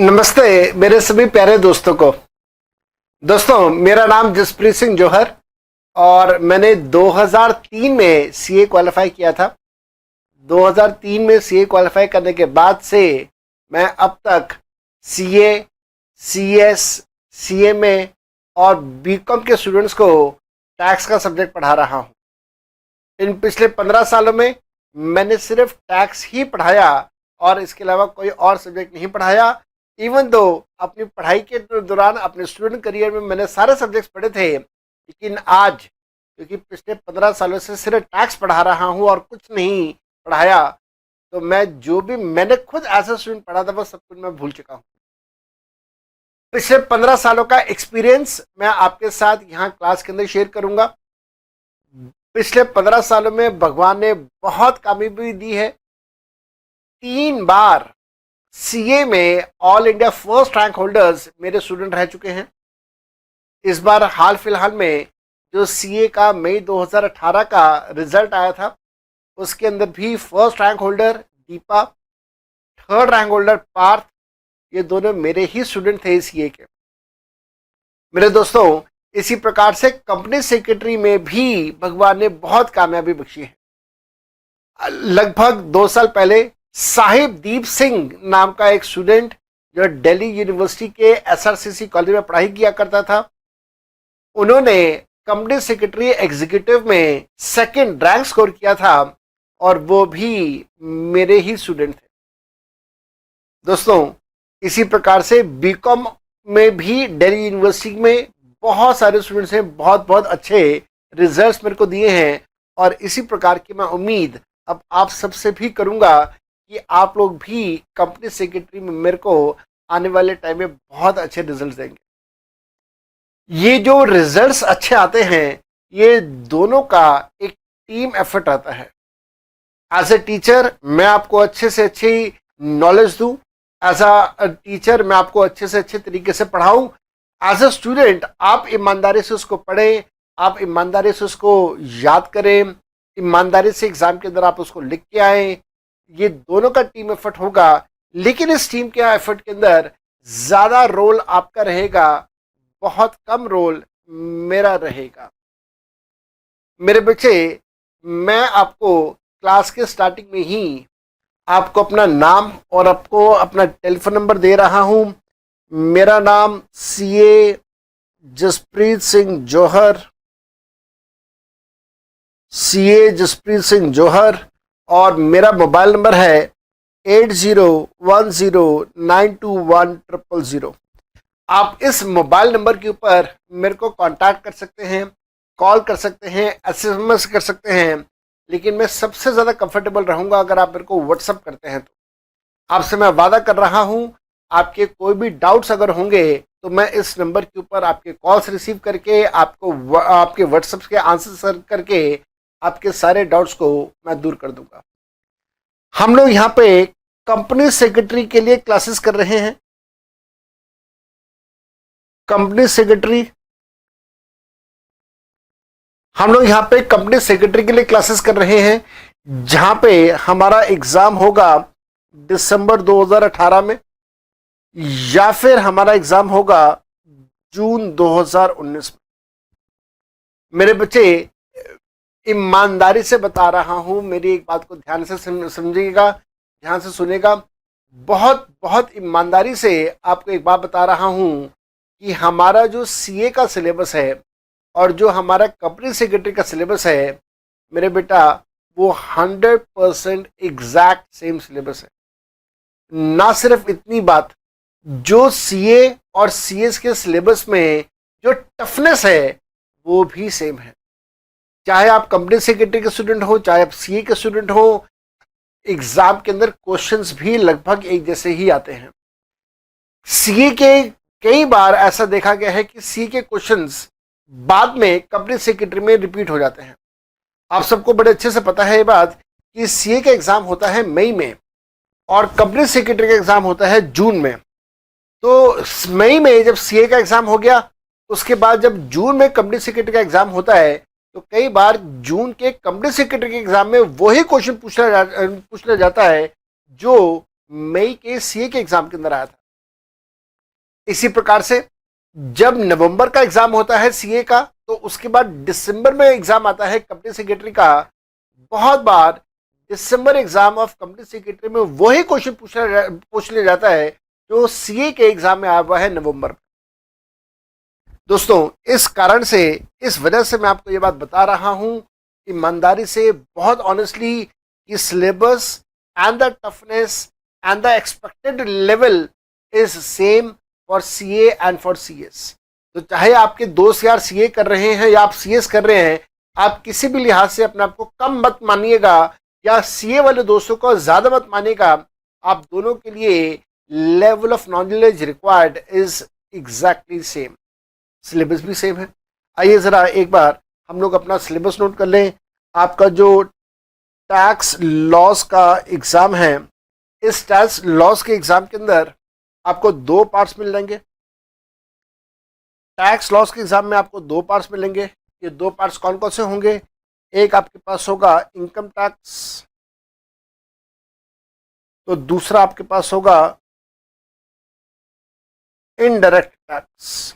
नमस्ते मेरे सभी प्यारे दोस्तों को। दोस्तों, मेरा नाम जसप्रीत सिंह जौहर और मैंने 2003 में सीए क्वालिफाई किया था। 2003 में सीए क्वालिफाई करने के बाद से मैं अब तक सीए, सीएस, सीएमए और बीकॉम के स्टूडेंट्स को टैक्स का सब्जेक्ट पढ़ा रहा हूँ। इन पिछले 15 सालों में मैंने सिर्फ टैक्स ही पढ़ाया और इसके अलावा कोई और सब्जेक्ट नहीं पढ़ाया। इवन दो अपनी पढ़ाई के दौरान अपने स्टूडेंट करियर में मैंने सारे सब्जेक्ट्स पढ़े थे, लेकिन आज क्योंकि पिछले 15 सालों से सिर्फ टैक्स पढ़ा रहा हूँ और कुछ नहीं पढ़ाया, तो मैं जो भी मैंने खुद एज ए स्टूडेंट पढ़ा था वो सब कुछ मैं भूल चुका हूँ। पिछले 15 सालों का एक्सपीरियंस मैं आपके साथ यहाँ क्लास के अंदर शेयर करूंगा। पिछले 15 सालों में भगवान ने बहुत कामयाबी दी है। 3 बार सीए में all India first rank holders मेरे स्टूडेंट रह चुके हैं। इस बार हाल फिलहाल में जो सीए का मई 2018 का रिजल्ट आया था, उसके अंदर भी first rank holder Deepa, third rank holder Parth, ये दोनों मेरे ही स्टूडेंट थे सीए के। मेरे दोस्तों, इसी प्रकार से कंपनी सेक्रेटरी में भी भगवान ने बहुत कामयाबी बख्शी है। लगभग 2 साल पहले साहिब दीप सिंह नाम का एक स्टूडेंट जो दिल्ली यूनिवर्सिटी के एसआरसीसी कॉलेज में पढ़ाई किया करता था, उन्होंने कंपनी सेक्रेटरी एग्जीक्यूटिव में 2nd रैंक स्कोर किया था और वो भी मेरे ही स्टूडेंट थे। दोस्तों, इसी प्रकार से बीकॉम में भी दिल्ली यूनिवर्सिटी में बहुत सारे स्टूडेंट्स हैं, बहुत बहुत अच्छे रिजल्ट्स मेरे को दिए हैं और इसी प्रकार की मैं उम्मीद अब आप सबसे भी करूंगा कि आप लोग भी कंपनी सेक्रेटरी में मेरे को आने वाले टाइम में बहुत अच्छे रिजल्ट्स देंगे। ये जो रिजल्ट्स अच्छे आते हैं, ये दोनों का एक टीम एफर्ट आता है। एज ए टीचर मैं आपको अच्छे से अच्छी नॉलेज दूं, एज अ टीचर मैं आपको अच्छे से अच्छे तरीके से पढ़ाऊं, एज ए स्टूडेंट आप ईमानदारी से उसको पढ़ें, आप ईमानदारी से उसको याद करें, ईमानदारी से एग्जाम के अंदर आप उसको लिख के आए। ये दोनों का टीम एफर्ट होगा, लेकिन इस टीम के एफर्ट के अंदर ज्यादा रोल आपका रहेगा, बहुत कम रोल मेरा रहेगा। मेरे बच्चे, मैं आपको क्लास के स्टार्टिंग में ही आपको अपना नाम और आपको अपना टेलीफोन नंबर दे रहा हूं। मेरा नाम सीए जसप्रीत सिंह जौहर, सीए जसप्रीत सिंह जौहर, और मेरा मोबाइल नंबर है 8010921000। आप इस मोबाइल नंबर के ऊपर मेरे को कांटेक्ट कर सकते हैं, कॉल कर सकते हैं, एसएमएस कर सकते हैं, लेकिन मैं सबसे ज़्यादा कंफर्टेबल रहूँगा अगर आप मेरे को व्हाट्सअप करते हैं। तो आपसे मैं वादा कर रहा हूँ, आपके कोई भी डाउट्स अगर होंगे तो मैं इस नंबर के ऊपर आपके कॉल्स रिसीव करके आपको आपके व्हाट्सएप के आंसर करके आपके सारे डाउट्स को मैं दूर कर दूंगा। हम लोग यहाँ पे कंपनी सेक्रेटरी के लिए क्लासेस कर रहे हैं। कंपनी सेक्रेटरी, हम लोग यहाँ पे कंपनी सेक्रेटरी के लिए क्लासेस कर रहे हैं, जहां पे हमारा एग्जाम होगा दिसंबर 2018 में, या फिर हमारा एग्जाम होगा जून 2019 में। मेरे बच्चे, ईमानदारी से बता रहा हूं, मेरी एक बात को ध्यान से समझिएगा, ध्यान से सुनेगा। बहुत बहुत ईमानदारी से आपको एक बात बता रहा हूं कि हमारा जो सीए का सिलेबस है और जो हमारा कंपनी सेक्रेटरी का सिलेबस है, मेरे बेटा, वो 100% एग्जैक्ट सेम सिलेबस है। ना सिर्फ इतनी बात, जो सीए और सीएस के सिलेबस में जो टफनेस है वो भी सेम है। चाहे आप कंपनी सेक्रेटरी के स्टूडेंट हो, चाहे आप सीए के स्टूडेंट हो, एग्जाम के अंदर क्वेश्चंस भी लगभग एक जैसे ही आते हैं। सीए के कई बार ऐसा देखा गया है कि सीए के क्वेश्चंस बाद में कंपनी सेक्रेटरी में रिपीट हो जाते हैं। आप सबको बड़े अच्छे से पता है ये बात कि सीए का एग्जाम होता है मई में और कंपनी सेक्रेटरी का एग्जाम होता है जून में। तो मई में जब सीए का एग्जाम हो गया, उसके बाद जब जून में कंपनी सेक्रेटरी का एग्जाम होता है, तो कई बार जून के कंपनी सेक्रेटरी के एग्जाम में वही क्वेश्चन पूछना जाता है जो मई के सीए के एग्जाम के अंदर आया था। इसी प्रकार से जब नवंबर का एग्जाम होता है सीए का, तो उसके बाद दिसंबर में एग्जाम आता है कंपनी सेक्रेटरी का। बहुत बार दिसंबर एग्जाम ऑफ कंपनी सेक्रेटरी में वही क्वेश्चन पूछ लिया जाता है जो सीए के एग्जाम में आया हुआ है नवंबर में। दोस्तों, इस कारण से, इस वजह से मैं आपको ये बात बता रहा हूं, ईमानदारी से, बहुत ऑनेस्टली, कि syllabus and the toughness and the expected level is same for CA and for CS. तो चाहे आपके दोस्त यार सीए कर रहे हैं या आप सीएस कर रहे हैं, आप किसी भी लिहाज से अपने आप को कम मत मानिएगा या सीए वाले दोस्तों को ज्यादा मत मानिएगा। आप दोनों के लिए level of knowledge required is exactly same, syllabus भी सेम है। आइए जरा एक बार हम लोग अपना सिलेबस नोट कर लें। आपका जो टैक्स लॉस का एग्जाम है, इस टैक्स लॉस के एग्जाम के अंदर आपको 2 पार्ट्स मिल जाएंगे। टैक्स लॉस के एग्जाम में आपको 2 पार्ट्स मिलेंगे। ये 2 पार्ट्स कौन कौन से होंगे? एक आपके पास होगा इनकम टैक्स, तो दूसरा आपके पास होगा इनडायरेक्ट टैक्स।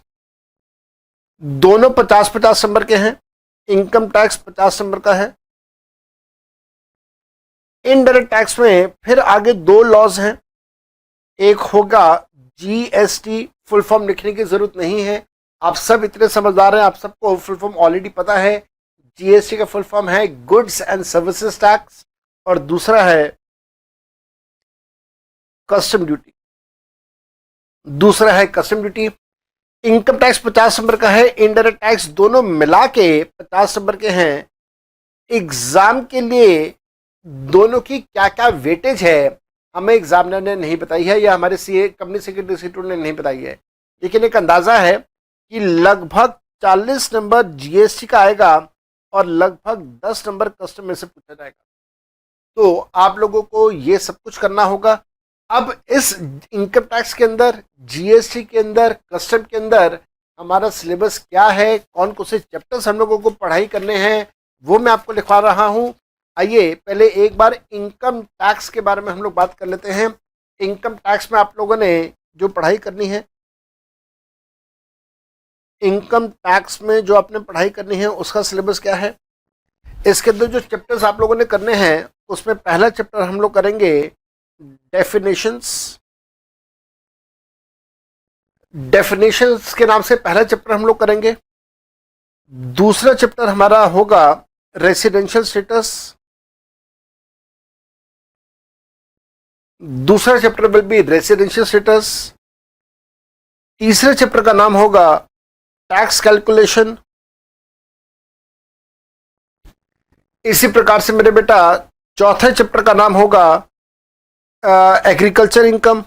दोनों 50-50 नंबर के हैं। इनकम टैक्स 50 नंबर का है। इनडायरेक्ट टैक्स में फिर आगे 2 लॉज हैं। एक होगा जीएसटी, फुल फॉर्म लिखने की जरूरत नहीं है, आप सब इतने समझदार हैं, आप सबको फुल फॉर्म ऑलरेडी पता है। जीएसटी का फुल फॉर्म है गुड्स एंड सर्विसेज टैक्स, और दूसरा है custom duty. Income tax 50 number का है, इनडायरेक्ट टैक्स दोनों मिला के 50 नंबर के हैं। एग्जाम के लिए दोनों की क्या क्या वेटेज है हमें एग्जामिनर ने नहीं बताई है, या हमारे सीए कंपनी सेक्रेटरी इंस्टीट्यूट ने नहीं बताई है, लेकिन एक अंदाजा है कि लगभग 40 नंबर जीएसटी का आएगा और लगभग 10 नंबर कस्टम में से पूछा जाएगा। तो आप लोगों को ये सब कुछ करना होगा। अब इस इनकम टैक्स के अंदर, जीएसटी के अंदर, कस्टम के अंदर हमारा सिलेबस क्या है, कौन कौन से चैप्टर्स हम लोगों को पढ़ाई करने हैं, वो मैं आपको लिखवा रहा हूं। आइए पहले एक बार इनकम टैक्स के बारे में हम लोग बात कर लेते हैं। इनकम टैक्स में आप लोगों ने जो पढ़ाई करनी है, इनकम टैक्स में जो आपने पढ़ाई करनी है उसका सिलेबस क्या है। इसके अंदर जो चैप्टर्स आप लोगों ने करने हैं, उसमें पहला चैप्टर हम लोग करेंगे डेफिनेशंस। डेफिनेशंस के नाम से पहला चैप्टर हम लोग करेंगे। दूसरा चैप्टर हमारा होगा रेसिडेंशियल स्टेटस। दूसरा chapter will be residential status. तीसरे चैप्टर का नाम होगा टैक्स कैलकुलेशन। इसी प्रकार से मेरे बेटा चौथे चैप्टर का नाम होगा एग्रीकल्चर इनकम।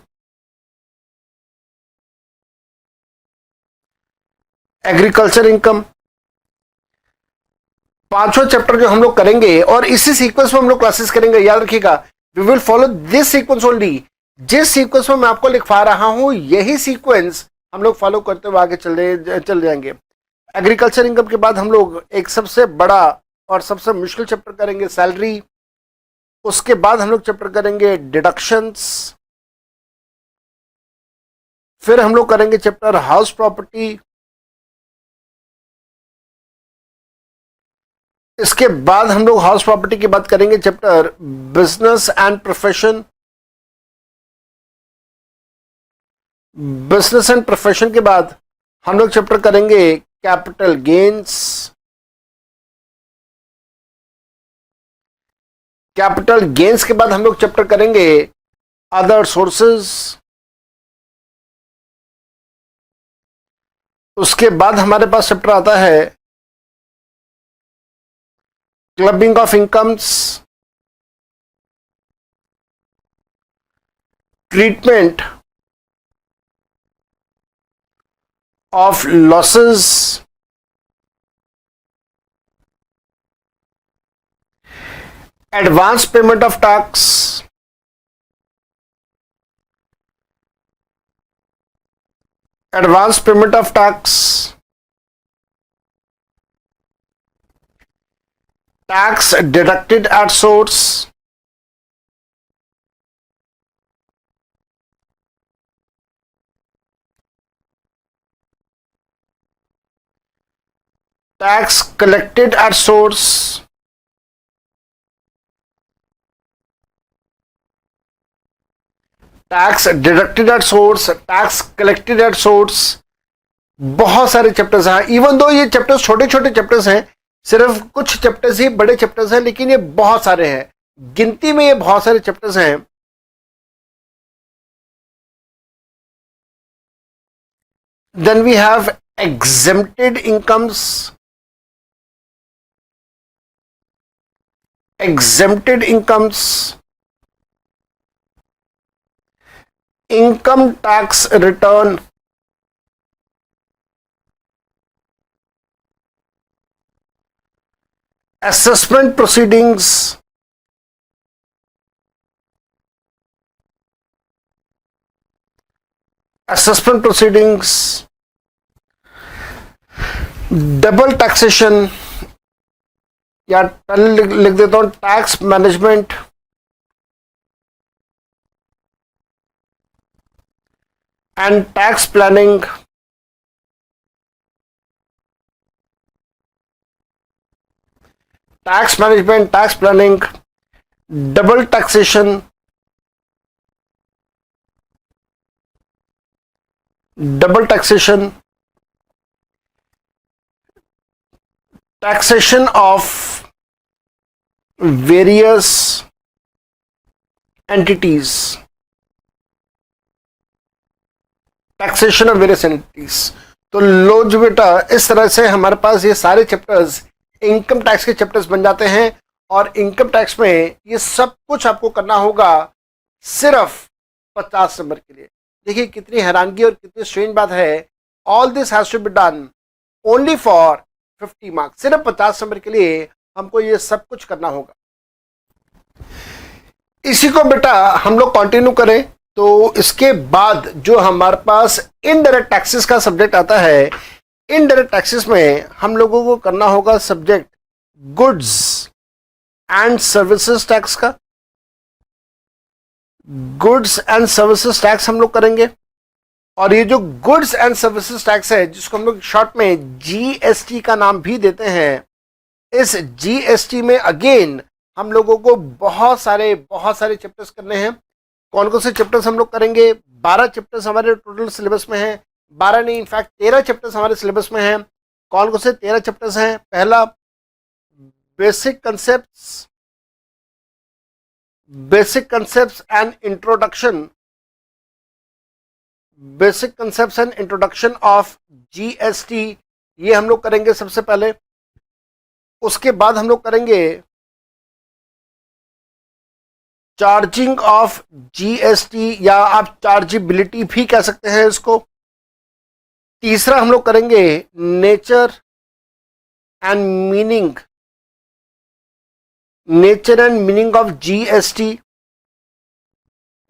पांचवा चैप्टर जो हम लोग करेंगे, और इसी सीक्वेंस में हम लोग क्लासेस करेंगे, याद रखिएगा, we will follow this sequence only. जिस सीक्वेंस में मैं आपको लिखवा रहा हूं, यही सीक्वेंस हम लोग फॉलो करते हुए आगे चल जाएंगे। एग्रीकल्चर इनकम के बाद हम लोग एक सबसे बड़ा और सबसे मुश्किल चैप्टर करेंगे सैलरी। उसके बाद हम लोग चैप्टर करेंगे डिडक्शंस। फिर हम लोग करेंगे चैप्टर हाउस प्रॉपर्टी। इसके बाद हम लोग हाउस प्रॉपर्टी की बात करेंगे chapter business and profession. Business and profession के बाद हम लोग चैप्टर करेंगे कैपिटल गेन्स। कैपिटल गेन्स के बाद हम लोग चैप्टर करेंगे अदर सोर्सेज। उसके बाद हमारे पास चैप्टर आता है clubbing of incomes, treatment of losses, advance payment of tax, tax deducted at source, tax collected at source, tax deducted at source, tax collected at source, बहुत सारे चैप्टर्स हैं। Even though ये chapters छोटे छोटे chapters हैं, सिर्फ कुछ chapters ही बड़े चैप्टर्स हैं, लेकिन ये बहुत सारे हैं, गिनती में ये बहुत सारे चैप्टर्स हैं। Then we have exempted incomes, exempted incomes, income tax return, assessment proceedings, assessment proceedings, double taxation, या लिख देता हूं tax management, and tax planning, tax management, tax planning, double taxation, double taxation, taxation of various entities, taxation of various entities। तो लो जो बेटा, इस तरह से हमारे पास ये सारे चैप्टर्स इनकम टैक्स के चैप्टर्स बन जाते हैं। और इनकम टैक्स में ये सब कुछ आपको करना होगा सिर्फ 50 नंबर के लिए। देखिए कितनी हैरानगी और कितनी स्ट्रेंज बात है, all this has to be done only for 50 marks. सिर्फ 50 नंबर के लिए हमको ये सब कुछ करना होगा। इसी को बेटा हम लोग कंटिन्यू करें तो इसके बाद जो हमारे पास इनडायरेक्ट टैक्सेस का सब्जेक्ट आता है, इनडायरेक्ट टैक्सेस में हम लोगों को करना होगा subject goods and services tax का। गुड्स एंड सर्विसेज टैक्स हम लोग करेंगे। और ये जो गुड्स एंड सर्विसेज टैक्स है, जिसको हम लोग शॉर्ट में जीएसटी का नाम भी देते हैं, इस जीएसटी में अगेन हम लोगों को बहुत सारे चैप्टर्स करने हैं। कौन कौन से चैप्टर्स हम लोग करेंगे? 12 चैप्टर्स हमारे टोटल सिलेबस में हैं। 12 नहीं, इनफैक्ट 13 चैप्टर्स हमारे सिलेबस में हैं। कौन कौन से 13 चैप्टर्स हैं? पहला basic concepts and introduction, basic concepts and introduction of GST, ये हम लोग करेंगे सबसे पहले। उसके बाद हम लोग करेंगे चार्जिंग ऑफ जीएसटी, या आप चार्जिबिलिटी भी कह सकते हैं इसको। तीसरा हम लोग करेंगे nature and meaning of GST,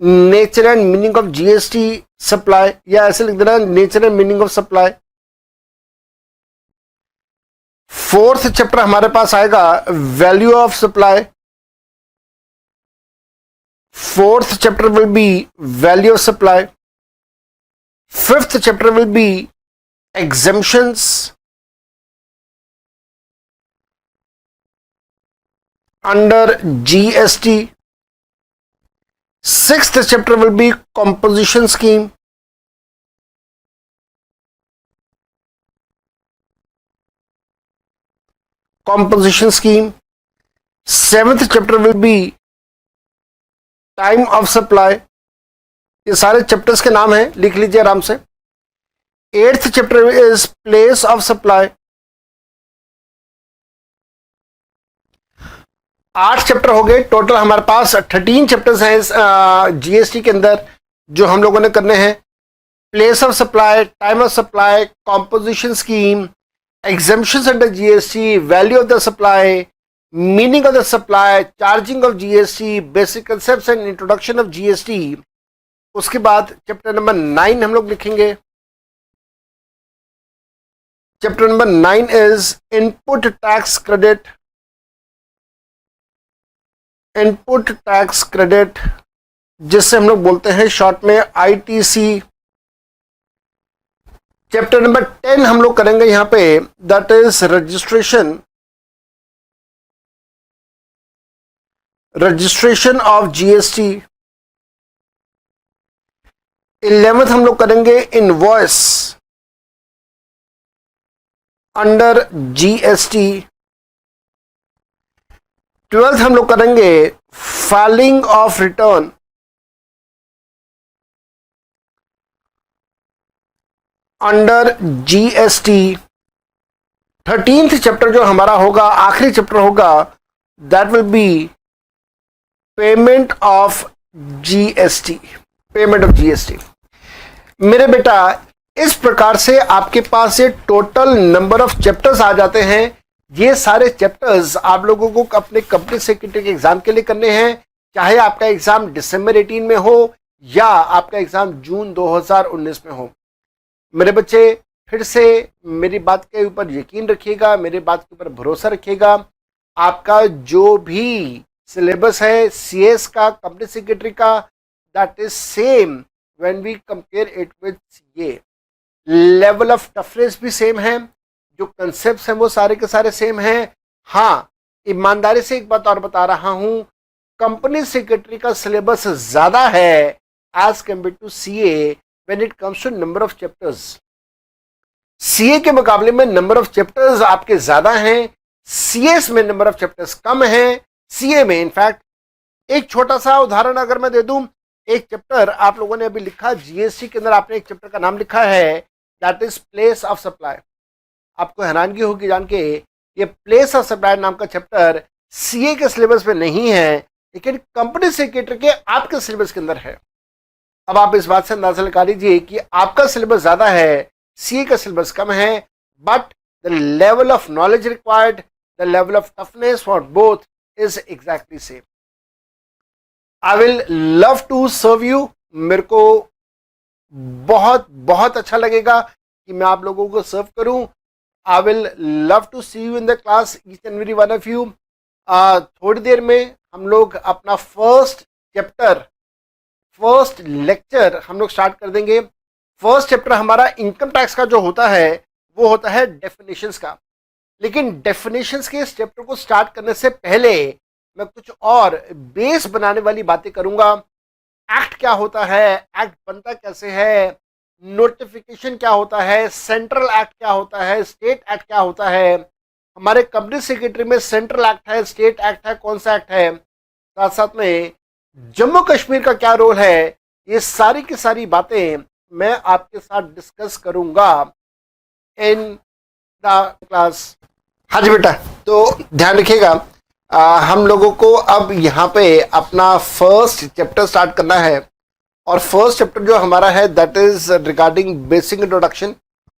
nature and meaning of GST supply, या ऐसे लिख देना nature and meaning of supply. Fourth chapter हमारे पास आएगा value of supply. Fourth chapter will be value of supply. Fifth chapter will be exemptions under GST. Sixth chapter will be composition scheme. Seventh chapter will be time of supply. ये सारे chapters के नाम हैं, लिख लीजिए आराम से। Eighth chapter is place of supply. 8 chapter हो गए टोटल। हमारे पास 13 चैप्टर्स हैं इस जीएसटी के अंदर जो हम लोगों ने करने हैं। Place of supply, time of supply, composition scheme, exemptions under GST, value of the supply, meaning of the supply, charging of GST, basic concepts and introduction of GST. उसके बाद चैप्टर नंबर 9 हम लोग लिखेंगे। Chapter number 9 is input tax credit. Input tax credit जिससे हम लोग बोलते हैं शॉर्ट में आईटीसी। चैप्टर नंबर 10 हम लोग करेंगे यहां पे, that is registration of GST. 11th हम लोग करेंगे इनवॉइस अंडर जीएसटी। 12th हम लोग करेंगे filing of return under GST. 13th chapter जो हमारा होगा, आखिरी चैप्टर होगा, that will be payment of GST, payment of GST. मेरे बेटा, इस प्रकार से आपके पास ये टोटल नंबर ऑफ चैप्टर्स आ जाते हैं। ये सारे चैप्टर्स आप लोगों को अपने कंपनी सेक्रेटरी के एग्जाम के लिए करने हैं, चाहे आपका एग्जाम दिसंबर 18 में हो या आपका एग्जाम जून 2019 में हो। मेरे बच्चे, फिर से मेरी बात के ऊपर यकीन रखिएगा, मेरी बात के ऊपर भरोसा रखिएगा। आपका जो भी सिलेबस है सीएस का, कंपनी सेक्रेटरी का, that is same when we compare it with ये। लेवल ऑफ टफनेस भी सेम है, जो कंसेप्ट हैं वो सारे के सारे सेम हैं। हाँ, ईमानदारी से एक बात और बता रहा हूं, कंपनी सेक्रेटरी का सिलेबस ज्यादा है as compare to CA when it comes to number of chapters. CA के मुकाबले में नंबर ऑफ चैप्टर्स आपके ज्यादा हैं, सीएस में नंबर ऑफ चैप्टर्स कम हैं। सीए में इनफैक्ट, एक छोटा सा उदाहरण अगर मैं दे दूं, एक चैप्टर आप लोगों ने अभी लिखा जीएसटी के अंदर, आपने एक चैप्टर का नाम लिखा है that is place of supply. आपको हैरानगी होगी जान के, ये प्लेस ऑफ सप्लाई नाम का चैप्टर सीए के सिलेबस में नहीं है, लेकिन कंपनी सेक्रेटरी के आपके सिलेबस के अंदर है। अब आप इस बात से अंदाजा लगा लीजिए कि आपका सिलेबस ज्यादा है, सीए का सिलेबस कम है, but the level of knowledge required, the level of toughness for both is exactly same. I will love to serve you. मेरे को बहुत बहुत अच्छा लगेगा कि मैं आप लोगों को सर्व करूं। I will love to see you in the class, each and every one of you. थोड़ी देर में हम लोग अपना फर्स्ट चैप्टर, फर्स्ट लेक्चर हम लोग स्टार्ट कर देंगे। फर्स्ट चैप्टर हमारा इनकम टैक्स का जो होता है वो होता है डेफिनेशंस का। लेकिन डेफिनेशंस के इस चैप्टर को स्टार्ट करने से पहले मैं कुछ और बेस बनाने वाली बातें करूंगा। एक्ट क्या होता है, एक्ट बनता कैसे है, नोटिफिकेशन क्या होता है, सेंट्रल एक्ट क्या होता है, स्टेट एक्ट क्या होता है, हमारे कंपनी सेक्रेटरी में सेंट्रल एक्ट है, स्टेट एक्ट है, कौन सा एक्ट है, साथ साथ में जम्मू कश्मीर का क्या रोल है, ये सारी की सारी बातें मैं आपके साथ डिस्कस करूंगा इन द क्लास। हाँ जी बेटा, तो ध्यान रखिएगा, हम लोगों को अब यहाँ पे अपना फर्स्ट चैप्टर स्टार्ट करना है। और फर्स्ट चैप्टर जो हमारा है that is regarding basic introduction.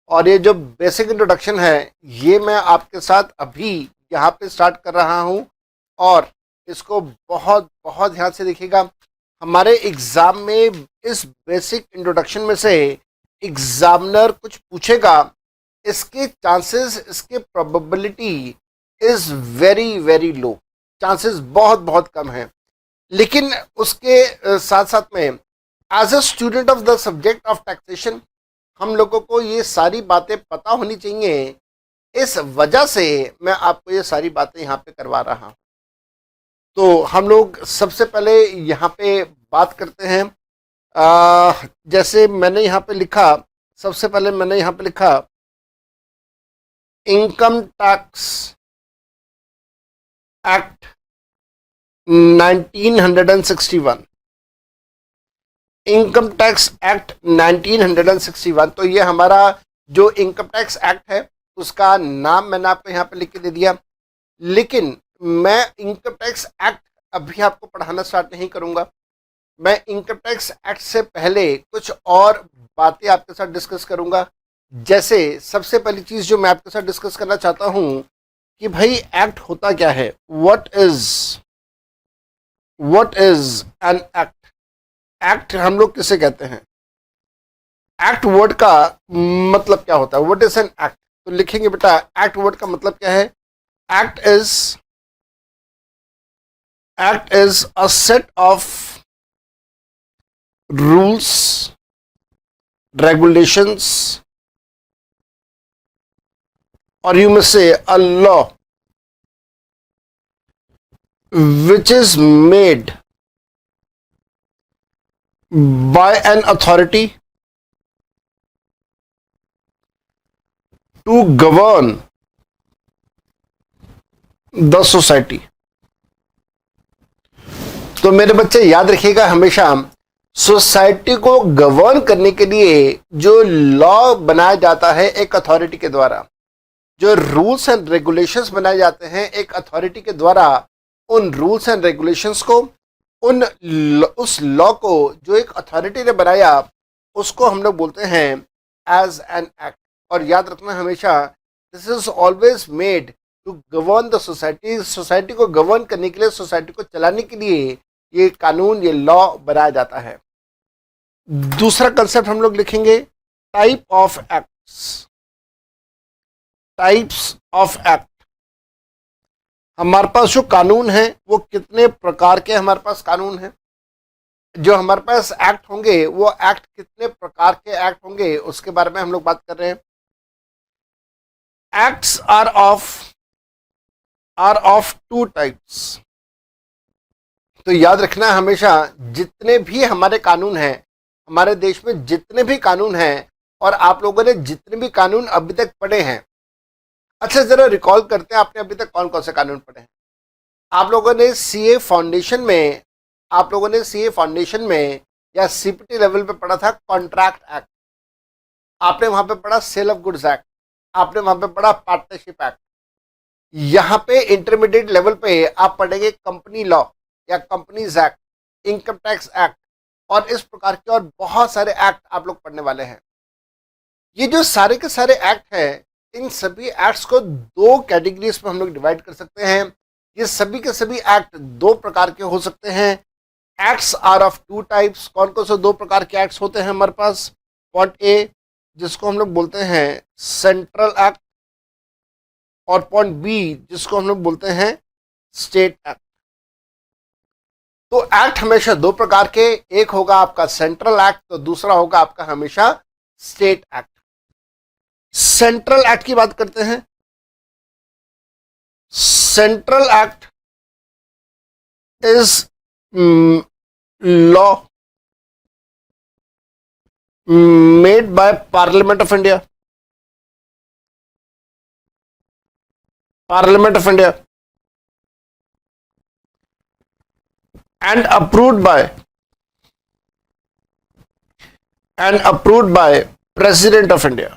और ये जो बेसिक इंट्रोडक्शन है ये मैं आपके साथ अभी यहाँ पे स्टार्ट कर रहा हूँ, और इसको बहुत बहुत ध्यान से देखिएगा। हमारे एग्जाम में इस बेसिक इंट्रोडक्शन में से एग्जामिनर कुछ पूछेगा, इसके चांसेस, इसके probability is very very low, chances बहुत बहुत कम है। लेकिन उसके साथ साथ में as a student of the subject of taxation हम लोगों को ये सारी बातें पता होनी चाहिए। इस वजह से मैं आपको ये सारी बातें यहाँ पे करवा रहा हूँ। तो हम लोग सबसे पहले यहाँ पे बात करते हैं, जैसे मैंने यहाँ पे लिखा, सबसे पहले मैंने यहाँ पे लिखा income tax act 1961, income tax act 1961। तो ये हमारा जो इनकम टैक्स एक्ट है उसका नाम मैंने आपको यहाँ पे लिख के दे दिया। लेकिन मैं इनकम टैक्स एक्ट अभी आपको पढ़ाना स्टार्ट नहीं करूँगा। मैं इनकम टैक्स एक्ट से पहले कुछ और बातें आपके साथ डिस्कस करूँगा। जैसे सबसे पहली चीज़ जो मैं आपके साथ डिस्कस करना चाहता हूँ कि भाई एक्ट होता क्या है, what is an act. Act हम लोग किसे कहते हैं, एक्ट वर्ड का मतलब क्या होता है, व्हाट इज एन एक्ट। तो लिखेंगे बेटा, एक्ट वर्ड का मतलब क्या है, act is a set of rules, regulations or you may say a law which is made by an authority to govern the society। तो मेरे बच्चे याद रखिएगा हमेशा, सोसाइटी को गवर्न करने के लिए जो लॉ बनाया जाता है एक अथॉरिटी के द्वारा, जो रूल्स एंड रेगुलेशंस बनाए जाते हैं एक अथॉरिटी के द्वारा, उन रूल्स एंड रेगुलेशंस को, उस लॉ को जो एक अथॉरिटी ने बनाया उसको हम लोग बोलते हैं एज एन एक्ट। और याद रखना हमेशा, this is always made to govern the society. Society को गवर्न करने के लिए, सोसाइटी को चलाने के लिए ये कानून, ये लॉ बनाया जाता है। दूसरा कंसेप्ट हम लोग लिखेंगे type of acts. Types of act, हमारे पास जो कानून है वो कितने प्रकार के हमारे पास कानून हैं, जो हमारे पास एक्ट होंगे वो एक्ट कितने प्रकार के एक्ट होंगे उसके बारे में हम लोग बात कर रहे हैं। Acts are of two types. तो याद रखना हमेशा, जितने भी हमारे कानून हैं, हमारे देश में जितने भी कानून हैं, और आप लोगों ने जितने भी कानून अभी तक पढ़े हैं, अच्छा जरा रिकॉल करते हैं आपने अभी तक कौन कौन से कानून पढ़े हैं। आप लोगों ने सीए फाउंडेशन में या सीपीटी लेवल पे पढ़ा था कॉन्ट्रैक्ट एक्ट, आपने वहां पे पढ़ा सेल ऑफ गुड्स एक्ट, आपने वहां पे पढ़ा पार्टनरशिप एक्ट। यहाँ पे इंटरमीडिएट लेवल पे आप पढ़ेंगे कंपनी लॉ या companies act, income tax act, और इस प्रकार के और बहुत सारे एक्ट आप लोग पढ़ने वाले हैं। ये जो सारे के सारे एक्ट हैं, इन सभी एक्ट्स को दो कैटेगरीज में हम लोग डिवाइड कर सकते हैं। ये सभी के सभी एक्ट दो प्रकार के हो सकते हैं। Acts are of two types. कौन कौन से दो प्रकार के एक्ट्स होते हैं हमारे पास? पॉइंट ए, जिसको हम लोग बोलते हैं सेंट्रल एक्ट, और पॉइंट बी, जिसको हम लोग बोलते हैं स्टेट एक्ट। तो एक्ट हमेशा दो प्रकार के, एक होगा आपका सेंट्रल एक्ट, तो दूसरा होगा आपका हमेशा स्टेट एक्ट। सेंट्रल एक्ट की बात करते हैं। Central act is law made by parliament of India. Parliament of India and approved by President of India।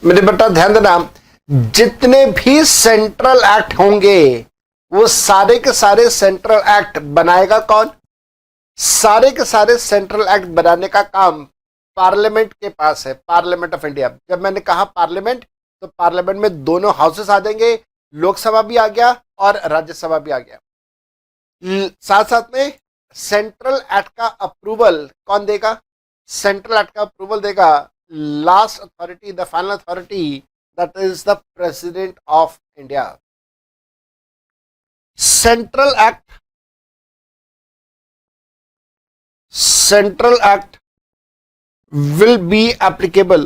मेरे बेटा ध्यान देना, जितने भी सेंट्रल एक्ट होंगे वो सारे के सारे सेंट्रल एक्ट बनाएगा कौन? सारे के सारे सेंट्रल एक्ट बनाने का काम पार्लियामेंट के पास है, पार्लियामेंट ऑफ इंडिया। जब मैंने कहा पार्लियामेंट, तो पार्लियामेंट में दोनों हाउसेस आ जाएंगे, लोकसभा भी आ गया और राज्यसभा भी आ गया। साथ साथ में सेंट्रल एक्ट का अप्रूवल कौन देगा? सेंट्रल एक्ट का अप्रूवल देगा last authority, the final authority, that is the president of India. Central act will be applicable,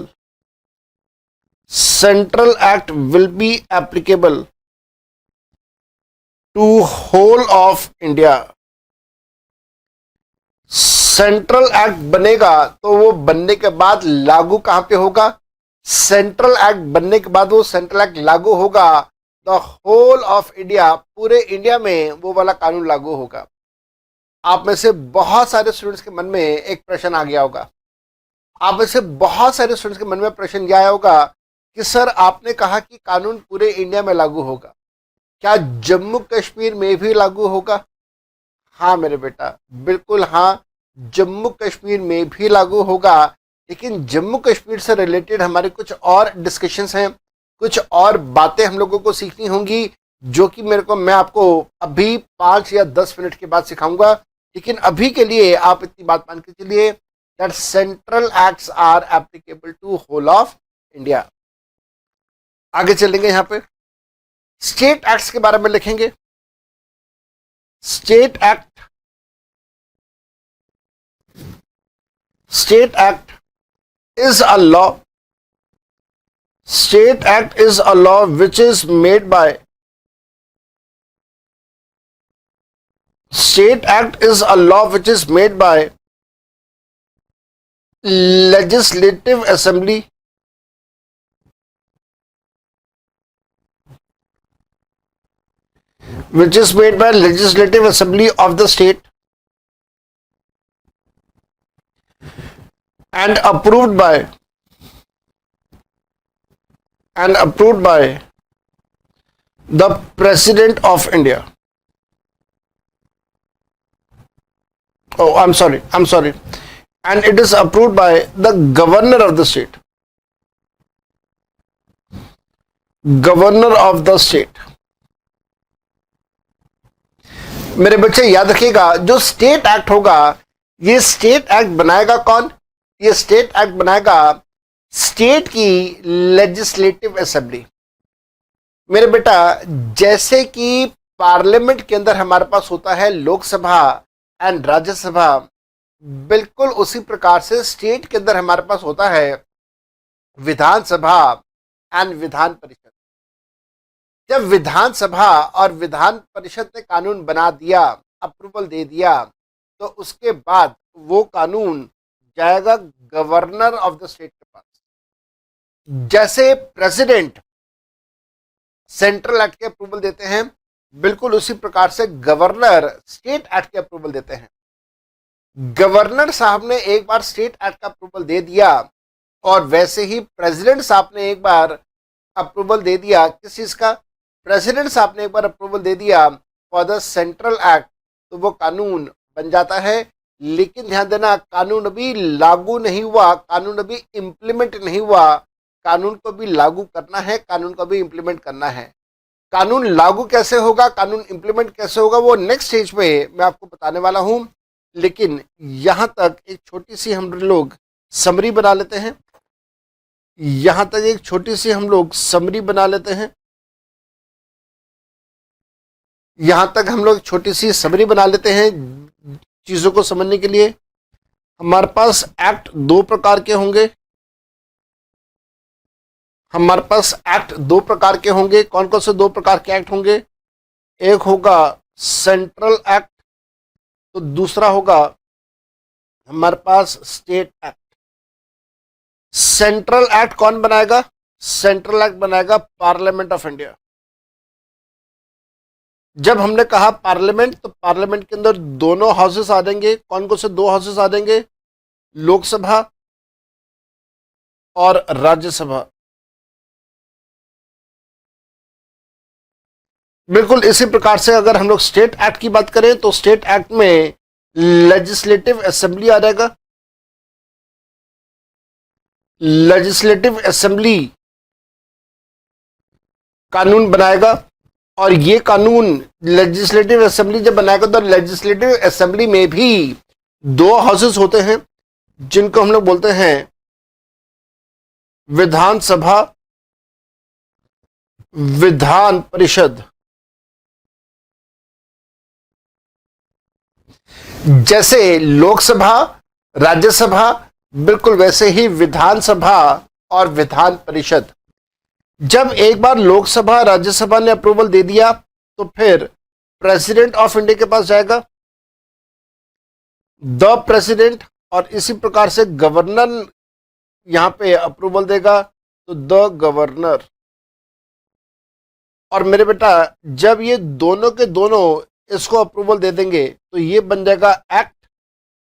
central act will be applicable to whole of India। Central act बनेगा तो वो बनने के बाद लागू कहां पे होगा? सेंट्रल एक्ट बनने के बाद वो सेंट्रल एक्ट लागू होगा द होल ऑफ इंडिया, पूरे इंडिया में वो वाला कानून लागू होगा। आप में से बहुत सारे स्टूडेंट्स के मन में एक प्रश्न आ गया होगा, आप में से बहुत सारे स्टूडेंट्स के मन में प्रश्न यह आया होगा कि सर आपने कहा कि कानून पूरे इंडिया में लागू होगा, क्या जम्मू कश्मीर में भी लागू होगा? हाँ मेरे बेटा, बिल्कुल हाँ, जम्मू कश्मीर में भी लागू होगा। लेकिन जम्मू कश्मीर से रिलेटेड हमारे कुछ और डिस्कशंस हैं, कुछ और बातें हम लोगों को सीखनी होंगी, जो कि मैं आपको अभी 5 या 10 मिनट के बाद सिखाऊंगा। लेकिन अभी के लिए आप इतनी बात मान के चलिए that central acts are applicable to whole of India। आगे चलेंगे, यहां पे स्टेट एक्ट्स के बारे में लिखेंगे। State act State Act is a law. State Act is a law which is made by. State Act is a law which is made by Legislative Assembly. Which is made by Legislative Assembly of the state and approved by the President of India. Oh, I'm sorry. And it is approved by the Governor of the state. Governor of the state. मेरे बच्चे याद रखिएगा, जो state act होगा, ये state act बनाएगा कौन? ये स्टेट एक्ट बनाएगा स्टेट की लेजिस्लेटिव असेंबली। मेरे बेटा, जैसे कि पार्लियामेंट के अंदर हमारे पास होता है लोकसभा एंड राज्यसभा, बिल्कुल उसी प्रकार से स्टेट के अंदर हमारे पास होता है विधानसभा एंड विधान परिषद। जब विधानसभा और विधान परिषद ने कानून बना दिया, अप्रूवल दे दिया, तो उसके बाद वो कानून जाएगा गवर्नर ऑफ द स्टेट के पास। जैसे प्रेसिडेंट सेंट्रल एक्ट के अप्रूवल देते हैं, बिल्कुल उसी प्रकार से गवर्नर स्टेट एक्ट के अप्रूवल देते हैं। गवर्नर साहब ने एक बार स्टेट एक्ट का अप्रूवल दे दिया, और वैसे ही प्रेसिडेंट साहब ने एक बार अप्रूवल दे दिया। किस चीज का? प्रेसिडेंट साहब ने एक बार अप्रूवल दे दिया फॉर द सेंट्रल एक्ट, तो वो कानून बन जाता है। लेकिन ध्यान देना, कानून अभी लागू नहीं हुआ, कानून अभी इंप्लीमेंट नहीं हुआ। कानून को भी लागू करना है, कानून को भी इंप्लीमेंट करना है। कानून लागू कैसे होगा, कानून इंप्लीमेंट कैसे होगा, वो नेक्स्ट स्टेज पे मैं आपको बताने वाला हूं। लेकिन यहां तक एक छोटी सी हम लोग समरी बना लेते हैं। यहां तक एक छोटी सी हम लोग समरी बना लेते हैं। यहां तक हम लोग छोटी सी समरी बना लेते हैं चीजों को समझने के लिए। हमारे पास एक्ट दो प्रकार के होंगे। हमारे पास एक्ट दो प्रकार के होंगे। कौन कौन से दो प्रकार के एक्ट होंगे? एक होगा सेंट्रल एक्ट, तो दूसरा होगा हमारे पास स्टेट एक्ट। सेंट्रल एक्ट कौन बनाएगा? सेंट्रल एक्ट बनाएगा पार्लियामेंट ऑफ इंडिया। जब हमने कहा पार्लियामेंट, तो पार्लियामेंट के अंदर दोनों हाउसेस आ जाएंगे। कौन कौन से दो हाउसेस आ जाएंगे? लोकसभा और राज्यसभा। बिल्कुल इसी प्रकार से अगर हम लोग स्टेट एक्ट की बात करें, तो स्टेट एक्ट में लेजिस्लेटिव असेंबली आ जाएगा। लेजिस्लेटिव असेंबली कानून बनाएगा, और ये कानून लेजिस्लेटिव असेंबली जब बनाएगा, तो लेजिस्लेटिव असेंबली में भी दो हाउसेस होते हैं, जिनको हम लोग बोलते हैं विधानसभा, विधान परिषद। जैसे लोकसभा, राज्यसभा, बिल्कुल वैसे ही विधानसभा और विधान परिषद। जब एक बार लोकसभा, राज्यसभा ने अप्रूवल दे दिया, तो फिर प्रेसिडेंट ऑफ इंडिया के पास जाएगा, द प्रेसिडेंट, और इसी प्रकार से गवर्नर यहां पे अप्रूवल देगा, तो द गवर्नर। और मेरे बेटा, जब ये दोनों के दोनों इसको अप्रूवल दे देंगे, तो ये बन जाएगा एक्ट।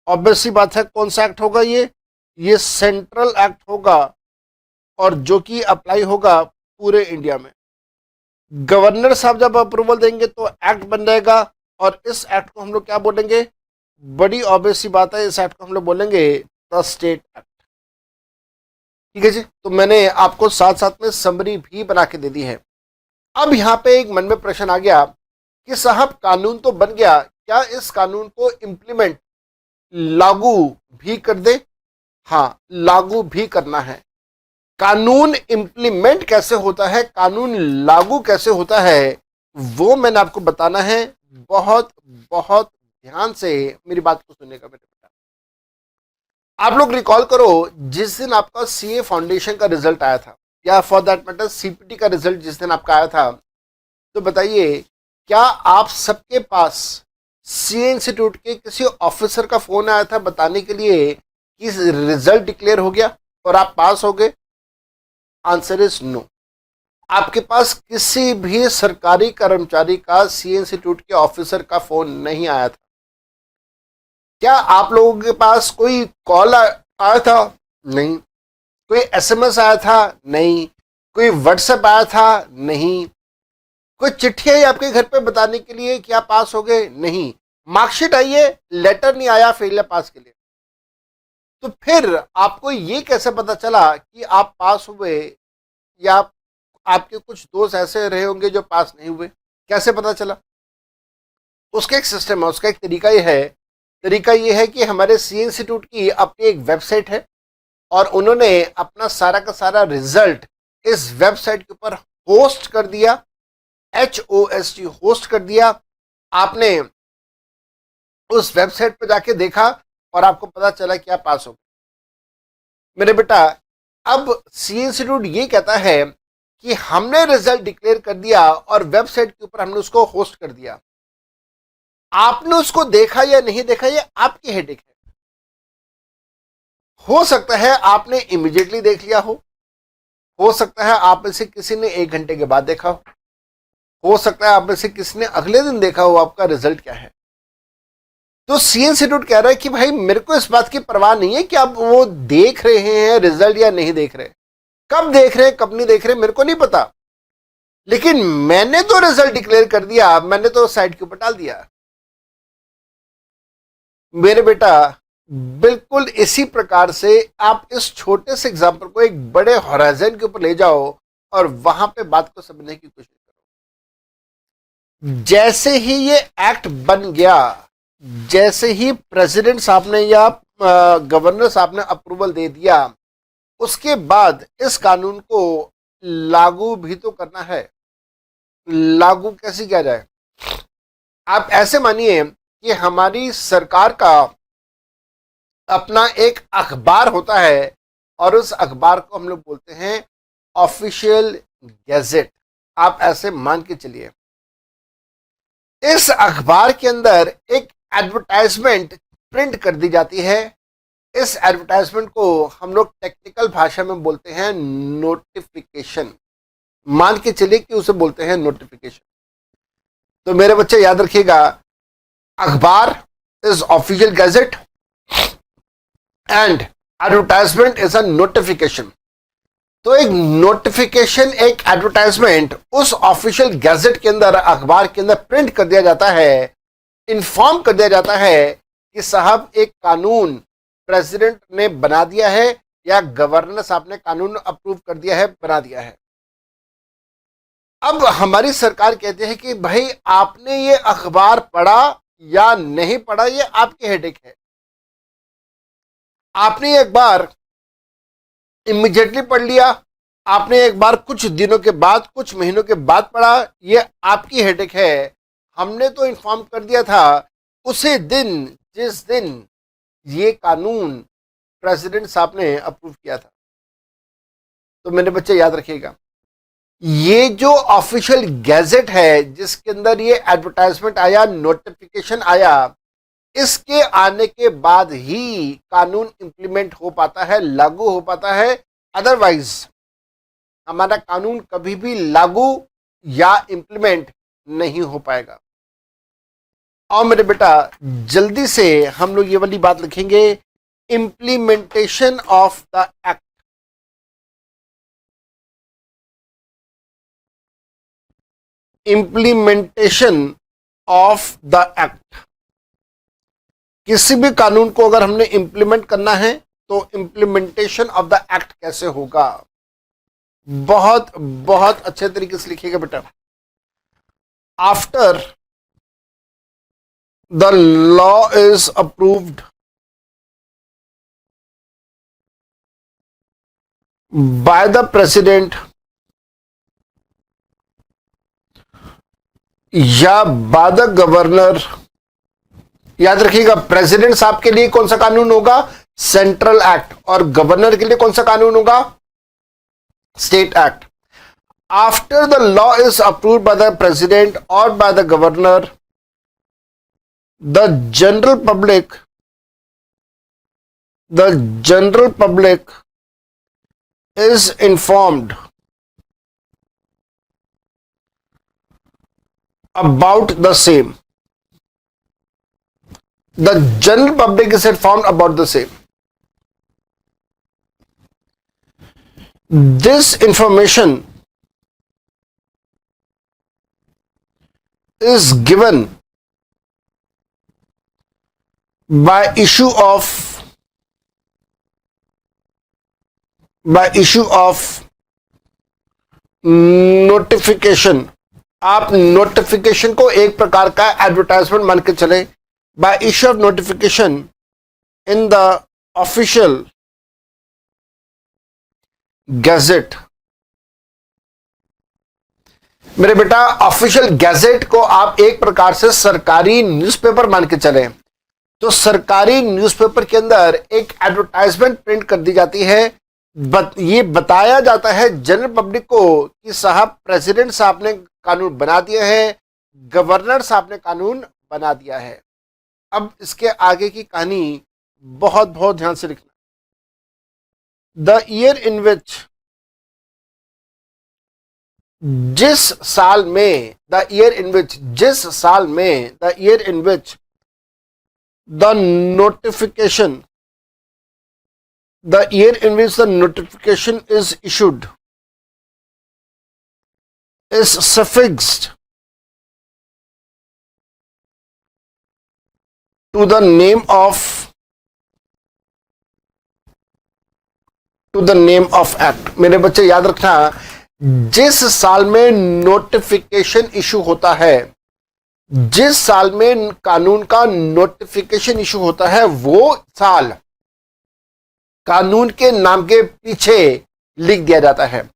ऑब्वियस सी बात है, कौन सा एक्ट होगा? ये सेंट्रल एक्ट होगा, और जो कि अप्लाई होगा पूरे इंडिया में। गवर्नर साहब जब अप्रूवल देंगे, तो एक्ट बन जाएगा, और इस एक्ट को हम लोग क्या बोलेंगे? बड़ी ऑब्वियस सी बात है, इस एक्ट को हम लोग बोलेंगे द स्टेट एक्ट। ठीक है जी। तो मैंने आपको साथ साथ में समरी भी बना के दे दी है। अब यहां पे एक मन में प्रश्न आ गया कि साहब, कानून तो बन गया, क्या इस कानून को इंप्लीमेंट, लागू भी कर दे? हाँ, लागू भी करना है। कानून इंप्लीमेंट कैसे होता है, कानून लागू कैसे होता है, वो मैंने आपको बताना है। बहुत बहुत ध्यान से मेरी बात को सुनने का मेरे बेटा। आप लोग रिकॉल करो, जिस दिन आपका सीए फाउंडेशन का रिजल्ट आया था, या फॉर दैट मैटर सीपीटी का रिजल्ट जिस दिन आपका आया था, तो बताइए क्या आप सबके पास सीए इंस्टीट्यूट के किसी ऑफिसर का फोन आया था बताने के लिए कि रिजल्ट डिक्लेयर हो गया और आप पास हो गए? Answer is no. आपके पास किसी भी सरकारी कर्मचारी का सीए इंस्टीट्यूट के ऑफिसर का फोन नहीं आया था। क्या आप लोगों के पास कोई कॉल आया था? नहीं। कोई एसएमएस आया था? नहीं। कोई व्हाट्सएप आया था? नहीं। कोई चिट्ठी आई आपके घर पे बताने के लिए कि आप पास हो गए? नहीं। मार्कशीट आई है, लेटर नहीं आया फेल या पास के लिए। तो फिर आपको ये कैसे पता चला कि आप पास हुए, या आपके कुछ दोस्त ऐसे रहे होंगे जो पास नहीं हुए? कैसे पता चला? उसका एक सिस्टम है, उसका एक तरीका ये है। तरीका ये है कि हमारे सी इंस्टीट्यूट की अपनी एक वेबसाइट है और उन्होंने अपना सारा का सारा रिजल्ट इस वेबसाइट के ऊपर होस्ट कर दिया, HOST होस्ट कर दिया। आपने उस वेबसाइट पर जाके देखा और आपको पता चला कि आप पास हो गए। मेरे बेटा, अब सी इंस्टीट्यूट ये कहता है कि हमने रिजल्ट डिक्लेयर कर दिया और वेबसाइट के ऊपर हमने उसको होस्ट कर दिया। आपने उसको देखा या नहीं देखा, ये आपकी हेडेक है। हो सकता है आपने इमीडिएटली देख लिया हो सकता है आप में से किसी ने 1 घंटे के बाद देखा हो सकता है आप में से किसी ने अगले दिन देखा हो आपका रिजल्ट क्या है। तो सी इंस्टीट्यूट कह रहा है कि भाई मेरे को इस बात की परवाह नहीं है कि आप वो देख रहे हैं रिजल्ट या नहीं देख रहे, कब देख रहे हैं कब नहीं देख रहे मेरे को नहीं पता, लेकिन मैंने तो रिजल्ट डिक्लेयर कर दिया, मैंने तो साइट के ऊपर डाल दिया। मेरे बेटा, बिल्कुल इसी प्रकार से आप इस छोटे से एग्जाम्पल को एक बड़े होराइजन के ऊपर ले जाओ और वहां पे बात को समझने की कोशिश करो। जैसे ही ये एक्ट बन गया, जैसे ही प्रेसिडेंट साहब ने या गवर्नर साहब ने अप्रूवल दे दिया, उसके बाद इस कानून को लागू भी तो करना है। लागू कैसे किया जाए? आप ऐसे मानिए कि हमारी सरकार का अपना एक अखबार होता है और उस अखबार को हम लोग बोलते हैं ऑफिशियल गैजेट। आप ऐसे मान के चलिए, इस अखबार के अंदर एक एडवर्टाइजमेंट प्रिंट कर दी जाती है। इस एडवर्टाइजमेंट को हम लोग टेक्निकल भाषा में बोलते हैं नोटिफिकेशन। मान के चलिए कि उसे बोलते हैं नोटिफिकेशन। तो मेरे बच्चे याद रखिएगा, अखबार is official gazette and advertisement is a notification. तो एक नोटिफिकेशन, एक एडवर्टाइजमेंट उस ऑफिशियल गैजेट के अंदर, अखबार के अंदर प्रिंट कर दिया जाता है, इन्फॉर्म कर दिया जाता है कि साहब एक कानून प्रेसिडेंट ने बना दिया है या गवर्नर साहब ने कानून अप्रूव कर दिया है, बना दिया है। अब हमारी सरकार कहती है कि भाई आपने ये अखबार पढ़ा या नहीं पढ़ा, ये आपकी हेडेक है। आपने एक बार इमीडिएटली पढ़ लिया, आपने एक बार कुछ दिनों के बाद, कुछ महीनों के बाद पढ़ा, ये आपकी हेडेक है। हमने तो इन्फॉर्म कर दिया था उसी दिन जिस दिन ये कानून प्रेसिडेंट साहब ने अप्रूव किया था। तो मेरे बच्चे याद रखिएगा, ये जो ऑफिशियल गैजेट है जिसके अंदर ये एडवर्टाइजमेंट आया, नोटिफिकेशन आया, इसके आने के बाद ही कानून इंप्लीमेंट हो पाता है, लागू हो पाता है। अदरवाइज हमारा कानून कभी भी लागू या इंप्लीमेंट नहीं हो पाएगा। और मेरे बेटा, जल्दी से हम लोग ये वाली बात लिखेंगे, implementation of the act. Implementation of the act. किसी भी कानून को अगर हमने इंप्लीमेंट करना है तो इंप्लीमेंटेशन ऑफ द एक्ट कैसे होगा? बहुत बहुत अच्छे तरीके से लिखिएगा बेटा। After the law is approved by the president या बाय द गवर्नर। याद रखिएगा, प्रेसिडेंट साहब के लिए कौन सा कानून होगा? सेंट्रल एक्ट, और गवर्नर के लिए कौन सा कानून होगा? State act. After the law is approved by the president और by the governor, the general public is informed about the same. The general public is informed about the same. This information is given by issue of notification. आप notification को एक प्रकार का advertisement मान के चले. Bye issue of notification in the official gazette. मेरे बेटा, ऑफिशियल गैजेट को आप एक प्रकार से सरकारी न्यूज़पेपर मान के चले. तो सरकारी न्यूज़पेपर के अंदर एक एडवर्टाइजमेंट प्रिंट कर दी जाती है. ये बताया जाता है जनरल पब्लिक को कि साहब प्रेसिडेंट साहब ने कानून बना दिया है, गवर्नर साहब ने कानून बना दिया है. अब इसके आगे की कहानी बहुत बहुत ध्यान से लिखना. द ईयर इन विच, जिस साल में, द ईयर इन विच, जिस साल में, the year in which the notification, the year in which the notification is issued is suffixed to the name of act. मेरे बच्चे याद रखना, जिस साल में नोटिफिकेशन इशू होता है, जिस साल में कानून का नोटिफिकेशन इशू होता है, वो साल कानून के नाम के पीछे लिख दिया जाता है.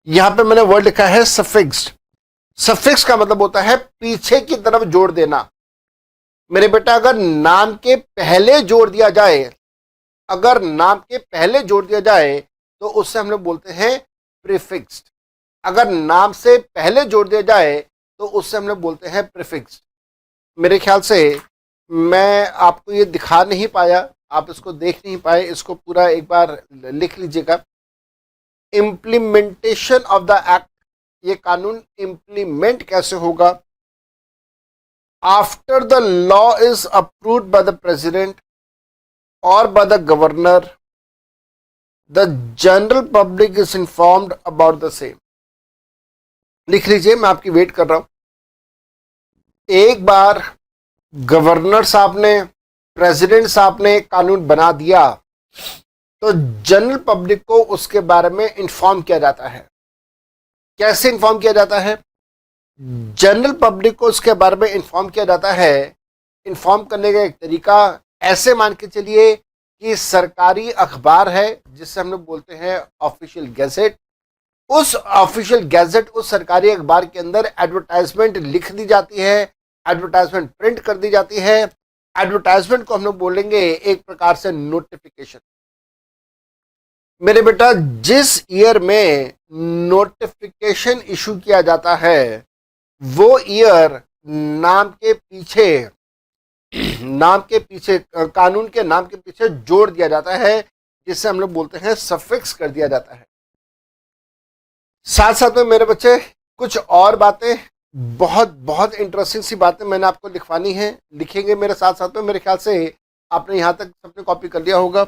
यहां पे मैंने वर्ड लिखा है सफिक्स्ड. सफिक्स का मतलब होता है पीछे की तरफ जोड़ देना. मेरे बेटा, अगर नाम के पहले जोड़ दिया जाए, अगर नाम के पहले जोड़ दिया जाए तो उससे हम लोग बोलते हैं प्रीफिक्स्ड. अगर नाम से पहले जोड़ दिया जाए तो उससे हम लोग बोलते हैं प्रीफिक्स्ड. मेरे ख्याल से मैं आपको ये दिखा नहीं पाया, आप इसको देख नहीं पाए. इसको पूरा एक बार लिख लीजिएगा. इम्प्लीमेंटेशन ऑफ द एक्ट, ये कानून इम्प्लीमेंट कैसे होगा? After the law is approved by the president और by the governor, the general public is informed about the same. लिख लीजिए, मैं आपकी वेट कर रहा हूं. एक बार गवर्नर साहब ने, प्रेसिडेंट साहब ने कानून बना दिया तो जनरल पब्लिक को उसके बारे में इंफॉर्म किया जाता है. कैसे इंफॉर्म किया जाता है? जनरल पब्लिक को उसके बारे में इंफॉर्म किया जाता है. इंफॉर्म करने का एक तरीका ऐसे मान के चलिए कि सरकारी अखबार है जिससे हम लोग बोलते हैं ऑफिशियल गैजेट. उस ऑफिशियल गैजेट, उस सरकारी अखबार के अंदर एडवर्टाइजमेंट लिख दी जाती है, एडवर्टाइजमेंट प्रिंट कर दी जाती है. एडवर्टाइजमेंट को हम लोग बोलेंगे एक प्रकार से नोटिफिकेशन. मेरे बेटा, जिस ईयर में नोटिफिकेशन इशू किया जाता है वो ईयर नाम के पीछे, कानून के नाम के पीछे जोड़ दिया जाता है, जिससे हम लोग बोलते हैं सफिक्स कर दिया जाता है. साथ साथ में मेरे बच्चे कुछ और बातें, बहुत बहुत इंटरेस्टिंग सी बातें मैंने आपको लिखवानी है. लिखेंगे मेरे साथ साथ में. मेरे ख्याल से आपने यहां तक सबने कॉपी कर लिया होगा.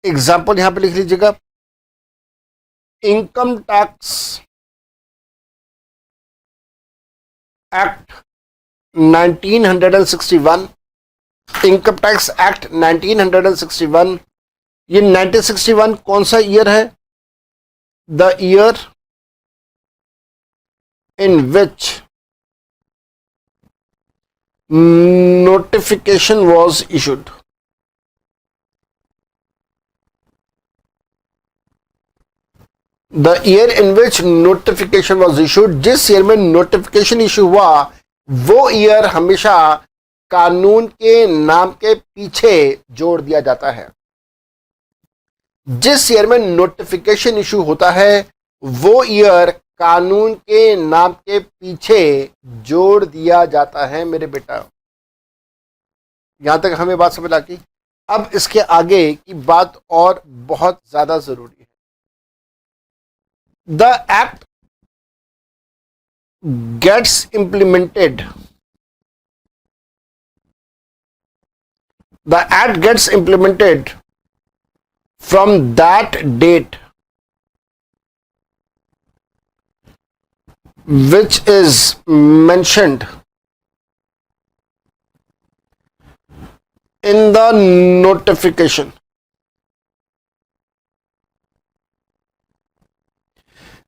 एग्जाम्पल यहां पे लिख लीजिएगा. Income tax act 1961, income tax act 1961. ये 1961 कौन सा ईयर है? The year in which notification was issued. The year in which notification was issued, जिस ईयर में नोटिफिकेशन इशू हुआ वो ईयर हमेशा कानून के नाम के पीछे जोड़ दिया जाता है। जिस ईयर में नोटिफिकेशन इशू होता है वो ईयर कानून के नाम के पीछे जोड़ दिया जाता है मेरे बेटा। यहां तक हमें बात समझ आती। अब इसके आगे की बात और बहुत ज्यादा जरूरी है। The act gets implemented, the act gets implemented from that date which is mentioned in the notification।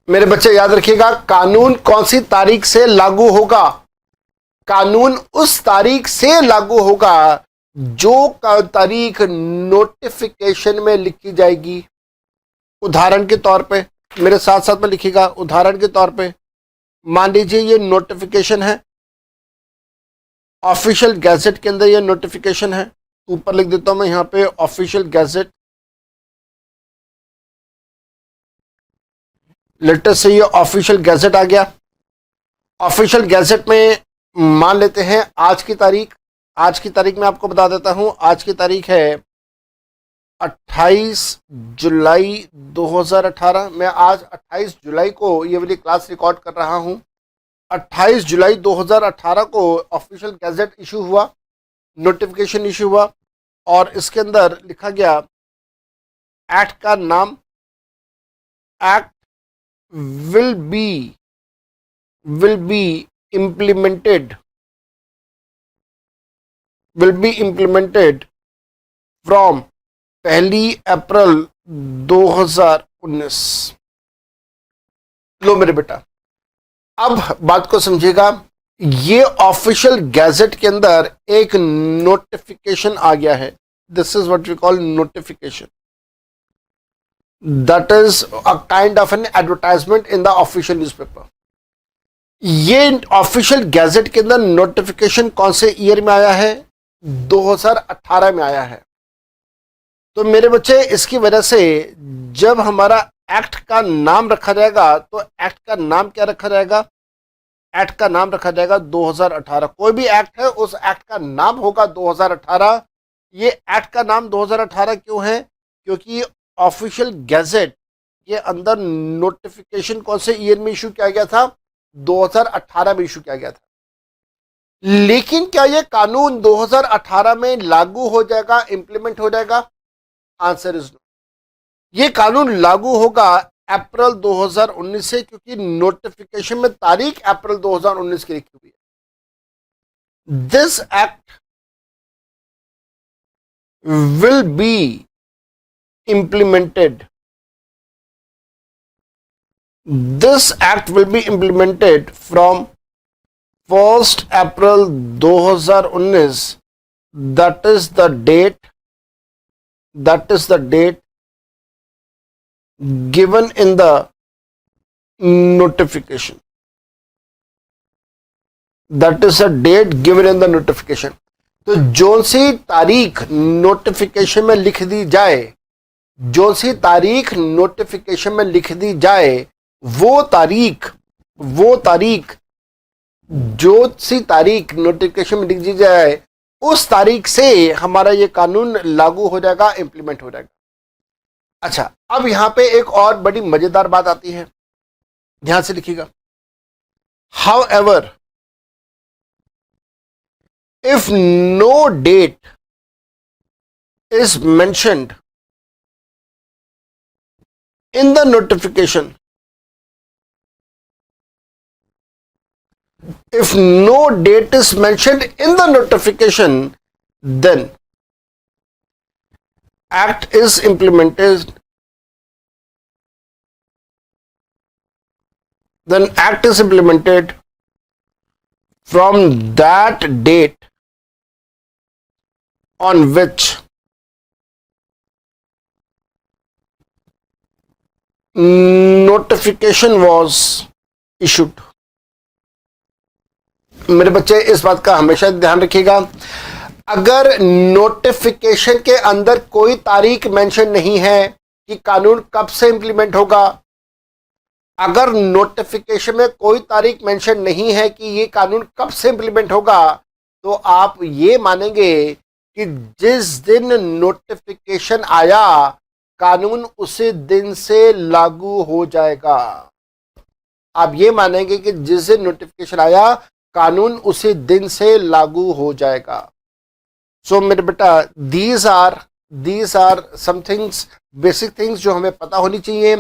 मेरे बच्चे याद रखिएगा, कानून कौन सी तारीख से लागू होगा? कानून उस तारीख से लागू होगा जो तारीख नोटिफिकेशन में लिखी जाएगी। उदाहरण के तौर पे मेरे साथ साथ में लिखिएगा। उदाहरण के तौर पे मान लीजिए ये नोटिफिकेशन है, ऑफिशियल गैजेट के अंदर ये नोटिफिकेशन है। ऊपर लिख देता हूं मैं यहां पे ऑफिशियल गैजेट। लेटेस्ट से ये ऑफिशियल गैजेट आ गया। ऑफिशियल गैजेट में मान लेते हैं आज की तारीख। आज की तारीख मैं आपको बता देता हूं। आज की तारीख है 28 जुलाई 2018। मैं आज 28 जुलाई को ये वाली क्लास रिकॉर्ड कर रहा हूं। 28 जुलाई 2018 को ऑफिशियल गैजेट इशू हुआ, नोटिफिकेशन इशू हुआ और इसके अंदर लिखा गया एक्ट का नाम, act will be implemented from 1 अप्रैल 2019। लो मेरे बेटा, अब बात को समझिएगा। ये ऑफिशियल गैजेट के अंदर एक नोटिफिकेशन आ गया है। This is what we call notification. That is a kind of an advertisement in the official newspaper। ये ऑफिशियल गैजेट के अंदर नोटिफिकेशन कौन से ईयर में आया है? 2018 में आया है। तो मेरे बच्चे इसकी वजह से जब हमारा एक्ट का नाम रखा जाएगा तो एक्ट का नाम क्या रखा जाएगा? एक्ट का नाम रखा जाएगा 2018। कोई भी एक्ट है उस एक्ट का नाम होगा 2018। ये एक्ट का नाम 2018 क्यों है? क्योंकि ऑफिशियल गैजेट के अंदर नोटिफिकेशन कौन से ईयर में इशू किया गया था? 2018 में इशू किया गया था। लेकिन क्या यह कानून 2018 में लागू हो जाएगा, इंप्लीमेंट हो जाएगा? Answer is no. यह कानून लागू होगा अप्रैल 2019 से, क्योंकि नोटिफिकेशन में तारीख अप्रैल 2019 की लिखी हुई है। This act will be implemented, this act will be implemented from 1 April 2019। that is the date given in the notification। that is the date given in the notification। तो जो सी तारीख नोटिफिकेशन में लिख दी जाए, जो सी तारीख नोटिफिकेशन में लिख दी जाए, वो तारीख जो सी तारीख नोटिफिकेशन में लिख दी जाए उस तारीख से हमारा ये कानून लागू हो जाएगा, इंप्लीमेंट हो जाएगा। अच्छा, अब यहां पे एक और बड़ी मजेदार बात आती है, ध्यान से लिखिएगा। However, if no date is mentioned in the notification, if no date is mentioned in the notification, then act is implemented, from that date on which notification was issued। मेरे बच्चे इस बात का हमेशा ध्यान रखिएगा, अगर नोटिफिकेशन के अंदर कोई तारीख मेंशन नहीं है कि कानून कब से इंप्लीमेंट होगा, अगर नोटिफिकेशन में कोई तारीख मेंशन नहीं है कि ये कानून कब से इंप्लीमेंट होगा, तो आप ये मानेंगे कि जिस दिन नोटिफिकेशन आया कानून उसी दिन से लागू हो जाएगा। आप ये मानेंगे कि जिस दिन नोटिफिकेशन आया कानून उसी दिन से लागू हो जाएगा। सो मेरे बेटा these are some things, basic things जो हमें पता होनी चाहिए।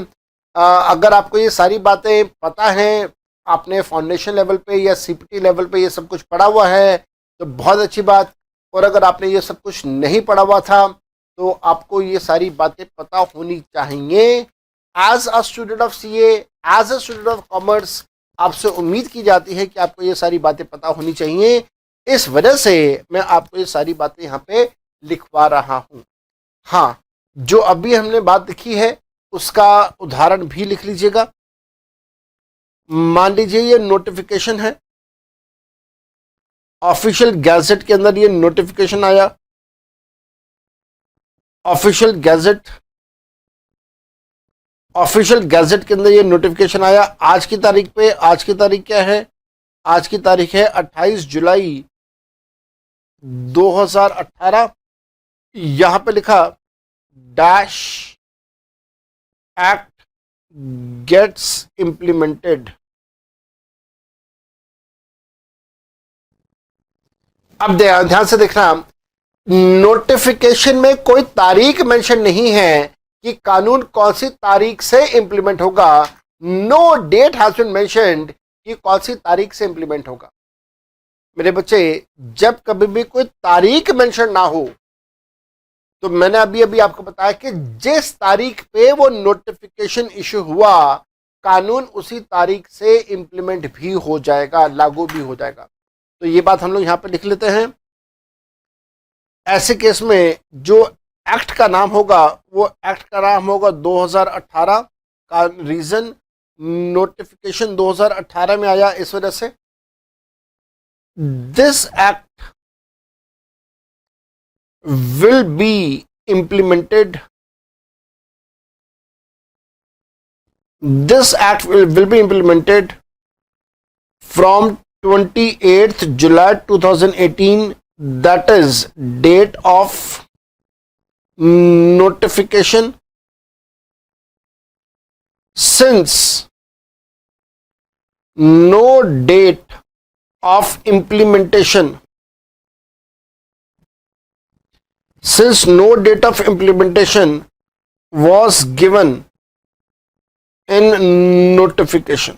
अगर आपको ये सारी बातें पता हैं, आपने फाउंडेशन लेवल पे या सीपीटी लेवल पे ये सब कुछ पढ़ा हुआ है तो बहुत अच्छी बात, और अगर आपने ये सब कुछ नहीं पढ़ा हुआ था तो आपको ये सारी बातें पता होनी चाहिए। As a student of CA, as a student of commerce, आपसे उम्मीद की जाती है कि आपको ये सारी बातें पता होनी चाहिए। इस वजह से मैं आपको ये सारी बातें यहाँ पे लिखवा रहा हूँ। हाँ, जो अभी हमने बात लिखी है उसका उदाहरण भी लिख लीजिएगा। मान लीजिए ये नोटिफिकेशन है, ऑफिशियल गैजेट के अंदर ये नोटिफिकेशन आया, ऑफिशियल गैजेट के अंदर ये नोटिफिकेशन आया आज की तारीख पे। आज की तारीख क्या है? आज की तारीख है 28 जुलाई 2018। यहां पे लिखा डैश एक्ट गेट्स इंप्लीमेंटेड। अब ध्यान से देखना, नोटिफिकेशन में कोई तारीख मेंशन नहीं है कि कानून कौन सी तारीख से इंप्लीमेंट होगा। No date has been mentioned कि कौन सी तारीख से इंप्लीमेंट होगा। मेरे बच्चे जब कभी भी कोई तारीख मेंशन ना हो, तो मैंने अभी आपको बताया कि जिस तारीख पे वो नोटिफिकेशन इशू हुआ कानून उसी तारीख से इंप्लीमेंट भी हो जाएगा, लागू भी हो जाएगा। तो ये बात हम लोग यहां पे लिख लेते हैं। ऐसे केस में जो एक्ट का नाम होगा वो एक्ट का नाम होगा 2018 का। रीजन नोटिफिकेशन 2018 में आया, इस वजह से this act will be implemented. This act will be implemented from 28th July 2018, that is date of notification. Since no date of implementation was given in notification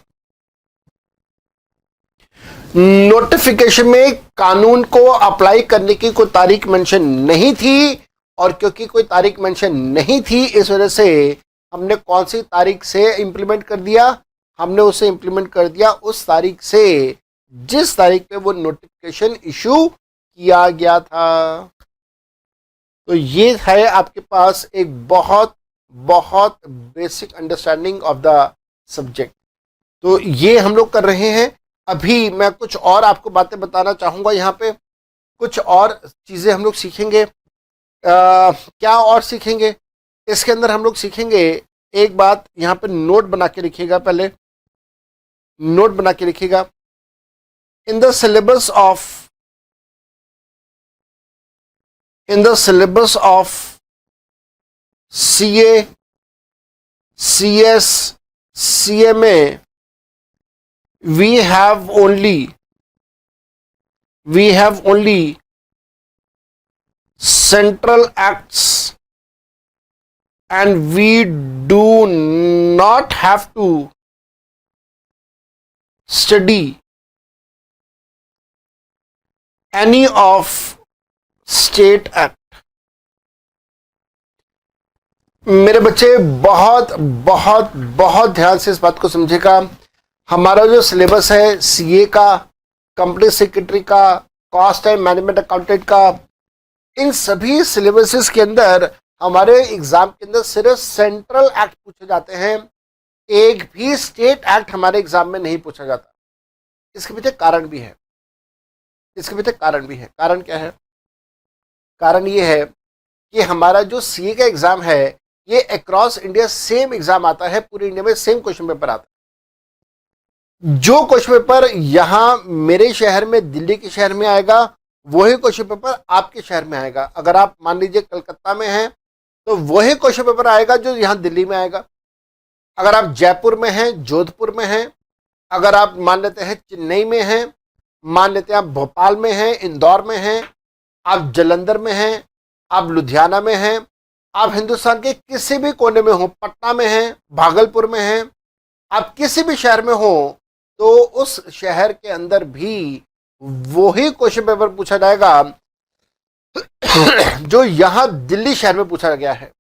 में कानून को अप्लाई करने की कोई तारीख मेंशन नहीं थी, और क्योंकि कोई तारीख मेंशन नहीं थी इस वजह से हमने कौन सी तारीख से इंप्लीमेंट कर दिया? हमने उसे इंप्लीमेंट कर दिया उस तारीख से जिस तारीख पे वो नोटिफिकेशन इशू किया गया था। तो ये है आपके पास एक बहुत बहुत basic understanding of the subject. तो ये हम लोग कर रहे हैं। अभी मैं कुछ और आपको बातें बताना चाहूँगा। यहाँ पे कुछ और चीज़ें हम लोग सीखेंगे। क्या और सीखेंगे? इसके अंदर हम लोग सीखेंगे एक बात, यहाँ पे नोट बना के लिखिएगा। पहले नोट बना के लिखिएगा। In the syllabus of CA, CS, CMA, we have only central acts, and we do not have to study any of state act. मेरे बच्चे बहुत बहुत बहुत ध्यान से इस बात को समझेगा। हमारा जो सिलेबस है सीए का, कंपनी सेक्रेटरी का, कॉस्ट एंड मैनेजमेंट अकाउंटेंट का, इन सभी सिलेबसेस के अंदर हमारे एग्जाम के अंदर सिर्फ सेंट्रल एक्ट पूछे जाते हैं। एक भी स्टेट एक्ट हमारे एग्जाम में नहीं पूछा जाता। इसके पीछे कारण भी है। इसके पीछे कारण भी है। कारण क्या है? कारण ये है कि हमारा जो सीए का एग्जाम है ये अक्रॉस इंडिया सेम एग्जाम आता है, पूरे इंडिया में सेम क्वेश्चन पेपर आता है। जो क्वेश्चन पेपर यहां मेरे शहर में, दिल्ली के शहर में आएगा, वही क्वेश्चन पेपर आपके शहर में आएगा। अगर आप मान लीजिए कलकत्ता में हैं तो वही क्वेश्चन पेपर आएगा जो यहां दिल्ली में आएगा। अगर आप जयपुर में हैं, जोधपुर में हैं, अगर आप मान लेते हैं चेन्नई में हैं, मान लेते हैं आप भोपाल में हैं, इंदौर में हैं, आप जालंधर में हैं, आप लुधियाना में हैं, आप हिंदुस्तान के किसी भी कोने में हो, पटना में हैं, भागलपुर में हैं, आप किसी भी शहर में हो, तो उस शहर के अंदर भी वही क्वेश्चन पेपर पूछा जाएगा जो यहां दिल्ली शहर में पूछा गया है।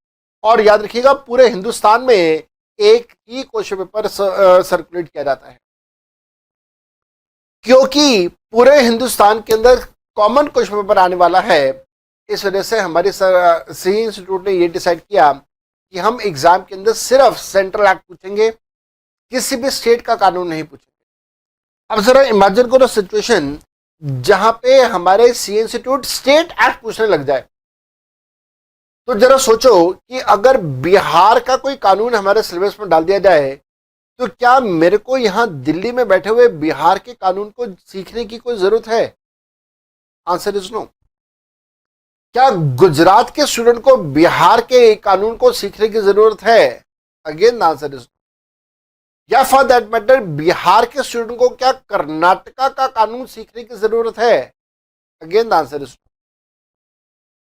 और याद रखिएगा पूरे हिंदुस्तान में एक ही क्वेश्चन पेपर सर्कुलेट किया जाता है, क्योंकि पूरे हिंदुस्तान के अंदर कॉमन क्वेश्चन पेपर आने वाला है। इस वजह से हमारे सी इंस्टीट्यूट ने ये डिसाइड किया कि हम एग्जाम के अंदर सिर्फ सेंट्रल एक्ट पूछेंगे, किसी भी स्टेट का कानून नहीं पूछेंगे। अब जरा इमेजिन करो सिचुएशन जहां पे हमारे सी इंस्टीट्यूट स्टेट एक्ट पूछने लग जाए। तो जरा सोचो कि अगर बिहार का कोई कानून हमारे सिलेबस में डाल दिया जाए तो क्या मेरे को यहां दिल्ली में बैठे हुए बिहार के कानून को सीखने की कोई जरूरत है? Answer is no. क्या गुजरात के स्टूडेंट को बिहार के कानून को सीखने की जरूरत है? Again answer is no. या फॉर दैट मैटर बिहार के स्टूडेंट को क्या कर्नाटका का कानून सीखने की जरूरत है? Again answer is no.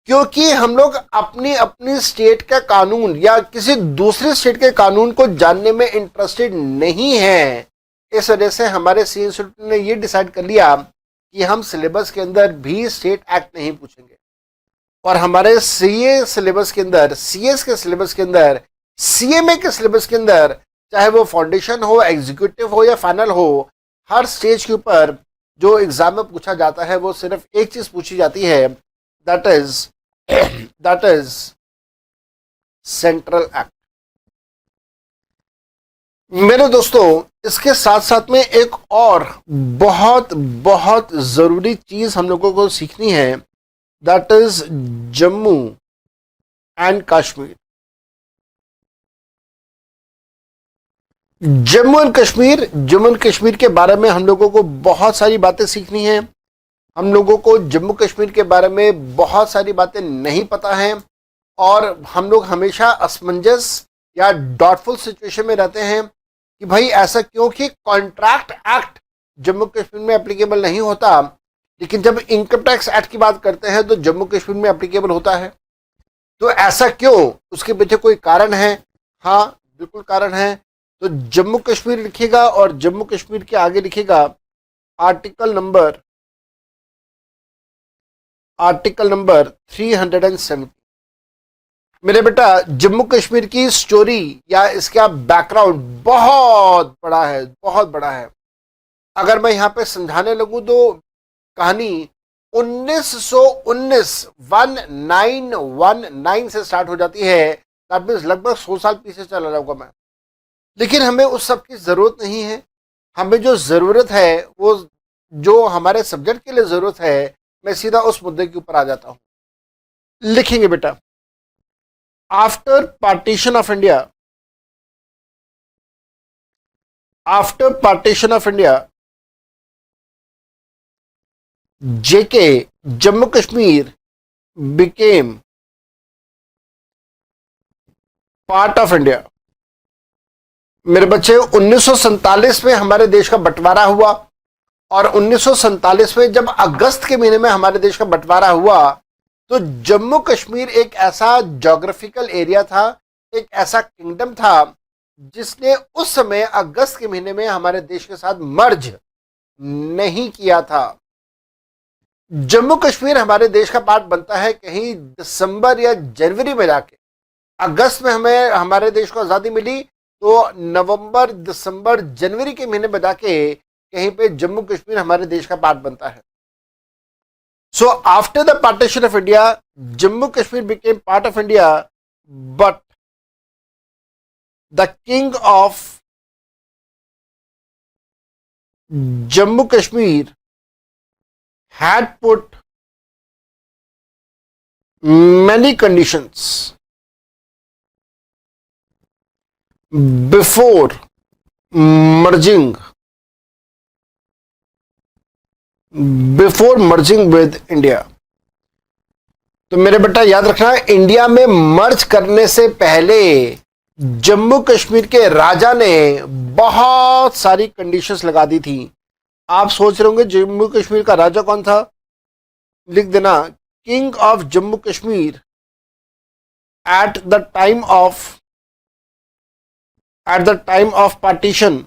क्योंकि हम लोग अपनी अपनी स्टेट का कानून या किसी दूसरे स्टेट के कानून को जानने में इंटरेस्टेड नहीं है। इस वजह से हमारे सी इंस्टीट्यूट ने ये डिसाइड कर लिया कि हम सिलेबस के अंदर भी स्टेट एक्ट नहीं पूछेंगे। और हमारे सीए सिलेबस के अंदर, सीएस के सिलेबस के अंदर, सीएमए के सिलेबस के अंदर, चाहे वो फाउंडेशन हो, एग्जीक्यूटिव हो या फाइनल हो, हर स्टेज के ऊपर जो एग्जाम में पूछा जाता है वो सिर्फ एक चीज पूछी जाती है, दैट इज सेंट्रल एक्ट। मेरे दोस्तों, इसके साथ साथ में एक और बहुत बहुत जरूरी चीज हम लोगों को सीखनी है, that is Jammu and Kashmir. Jammu and Kashmir के बारे में हम लोगों को बहुत सारी बातें सीखनी है। हम लोगों को जम्मू कश्मीर के बारे में बहुत सारी बातें नहीं पता हैं और हम लोग हमेशा असमंजस या डाउटफुल सिचुएशन में रहते हैं कि भाई ऐसा क्यों कि कॉन्ट्रैक्ट एक्ट जम्मू कश्मीर में एप्लीकेबल नहीं होता, लेकिन जब इनकम टैक्स एक्ट की बात करते हैं तो जम्मू कश्मीर में एप्लीकेबल होता है। तो ऐसा क्यों? उसके पीछे कोई कारण है? हाँ, बिल्कुल कारण है। तो जम्मू कश्मीर लिखिएगा और जम्मू कश्मीर के आगे लिखिएगा आर्टिकल नंबर 370। मेरे बेटा, जम्मू कश्मीर की स्टोरी या इसका बैकग्राउंड बहुत बड़ा है, बहुत बड़ा है। अगर मैं यहां पे समझाने लगूं तो कहानी 1919 से स्टार्ट हो जाती है। दैट मीन्स लगभग 100 साल पीछे चला जाऊंगा मैं। लेकिन हमें उस सब की जरूरत नहीं है। हमें जो जरूरत है, वो जो हमारे सब्जेक्ट के लिए जरूरत है, मैं सीधा उस मुद्दे के ऊपर आ जाता हूं। लिखेंगे बेटा, after partition of India, JK Jammu Kashmir became part of India. मेरे बच्चे, 1947 में हमारे देश का बंटवारा हुआ और 1947 में जब अगस्त के महीने में हमारे देश का बंटवारा हुआ तो जम्मू कश्मीर एक ऐसा ज्योग्राफिकल एरिया था, एक ऐसा किंगडम था जिसने उस समय अगस्त के महीने में हमारे देश के साथ मर्ज नहीं किया था। जम्मू कश्मीर हमारे देश का पार्ट बनता है कहीं दिसंबर या जनवरी में जाके। अगस्त में हमें हमारे देश को आज़ादी मिली तो नवंबर, दिसंबर, जनवरी के महीने में जाके कहीं पे जम्मू कश्मीर हमारे देश का पार्ट बनता है। So after the partition of India, Jammu Kashmir became part of India, but the king of Jammu Kashmir had put many conditions before merging with India। तो मेरे बेटा याद रखना, इंडिया में मर्ज करने से पहले जम्मू कश्मीर के राजा ने बहुत सारी कंडीशंस लगा दी थी। आप सोच रहे होंगे जम्मू कश्मीर का राजा कौन था? लिख देना, king of Jammu Kashmir at the time of partition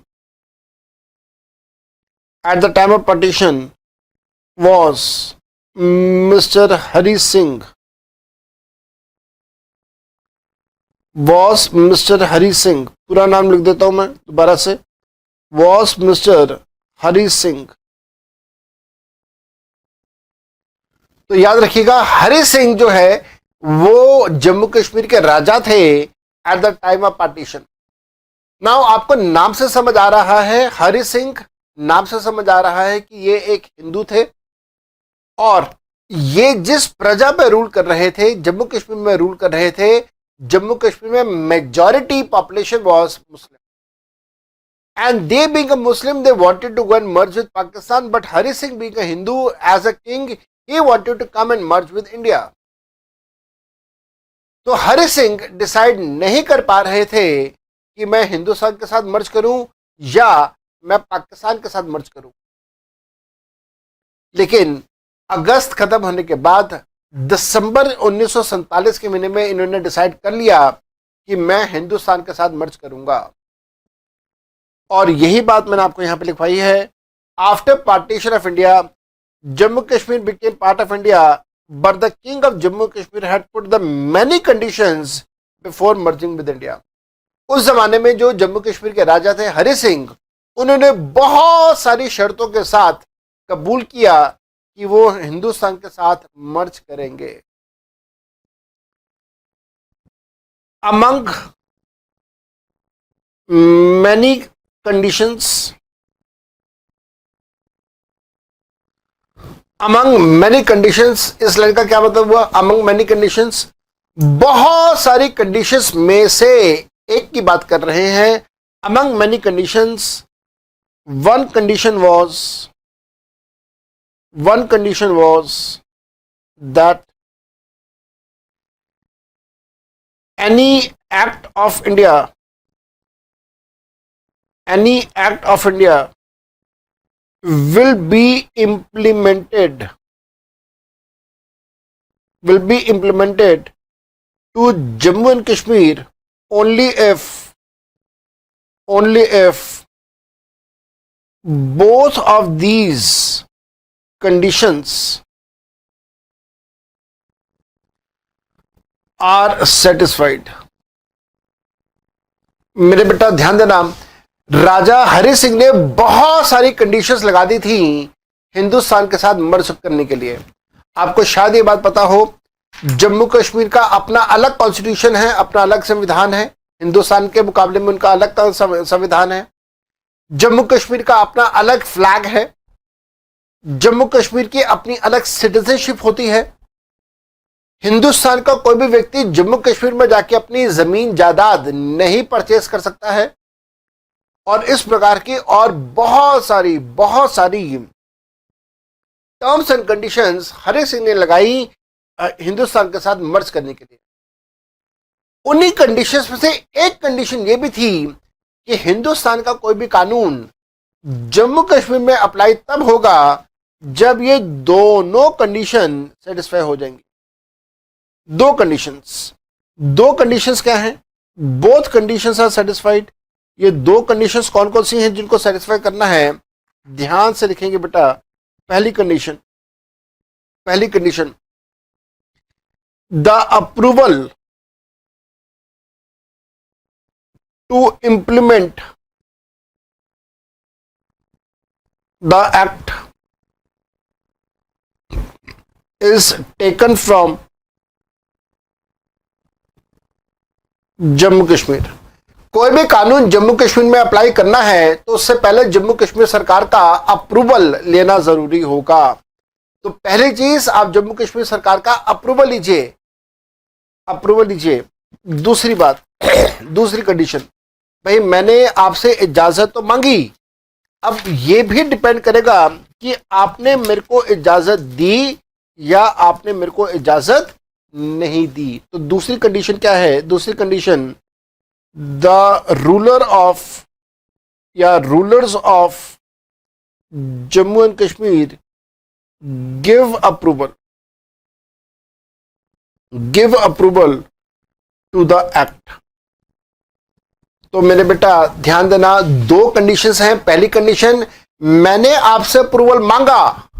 was Mr. Hari Singh। पूरा नाम लिख देता हूं मैं दोबारा से, was Mr. हरी सिंह। तो याद रखिएगा, हरी सिंह जो है वो जम्मू कश्मीर के राजा थे at the time of partition. Now आपको नाम से समझ आ रहा है, हरी सिंह नाम से समझ आ रहा है कि ये एक हिंदू थे और ये जिस प्रजा पे रूल कर रहे थे, जम्मू कश्मीर में रूल कर रहे थे, जम्मू कश्मीर में majority population was Muslim and they being a Muslim they wanted to go and merge with Pakistan, but Hari Singh being a Hindu as a king he wanted to come and merge with India. तो Hari Singh decide नहीं कर पा रहे थे कि मैं हिंदुस्तान के साथ मर्ज करूं या मैं पाकिस्तान के साथ मर्ज करूं। लेकिन अगस्त खत्म होने के बाद दिसंबर 1947 के महीने में इन्होंने डिसाइड कर लिया कि मैं हिंदुस्तान के साथ मर्ज करूंगा। और यही बात मैंने आपको यहां पे लिखवाई है। After partition of India, Jammu Kashmir became part of India, but the king of Jammu Kashmir had put the many conditions before merging with India. उस जमाने में जो जम्मू कश्मीर के राजा थे हरि सिंह, उन्होंने बहुत सारी शर्तों के साथ कबूल किया कि वो हिंदुस्तान के साथ मर्ज करेंगे। अमंग मैनी कंडीशंस, इस लाइन का क्या मतलब हुआ? अमंग मैनी कंडीशंस, बहुत सारी कंडीशंस में से एक की बात कर रहे हैं। Among many conditions, one condition was that any act of India will be implemented to Jammu and Kashmir only if both of these conditions are satisfied। मेरे बेटा ध्यान देना, राजा हरि सिंह ने बहुत सारी कंडीशंस लगा दी थी हिंदुस्तान के साथ मर्ज करने के लिए। आपको शायद ये बात पता हो, जम्मू कश्मीर का अपना अलग कॉन्स्टिट्यूशन है, अपना अलग संविधान है, हिंदुस्तान के मुकाबले में उनका अलग संविधान है। जम्मू कश्मीर का अपना अलग फ्लैग है, जम्मू कश्मीर की अपनी अलग सिटीजनशिप होती है। हिंदुस्तान का कोई भी व्यक्ति जम्मू कश्मीर में जाके अपनी जमीन जायदाद नहीं परचेस कर सकता है। और इस प्रकार की और बहुत सारी terms and conditions Hari Singh ने लगाई हिंदुस्तान के साथ मर्ज करने के लिए। उन्हीं कंडीशंस में से एक कंडीशन ये भी थी कि हिंदुस्तान का कोई भी कानून जम्मू कश्मीर में अप्लाई तब होगा जब ये दोनों कंडीशन सेटिस्फाई हो जाएंगी। दो कंडीशंस क्या हैं? Both conditions are satisfied. ये दो कंडीशंस कौन कौन सी हैं जिनको सेटिस्फाई करना है? ध्यान से लिखेंगे बेटा। पहली condition, the approval to implement the act is taken from Jammu Kashmir. कोई भी कानून जम्मू कश्मीर में अप्लाई करना है तो उससे पहले जम्मू कश्मीर सरकार का अप्रूवल लेना जरूरी होगा। तो पहली चीज आप जम्मू कश्मीर सरकार का अप्रूवल लीजिए, अप्रूवल लीजिए। दूसरी बात, दूसरी कंडीशन, भाई मैंने आपसे इजाजत तो मांगी, अब ये भी डिपेंड करेगा कि आपने मेरे को इजाजत दी या आपने मेरे को इजाजत नहीं दी। तो दूसरी कंडीशन क्या है? दूसरी कंडीशन, द रूलर ऑफ या rulers of Jammu and Kashmir give approval to the act. तो मेरे बेटा ध्यान देना, दो कंडीशंस हैं। पहली कंडीशन, मैंने आपसे अप्रूवल मांगा।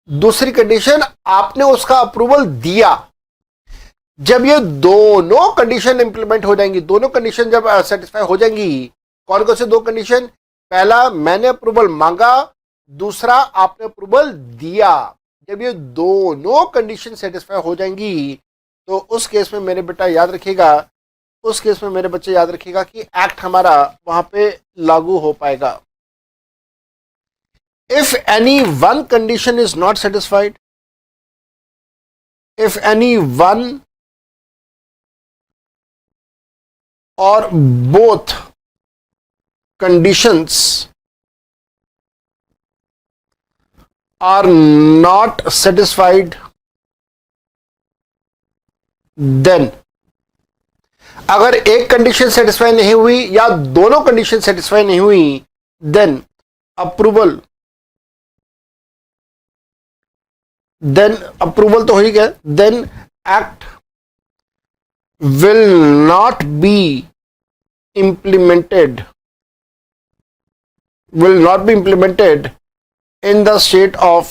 दूसरी कंडीशन, आपने उसका अप्रूवल दिया। जब ये दोनों कंडीशन इंप्लीमेंट हो जाएंगी, दोनों कंडीशन जब सेटिस्फाई हो जाएंगी, कौन कौन से दो कंडीशन? पहला, मैंने अप्रूवल मांगा, दूसरा, आपने अप्रूवल दिया। जब ये दोनों कंडीशन सेटिस्फाई हो जाएंगी तो उस केस में मेरे बेटा याद रखिएगा, उस केस में मेरे बच्चे याद रखिएगा कि एक्ट हमारा वहां पे लागू हो पाएगा। If any one condition is not satisfied, if any one or both conditions are not satisfied, then अगर एक कंडीशन सेटिस्फाई नहीं हुई या दोनों कंडीशन सेटिस्फाई नहीं हुई, देन अप्रूवल तो हो ही गया, then act will not be implemented in the state of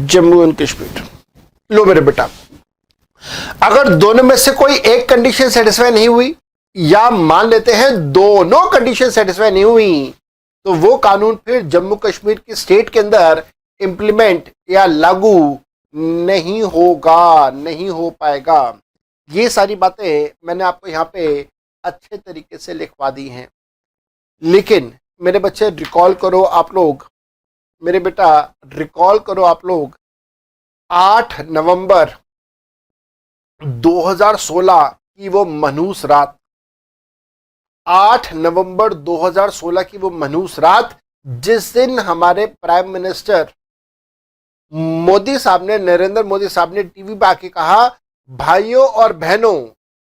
Jammu and Kashmir. लो मेरे बेटा, अगर दोनों में से कोई एक कंडीशन सेटिस्फाई नहीं हुई या मान लेते हैं दोनों कंडीशन सेटिस्फाई नहीं हुई, तो वो कानून फिर जम्मू कश्मीर की स्टेट के अंदर इंप्लीमेंट या लागू नहीं होगा, नहीं हो पाएगा। ये सारी बातें मैंने आपको यहाँ पे अच्छे तरीके से लिखवा दी हैं। लेकिन मेरे बच्चे रिकॉल करो आप लोग, मेरे बेटा रिकॉल करो आप लोग, 8 नवंबर 2016 की वो मनहूस रात, 8 नवंबर 2016 की वो मनहूस रात, जिस दिन हमारे प्राइम मिनिस्टर मोदी साहब ने, नरेंद्र मोदी साहब ने टीवी पे आके कहा, भाइयों और बहनों,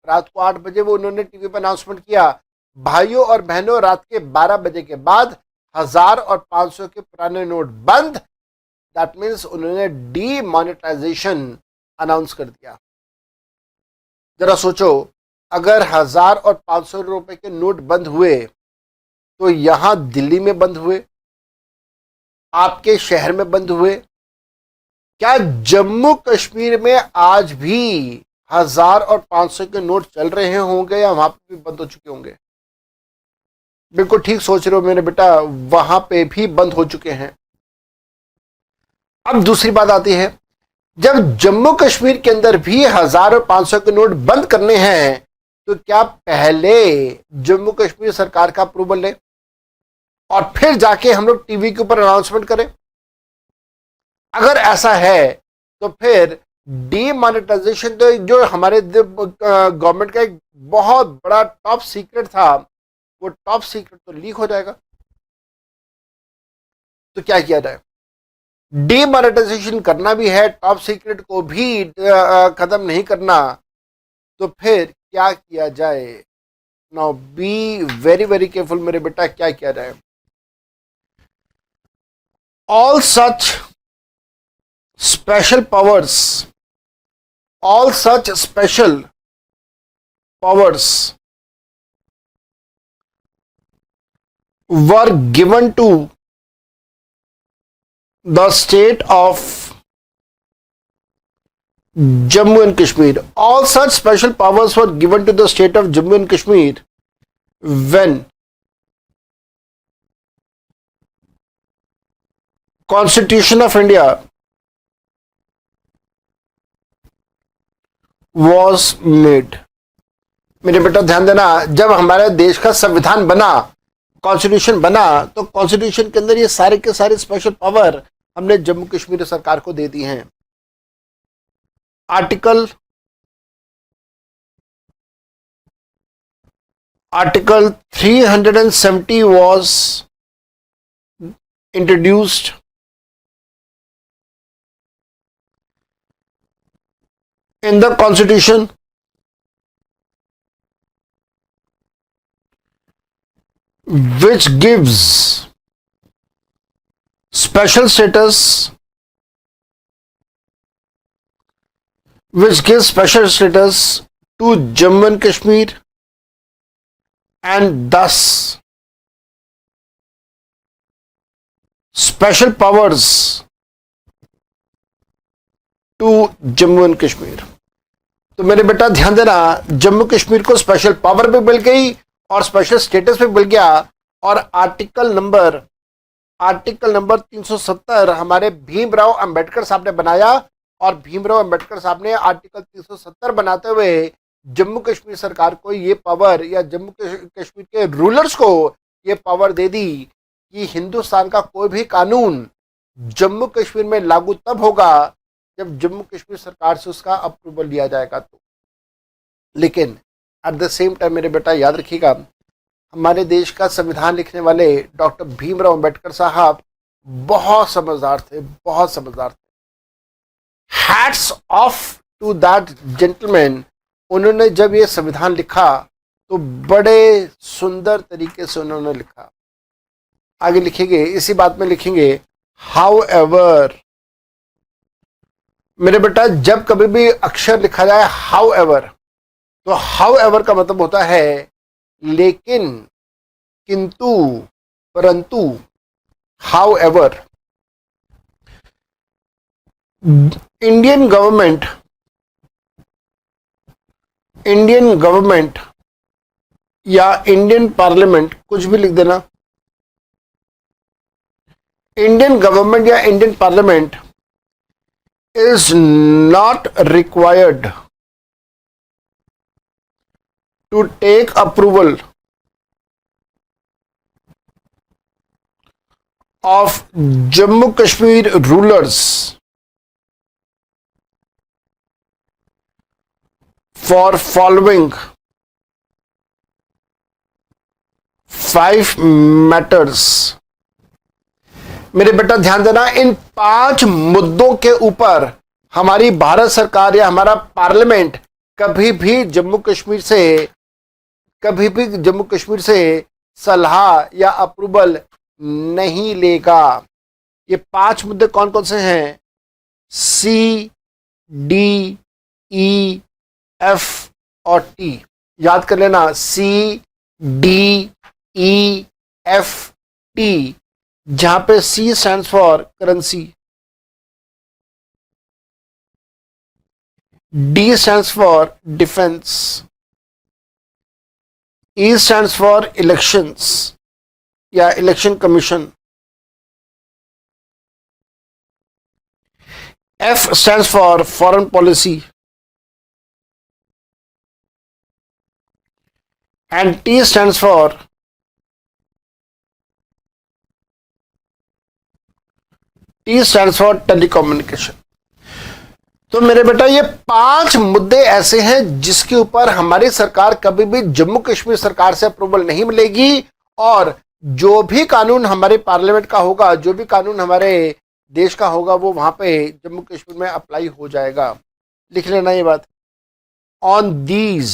रात को 8 बजे वो उन्होंने टीवी पे अनाउंसमेंट किया, भाइयों और बहनों रात के 12 बजे के बाद 1000 और 500 के पुराने नोट बंद। दैट मीन्स उन्होंने डीमोनेटाइजेशन अनाउंस कर दिया। जरा सोचो, अगर 1000 और 500 रुपए के नोट बंद हुए तो यहां दिल्ली में बंद हुए, आपके शहर में बंद हुए, क्या जम्मू कश्मीर में आज भी 1000 और 500 के नोट चल रहे होंगे या वहां पे भी बंद हो चुके होंगे? बिल्कुल ठीक सोच रहे हो मेरे बेटा, वहां पे भी बंद हो चुके हैं। अब दूसरी बात आती है, जब जम्मू कश्मीर के अंदर भी 1000 और 500 के नोट बंद करने हैं, तो क्या पहले जम्मू कश्मीर सरकार का अप्रूवल ले और फिर जाके हम लोग टीवी के ऊपर अनाउंसमेंट करें? अगर ऐसा है तो फिर डीमोनेटाइजेशन तो जो हमारे गवर्नमेंट का एक बहुत बड़ा टॉप सीक्रेट था, वो टॉप सीक्रेट तो लीक हो जाएगा। तो क्या किया जाए? डीमोनेटाइजेशन करना भी है, टॉप सीक्रेट को भी खत्म नहीं करना, तो फिर क्या किया जाए? Now be very very careful मेरे बेटा, क्या किया जाए? All such special powers were given to the state of Jammu and Kashmir. All such special powers were given to the state of Jammu and Kashmir when Constitution of India was made. मेरे बेटा ध्यान देना, जब हमारे देश का संविधान बना, कॉन्स्टिट्यूशन बना तो कॉन्स्टिट्यूशन के अंदर ये सारे के सारे स्पेशल पावर हमने जम्मू कश्मीर सरकार को दे दी हैं। Article 370 was introduced in the constitution, which gives special status to Jammu and Kashmir, and thus special powers to Jammu and Kashmir। तो मेरे बेटा ध्यान देना, जम्मू कश्मीर को स्पेशल पावर भी मिल गई और स्पेशल स्टेटस भी मिल गया। और आर्टिकल नंबर 370 हमारे भीमराव अंबेडकर साहब ने बनाया, और भीमराव अंबेडकर साहब ने आर्टिकल 370 बनाते हुए जम्मू कश्मीर सरकार को ये पावर, या जम्मू कश्मीर के रूलर्स को ये पावर दे दी कि हिंदुस्तान का कोई भी कानून जम्मू कश्मीर में लागू तब होगा जब जम्मू कश्मीर सरकार से उसका अप्रूवल लिया जाएगा। तो लेकिन एट द सेम टाइम मेरे बेटा याद रखिएगा, हमारे देश का संविधान लिखने वाले डॉक्टर भीमराव अंबेडकर साहब बहुत समझदार थे, बहुत समझदार थे। Hats off to that gentleman. उन्होंने जब ये संविधान लिखा तो बड़े सुंदर तरीके से उन्होंने लिखा। आगे लिखेंगे, इसी बात में लिखेंगे, हाउ एवर। मेरे बेटा जब कभी भी अक्षर लिखा जाए हाउ एवर, तो हाउ एवर का मतलब होता है लेकिन, किंतु, परंतु। हाउ एवर, इंडियन गवर्नमेंट या इंडियन पार्लियामेंट, कुछ भी लिख देना, इंडियन गवर्नमेंट या Indian parliament is not required to take approval of Jammu Kashmir rulers for following 5 matters। मेरे बेटा ध्यान देना, इन 5 मुद्दों के ऊपर हमारी भारत सरकार या हमारा पार्लियामेंट कभी भी जम्मू कश्मीर से सलाह या अप्रूवल नहीं लेगा। ये 5 मुद्दे कौन कौन से हैं? C, D, E, F और T। याद कर लेना, C, D, E, F, T, जहां पे C stands for currency, D stands for defense, E stands for elections या election commission, F stands for foreign policy, and T stands for telecommunication। तो मेरे बेटा ये 5 मुद्दे ऐसे हैं जिसके ऊपर हमारी सरकार कभी भी जम्मू कश्मीर सरकार से अप्रूवल नहीं मिलेगी, और जो भी कानून हमारे पार्लियामेंट का होगा, जो भी कानून हमारे देश का होगा, वो वहां पे जम्मू कश्मीर में अप्लाई हो जाएगा। लिख लेना ये बात। On these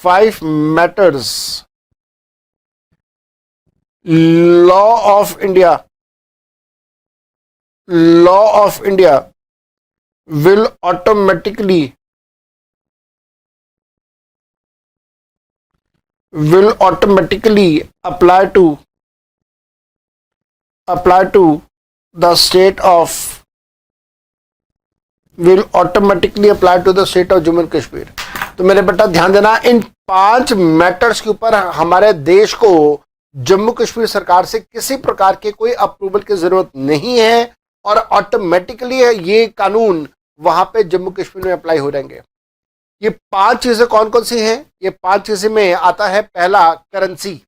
5 matters law of India will automatically apply to the state of Jammu and Kashmir. तो मेरे बेटा ध्यान देना, इन 5 मैटर्स के ऊपर हमारे देश को जम्मू कश्मीर सरकार से किसी प्रकार के कोई अप्रूवल की जरूरत नहीं है, और ऑटोमेटिकली ये कानून वहां पे जम्मू कश्मीर में अप्लाई हो जाएंगे। ये 5 चीजें कौन कौन सी हैं? ये 5 चीजें में आता है, पहला करेंसी।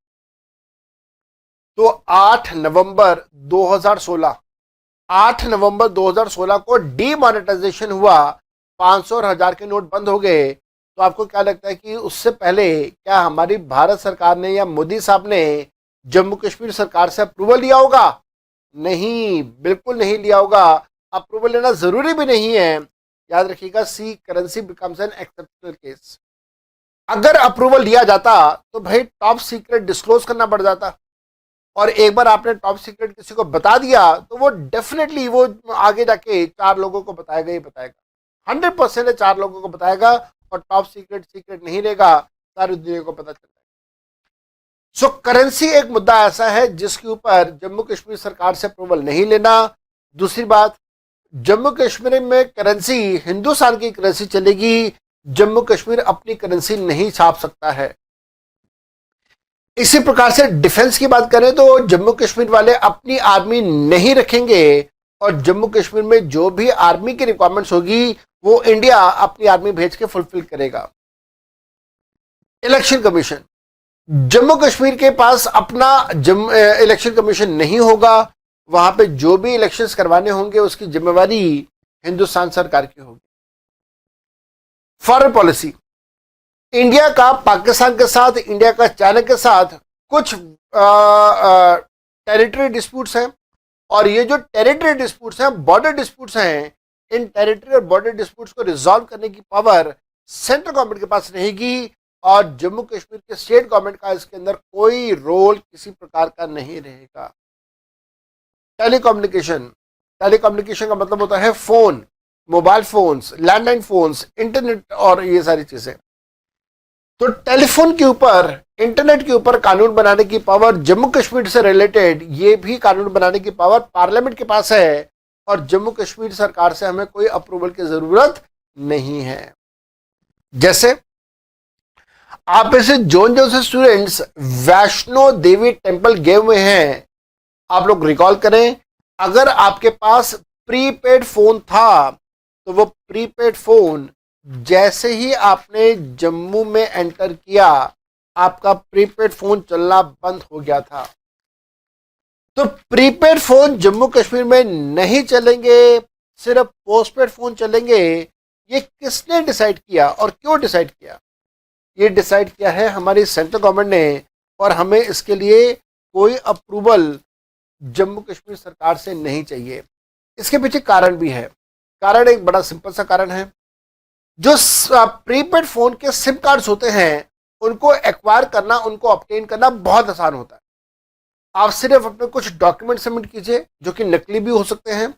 तो 8 नवंबर 2016 8 नवंबर 2016 को डीमोनेटाइजेशन हुआ, 500 और 1000 के नोट बंद हो गए। तो आपको क्या लगता है कि उससे पहले क्या हमारी भारत सरकार ने या मोदी साहब ने जम्मू कश्मीर सरकार से अप्रूवल लिया होगा? नहीं, बिल्कुल नहीं लिया होगा। अप्रूवल लेना जरूरी भी नहीं है। याद रखिएगा, see currency becomes an exceptional case. अगर अप्रूवल लिया जाता तो भाई टॉप सीक्रेट डिस्क्लोज करना पड़ जाता, और एक बार आपने टॉप सीक्रेट किसी को बता दिया तो वो डेफिनेटली वो आगे जाके 4 लोगों को बताएगा ही बताएगा, 100% 4 लोगों को बताएगा, और टॉप सीक्रेट सीक्रेट नहीं रहेगा, सारी दुनिया को पता चल जाएगा। सो करेंसी एक मुद्दा ऐसा है जिसके ऊपर जम्मू कश्मीर सरकार से अप्रूवल नहीं लेना। दूसरी बात, जम्मू कश्मीर में करेंसी हिंदुस्तान की करेंसी चलेगी, जम्मू कश्मीर अपनी करेंसी नहीं छाप सकता है। इसी प्रकार से डिफेंस की बात करें तो जम्मू कश्मीर वाले अपनी आर्मी नहीं रखेंगे, और जम्मू कश्मीर में जो भी आर्मी की रिक्वायरमेंट्स होगी वो इंडिया अपनी आर्मी भेज के फुलफिल करेगा। इलेक्शन कमीशन, जम्मू कश्मीर के पास अपना इलेक्शन कमीशन नहीं होगा। वहां पे जो भी इलेक्शंस करवाने होंगे उसकी जिम्मेवारी हिंदुस्तान सरकार की होगी। फॉरेन पॉलिसी, इंडिया का पाकिस्तान के साथ, इंडिया का चाइना के साथ कुछ टेरिटरी डिस्प्यूट्स हैं, और ये जो टेरिटरी डिस्प्यूट्स हैं, बॉर्डर डिस्प्यूट्स हैं, इन टेरिटरी और बॉर्डर डिस्प्यूट्स को रिजॉल्व करने की पावर सेंट्रल गवर्नमेंट के पास रहेगी, और जम्मू कश्मीर के स्टेट गवर्नमेंट का इसके अंदर कोई रोल किसी प्रकार का नहीं रहेगा। टेलीकम्युनिकेशन, टेलीकम्युनिकेशन का मतलब होता है phone, mobile phones, landline phones, internet और ये सारी चीजें। तो टेलीफोन के ऊपर, इंटरनेट के ऊपर कानून बनाने की पावर जम्मू कश्मीर से रिलेटेड, ये भी कानून बनाने की पावर पार्लियामेंट के पास है, और जम्मू कश्मीर सरकार से हमें कोई अप्रूवल की जरूरत नहीं है। जैसे आप ऐसे जो से स्टूडेंट्स वैष्णो देवी टेम्पल गए हुए हैं, आप लोग रिकॉल करें, अगर आपके पास प्रीपेड फोन था तो वो प्रीपेड फोन जैसे ही आपने जम्मू में एंटर किया, आपका प्रीपेड फोन चलना बंद हो गया था। तो प्रीपेड फोन जम्मू कश्मीर में नहीं चलेंगे, सिर्फ पोस्टपेड फोन चलेंगे। ये किसने डिसाइड किया और क्यों डिसाइड किया? ये डिसाइड किया है हमारी सेंट्रल गवर्नमेंट ने, और हमें इसके लिए कोई अप्रूवल जम्मू कश्मीर सरकार से नहीं चाहिए। इसके पीछे कारण भी है। कारण एक बड़ा सिंपल सा कारण है, जो प्रीपेड फोन के सिम कार्ड्स होते हैं उनको एक्वायर करना, उनको ऑब्टेन करना बहुत आसान होता है। आप सिर्फ अपने कुछ डॉक्यूमेंट सबमिट कीजिए जो कि नकली भी हो सकते हैं,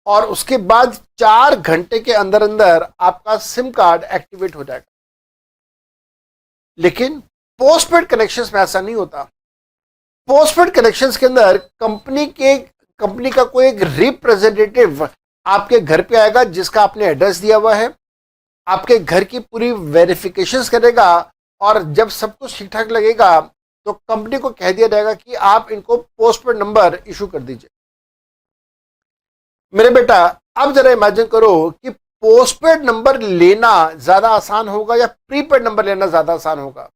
और उसके बाद 4 घंटे के अंदर अंदर आपका सिम कार्ड एक्टिवेट हो जाएगा। लेकिन पोस्टपेड कनेक्शंस में ऐसा नहीं होता। पोस्टपेड कनेक्शंस के अंदर कंपनी का कोई एक रिप्रेजेंटेटिव आपके घर पे आएगा, जिसका आपने एड्रेस दिया हुआ है, आपके घर की पूरी वेरिफिकेशंस करेगा, और जब सब कुछ ठीक ठाक लगेगा तो कंपनी को कह दिया जाएगा कि आप इनको पोस्टपेड नंबर इशू कर दीजिए। मेरे बेटा, अब जरा इमेजिन करो कि पोस्टपेड नंबर लेना ज्यादा आसान होगा या प्रीपेड नंबर लेना ज्यादा आसान होगा?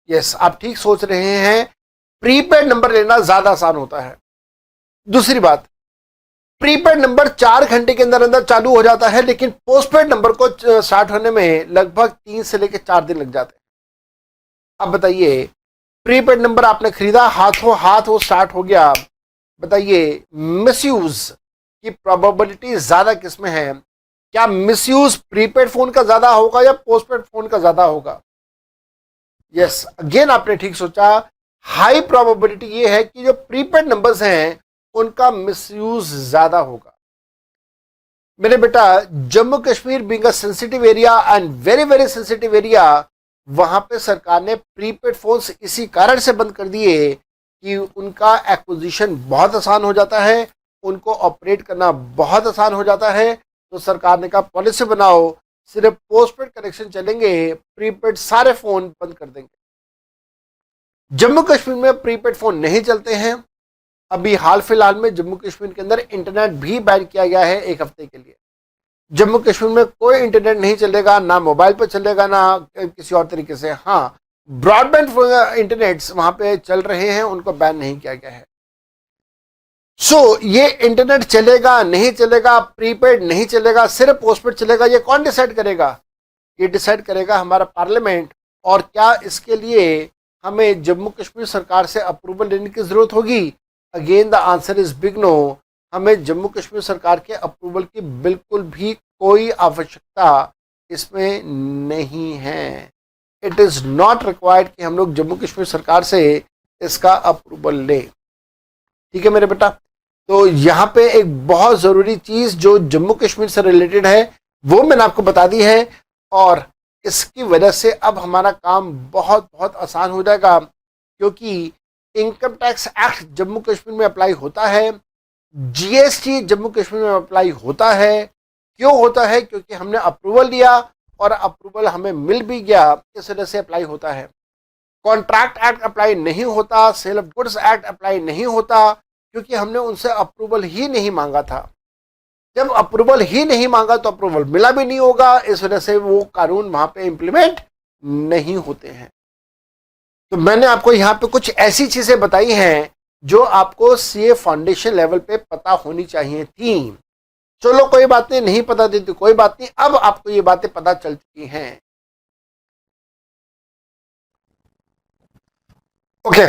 यस, आप ठीक सोच रहे हैं, प्रीपेड नंबर लेना ज्यादा आसान होता है। दूसरी बात, प्रीपेड नंबर 4 घंटे के अंदर अंदर चालू हो जाता है, लेकिन पोस्टपेड नंबर को स्टार्ट होने में लगभग 3 से लेकर 4 दिन लग जाते हैं। अब बताइए, प्रीपेड नंबर आपने खरीदा, हाथों हाथ वो स्टार्ट हो गया, बताइए मिसयूज की प्रोबेबिलिटी ज्यादा किसमें है? क्या मिसयूज प्रीपेड फोन का ज्यादा होगा या पोस्टपेड फोन का ज्यादा होगा? यस, अगेन आपने ठीक सोचा, हाई प्रोबेबिलिटी ये है कि जो प्रीपेड नंबर्स हैं उनका मिसयूज ज्यादा होगा। मेरे बेटा, Jammu Kashmir being a sensitive area and very very sensitive area, वहां पे सरकार ने प्रीपेड फोन्स इसी कारण से बंद कर दिए कि उनका एक्विजिशन बहुत आसान हो जाता है, उनको ऑपरेट करना बहुत आसान हो जाता है। तो सरकार ने कहा पॉलिसी बनाओ, सिर्फ पोस्टपेड कनेक्शन चलेंगे, प्रीपेड सारे फोन बंद कर देंगे। जम्मू कश्मीर में प्रीपेड फोन नहीं चलते हैं। अभी हाल फिलहाल में जम्मू कश्मीर के अंदर इंटरनेट भी बैन किया गया है 1 हफ्ते के लिए। जम्मू कश्मीर में कोई इंटरनेट नहीं चलेगा, ना मोबाइल पर चलेगा, ना किसी और तरीके से। हाँ, ब्रॉडबैंड इंटरनेट्स वहां पे चल रहे हैं, उनको बैन नहीं किया गया है। ये इंटरनेट चलेगा नहीं चलेगा, प्रीपेड नहीं चलेगा, सिर्फ पोस्टपेड चलेगा, ये कौन डिसाइड करेगा? ये डिसाइड करेगा हमारा पार्लियामेंट। और क्या इसके लिए हमें जम्मू कश्मीर सरकार से अप्रूवल लेने की जरूरत होगी? Again the answer is big no. हमें जम्मू कश्मीर सरकार के अप्रूवल की बिल्कुल भी कोई आवश्यकता इसमें नहीं है। इट इज नॉट रिक्वायर्ड कि हम लोग जम्मू कश्मीर सरकार से इसका अप्रूवल लें। ठीक है मेरे बेटा, तो यहाँ पे एक बहुत जरूरी चीज जो जम्मू कश्मीर से रिलेटेड है वो मैंने आपको बता दी है, और इसकी वजह से अब हमारा काम बहुत बहुत आसान हो जाएगा, क्योंकि income tax act Jammu Kashmir में अप्लाई होता है, जीएसटी जम्मू कश्मीर में अप्लाई होता है। क्यों होता है? क्योंकि हमने अप्रूवल लिया और अप्रूवल हमें मिल भी गया, इस वजह से अप्लाई होता है। कॉन्ट्रैक्ट एक्ट अप्लाई नहीं होता, sale of goods act apply नहीं होता, क्योंकि हमने उनसे अप्रूवल ही नहीं मांगा था। जब अप्रूवल ही नहीं मांगा तो अप्रूवल मिला भी नहीं होगा, इस वजह से वो कानून वहां पे इंप्लीमेंट नहीं होते हैं। तो मैंने आपको यहाँ पे कुछ ऐसी चीजें बताई हैं जो आपको सीए फाउंडेशन लेवल पे पता होनी चाहिए थी। चलो कोई बात नहीं, नहीं पता थी तो कोई बात नहीं, अब आपको ये बातें पता चल चुकी हैं। ओके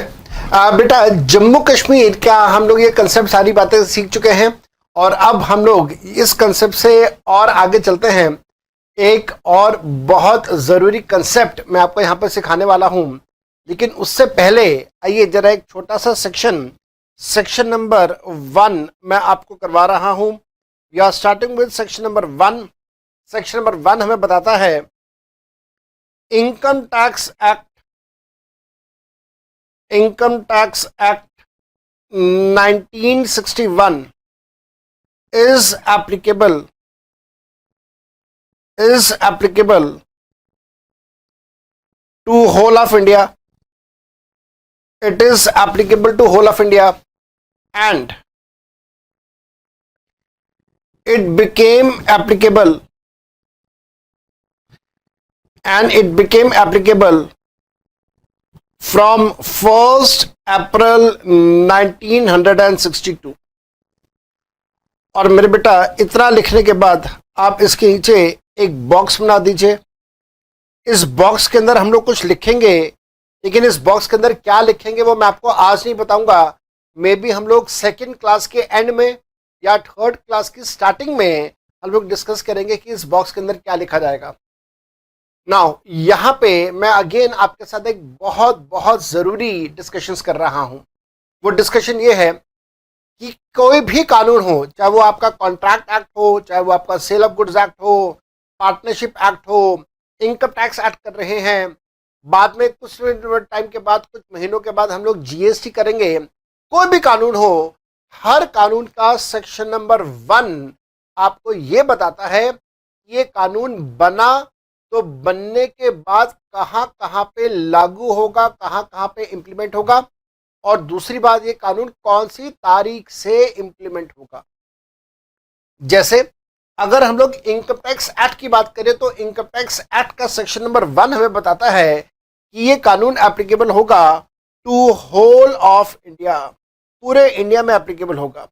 बेटा, जम्मू कश्मीर का हम लोग ये कंसेप्ट सारी बातें सीख चुके हैं, और अब हम लोग इस कंसेप्ट से और आगे चलते हैं। एक और बहुत ज़रूरी कंसेप्ट मैं आपको यहाँ पर सिखाने वाला हूँ, लेकिन उससे पहले आइए जरा एक छोटा सा सेक्शन नंबर 1 मैं आपको करवा रहा हूँ। We are starting with section number 1। Section number 1 हमें बताता है income tax act 1961 is applicable to whole of India. It is applicable to whole of India, and it became applicable from 1st April 1962। और मेरे बेटा इतना लिखने के बाद आप इसके नीचे एक बॉक्स बना दीजिए। इस बॉक्स के अंदर हम लोग कुछ लिखेंगे, लेकिन इस बॉक्स के अंदर क्या लिखेंगे वो मैं आपको आज नहीं बताऊंगा। मे बी हम लोग सेकंड क्लास के एंड में या थर्ड क्लास की स्टार्टिंग में हम लोग डिस्कस करेंगे कि इस बॉक्स के अंदर क्या लिखा जाएगा। नाउ यहाँ पे मैं अगेन आपके साथ एक बहुत बहुत ज़रूरी डिस्कशंस कर रहा हूँ। वो डिस्कशन ये है कि कोई भी कानून हो, चाहे वो आपका कॉन्ट्रैक्ट एक्ट हो, चाहे वो आपका सेल ऑफ गुड्स एक्ट हो, पार्टनरशिप एक्ट हो, इनकम टैक्स एक्ट कर रहे हैं, बाद में कुछ टाइम के बाद, कुछ महीनों के बाद हम लोग जीएसटी करेंगे। कोई भी कानून हो, हर कानून का सेक्शन नंबर 1 आपको ये बताता है कि ये कानून बना तो बनने के बाद कहाँ कहाँ पे लागू होगा, कहाँ कहाँ पे इम्प्लीमेंट होगा, और दूसरी बात ये कानून कौन सी तारीख से इंप्लीमेंट होगा। जैसे अगर हम लोग इनकम टैक्स एक्ट की बात करें तो इनकम टैक्स एक्ट का सेक्शन नंबर 1 हमें बताता है कि ये कानून एप्लीकेबल होगा टू होल ऑफ इंडिया, पूरे इंडिया में एप्लीकेबल होगा।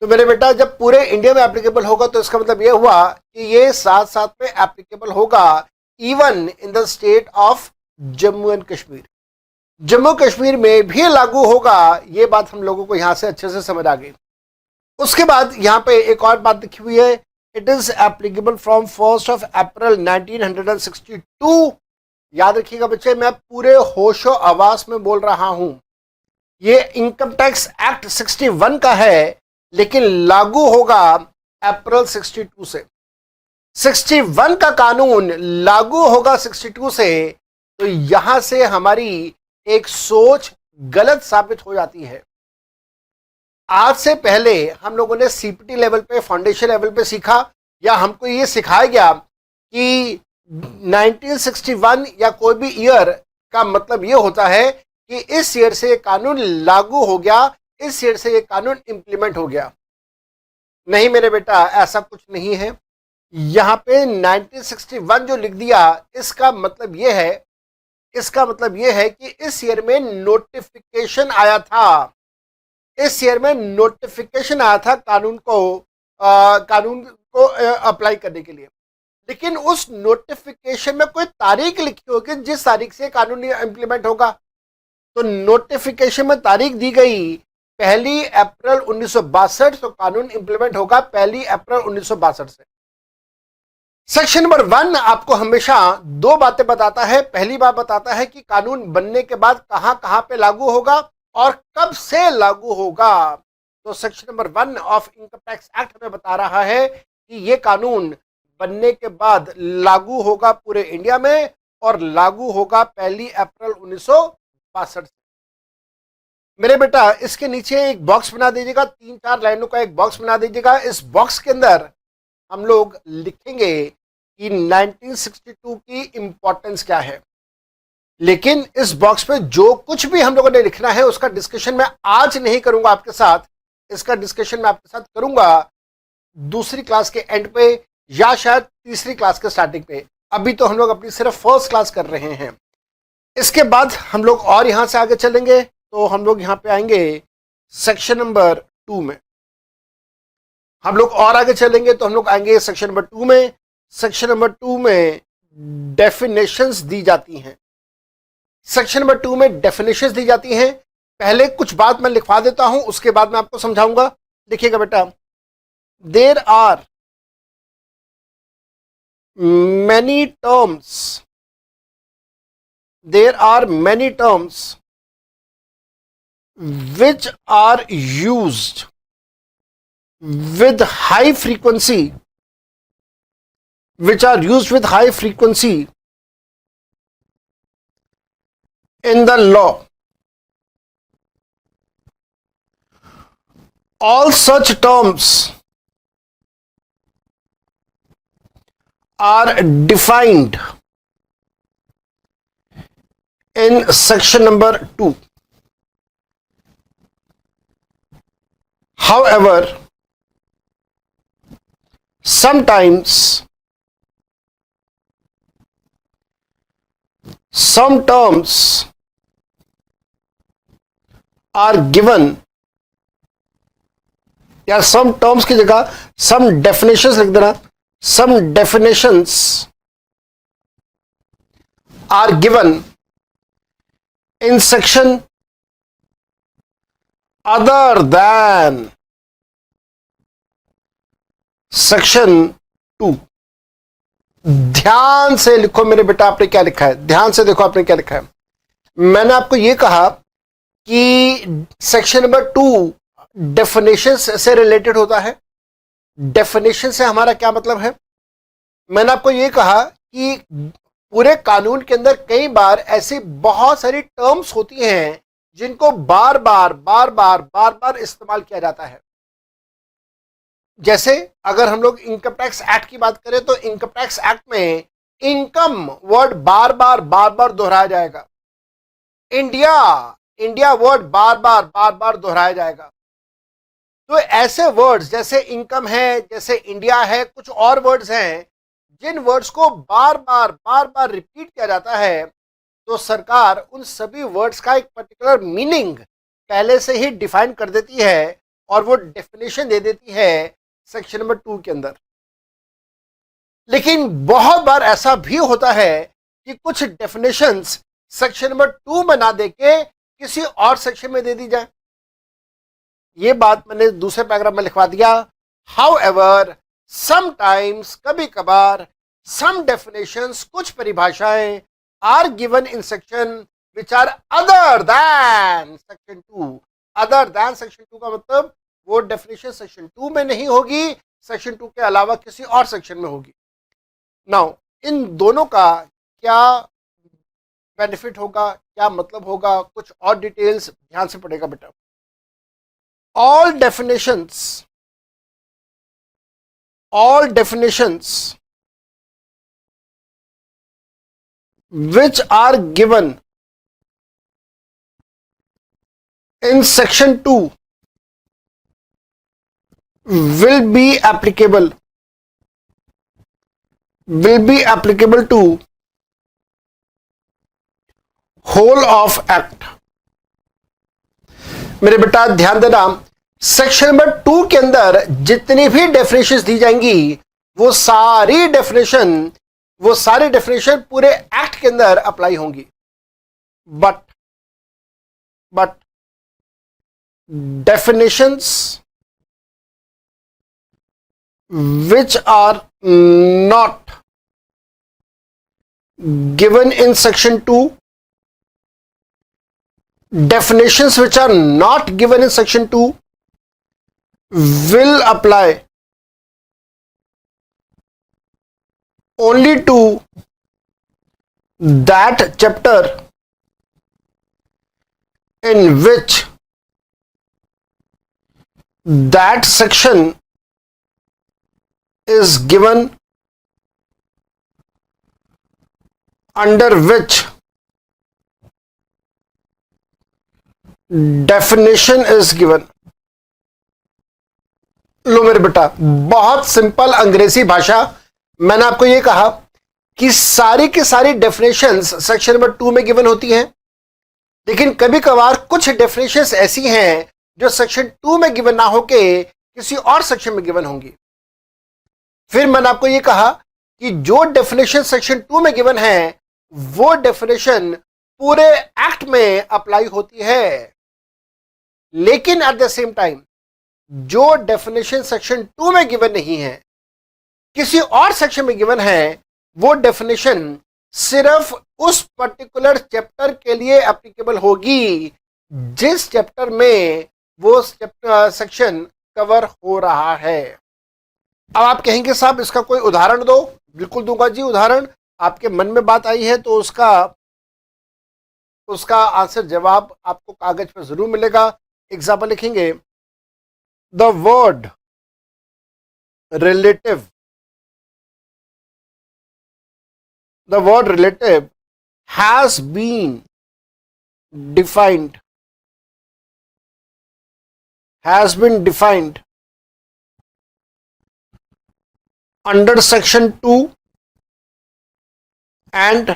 तो मेरे बेटा जब पूरे इंडिया में एप्लीकेबल होगा तो इसका मतलब ये हुआ कि ये साथ साथ में एप्लीकेबल होगा even in the state of Jammu and Kashmir. Jammu Kashmir में भी लागू होगा। ये बात हम लोगों को यहाँ से अच्छे से समझ आ गई। उसके बाद यहाँ पे एक और बात लिखी हुई है, इट इज एप्लीकेबल फ्रॉम 1 अप्रैल 1962। याद रखिएगा बच्चे, मैं पूरे होशो आवास में बोल रहा हूं। ये इनकम टैक्स एक्ट 61 का है, लेकिन लागू होगा अप्रैल 62 से। 61 का कानून लागू होगा 62 से, तो यहां से हमारी एक सोच गलत साबित हो जाती है। आज से पहले हम लोगों ने सीपीटी लेवल पे, फाउंडेशन लेवल पे सीखा, या हमको ये सिखाया गया कि 1961 या कोई भी ईयर का मतलब ये होता है कि इस ईयर से ये कानून लागू हो गया, इस ईयर से ये कानून इंप्लीमेंट हो गया। नहीं मेरे बेटा, ऐसा कुछ नहीं है। यहाँ पे 1961 जो लिख दिया, इसका मतलब ये है इसका मतलब यह है कि इस ईयर में नोटिफिकेशन आया था, इस ईयर में नोटिफिकेशन आया था कानून को अप्लाई करने के लिए। लेकिन उस नोटिफिकेशन में कोई तारीख लिखी होगी जिस तारीख से कानून इंप्लीमेंट होगा। तो नोटिफिकेशन में तारीख दी गई 1 अप्रैल 1962, तो कानून इंप्लीमेंट होगा 1 अप्रैल 1962 से। सेक्शन नंबर 1 आपको हमेशा दो बातें बताता है। पहली बात बताता है कि कानून बनने के बाद कहां कहां पे लागू होगा और कब से लागू होगा। तो section number 1 of income tax act हमें बता रहा है कि यह कानून बनने के बाद लागू होगा पूरे इंडिया में और लागू होगा 1 अप्रैल 1962 से। मेरे बेटा इसके नीचे एक बॉक्स बना दीजिएगा, 3-4 लाइनों का एक बॉक्स बना दीजिएगा। इस बॉक्स के अंदर हम लोग लिखेंगे कि 1962 की इंपॉर्टेंस क्या है। लेकिन इस बॉक्स पे जो कुछ भी हम लोगों ने लिखना है उसका डिस्कशन मैं आज नहीं करूंगा आपके साथ, इसका डिस्कशन मैं आपके साथ करूंगा दूसरी क्लास के एंड पे या शायद तीसरी क्लास के स्टार्टिंग पे। अभी तो हम लोग अपनी सिर्फ फर्स्ट क्लास कर रहे हैं। इसके बाद हम लोग और यहां से आगे चलेंगे, तो हम लोग यहां पे आएंगे सेक्शन नंबर 2 में। हम लोग और आगे चलेंगे तो हम लोग आएंगे सेक्शन नंबर 2 में। सेक्शन नंबर 2 में डेफिनेशंस दी जाती हैं। सेक्शन नंबर 2 में डेफिनेशंस दी जाती हैं। पहले कुछ बात मैं लिखवा देता हूं, उसके बाद मैं आपको समझाऊंगा। देखिएगा बेटा, there are many terms, there are many terms which are used with high frequency, which are used with high frequency in the law. All such terms are defined in section number 2. However, sometimes some terms are given, या some terms की जगह some definitions लिख देना। some definitions are given in section other than section 2। ध्यान से लिखो मेरे बेटा, आपने क्या लिखा है, ध्यान से देखो आपने क्या लिखा है। मैंने आपको यह कहा कि सेक्शन नंबर 2 डेफिनेशन से रिलेटेड होता है। डेफिनेशन से हमारा क्या मतलब है? मैंने आपको यह कहा कि पूरे कानून के अंदर कई बार ऐसी बहुत सारी टर्म्स होती हैं जिनको बार बार इस्तेमाल किया जाता है। जैसे अगर हम लोग इनकम टैक्स एक्ट की बात करें तो इनकम टैक्स एक्ट में इनकम वर्ड बार बार दोहराया जाएगा। इंडिया वर्ड बार बार दोहराया जाएगा। तो ऐसे वर्ड्स जैसे इनकम है, जैसे इंडिया है, कुछ और वर्ड्स हैं जिन वर्ड्स को बार बार रिपीट किया जाता है, तो सरकार उन सभी वर्ड्स का एक पर्टिकुलर मीनिंग पहले से ही डिफाइन कर देती है और वो डेफिनेशन दे देती है सेक्शन नंबर 2 के अंदर। लेकिन बहुत बार ऐसा भी होता है कि कुछ डेफिनेशंस सेक्शन नंबर 2 में ना देके किसी और सेक्शन में दे दी जाए। ये बात मैंने दूसरे पैराग्राफ में लिखवा दिया। हाउएवर समटाइम्स, कभी कभार, सम डेफिनेशंस, कुछ परिभाषाएं are given in section which are other than section 2। Other than section 2 का मतलब वो डेफिनेशन सेक्शन 2 में नहीं होगी, सेक्शन 2 के अलावा किसी और सेक्शन में होगी। नाउ इन दोनों का क्या बेनिफिट होगा, क्या मतलब होगा, कुछ और डिटेल्स ध्यान से पढ़ेगा बेटा। all definitions which are given in section 2 will be applicable to whole of act. मेरे बेटा ध्यान देना, सेक्शन नंबर 2 के अंदर जितनी भी डेफिनेशंस दी जाएंगी वो सारी डेफिनेशन पूरे एक्ट के अंदर अप्लाई होंगी। But definitions which are not given in section 2, definitions which are not given in section 2 will apply only to that chapter in which that section is given, under which definition is given। लो मेरे बेटा, बहुत simple अंग्रेजी भाषा। मैंने आपको यह कहा कि सारी की सारी डेफिनेशंस सेक्शन नंबर 2 में गिवन होती हैं, लेकिन कभी कभार कुछ डेफिनेशंस ऐसी हैं जो सेक्शन 2 में गिवन ना होके किसी और सेक्शन में गिवन होंगी। फिर मैंने आपको यह कहा कि जो डेफिनेशन सेक्शन 2 में गिवन है वो डेफिनेशन पूरे एक्ट में अप्लाई होती है, लेकिन एट द सेम टाइम जो डेफिनेशन सेक्शन 2 में गिवन नहीं है, किसी और सेक्शन में गिवन है, वो डेफिनेशन सिर्फ उस पर्टिकुलर चैप्टर के लिए एप्लीकेबल होगी जिस चैप्टर में वो सेक्शन कवर हो रहा है। अब आप कहेंगे साहब इसका कोई उदाहरण दो। बिल्कुल दूंगा जी उदाहरण। आपके मन में बात आई है तो उसका आंसर जवाब आपको कागज पर जरूर मिलेगा। एग्जाम्पल लिखेंगे, the word relative, the word relative has been defined under section 2 and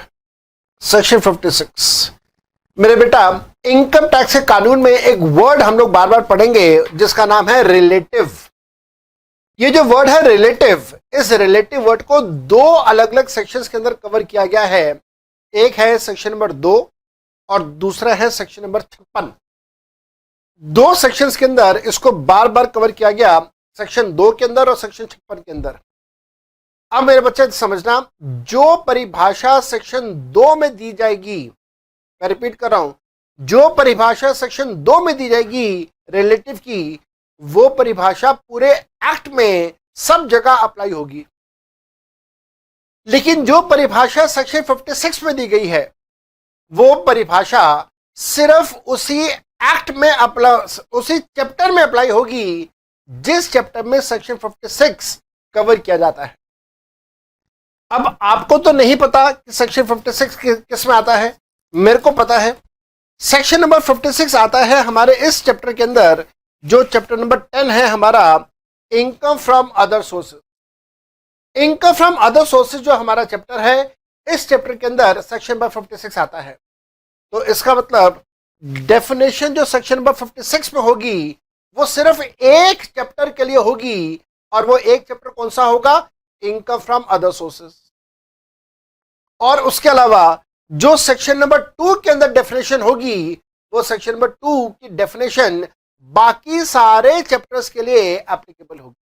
section 56। मेरे बेटा इनकम टैक्स के कानून में एक वर्ड हम लोग बार बार पढ़ेंगे जिसका नाम है रिलेटिव। ये जो वर्ड है रिलेटिव, इस रिलेटिव वर्ड को दो अलग अलग सेक्शंस के अंदर कवर किया गया है। एक है सेक्शन नंबर 2 और दूसरा है सेक्शन नंबर 56। दो सेक्शंस के अंदर इसको बार बार कवर किया गया, सेक्शन 2 के अंदर और सेक्शन 56 के अंदर। अब मेरे बच्चे समझना, जो परिभाषा सेक्शन 2 में दी जाएगी, मैं रिपीट कर रहा हूं, जो परिभाषा सेक्शन 2 में दी जाएगी रिलेटिव की, वो परिभाषा पूरे एक्ट में सब जगह अप्लाई होगी। लेकिन जो परिभाषा सेक्शन 56 में दी गई है वो परिभाषा सिर्फ उसी एक्ट में उसी चैप्टर में अप्लाई होगी जिस चैप्टर में सेक्शन 56 कवर किया जाता है। अब आपको तो नहीं पता कि सेक्शन 56 किस में आता है, मेरे को पता है। सेक्शन नंबर 56 आता है हमारे इस चैप्टर के अंदर, जो चैप्टर नंबर 10 है हमारा income from other sources. Income from other sources जो हमारा चैप्टर है, इस चैप्टर के अंदर सेक्शन नंबर 56 आता है। तो इसका मतलब डेफिनेशन जो सेक्शन नंबर 56 में होगी वो सिर्फ एक चैप्टर के लिए होगी, और वो एक चैप्टर कौन सा होगा, इनकम फ्रॉम अदर सोर्सेज। और उसके अलावा जो सेक्शन नंबर 2 के अंदर डेफिनेशन होगी वो सेक्शन नंबर 2 की डेफिनेशन बाकी सारे चैप्टर्स के लिए एप्लीकेबल होगी।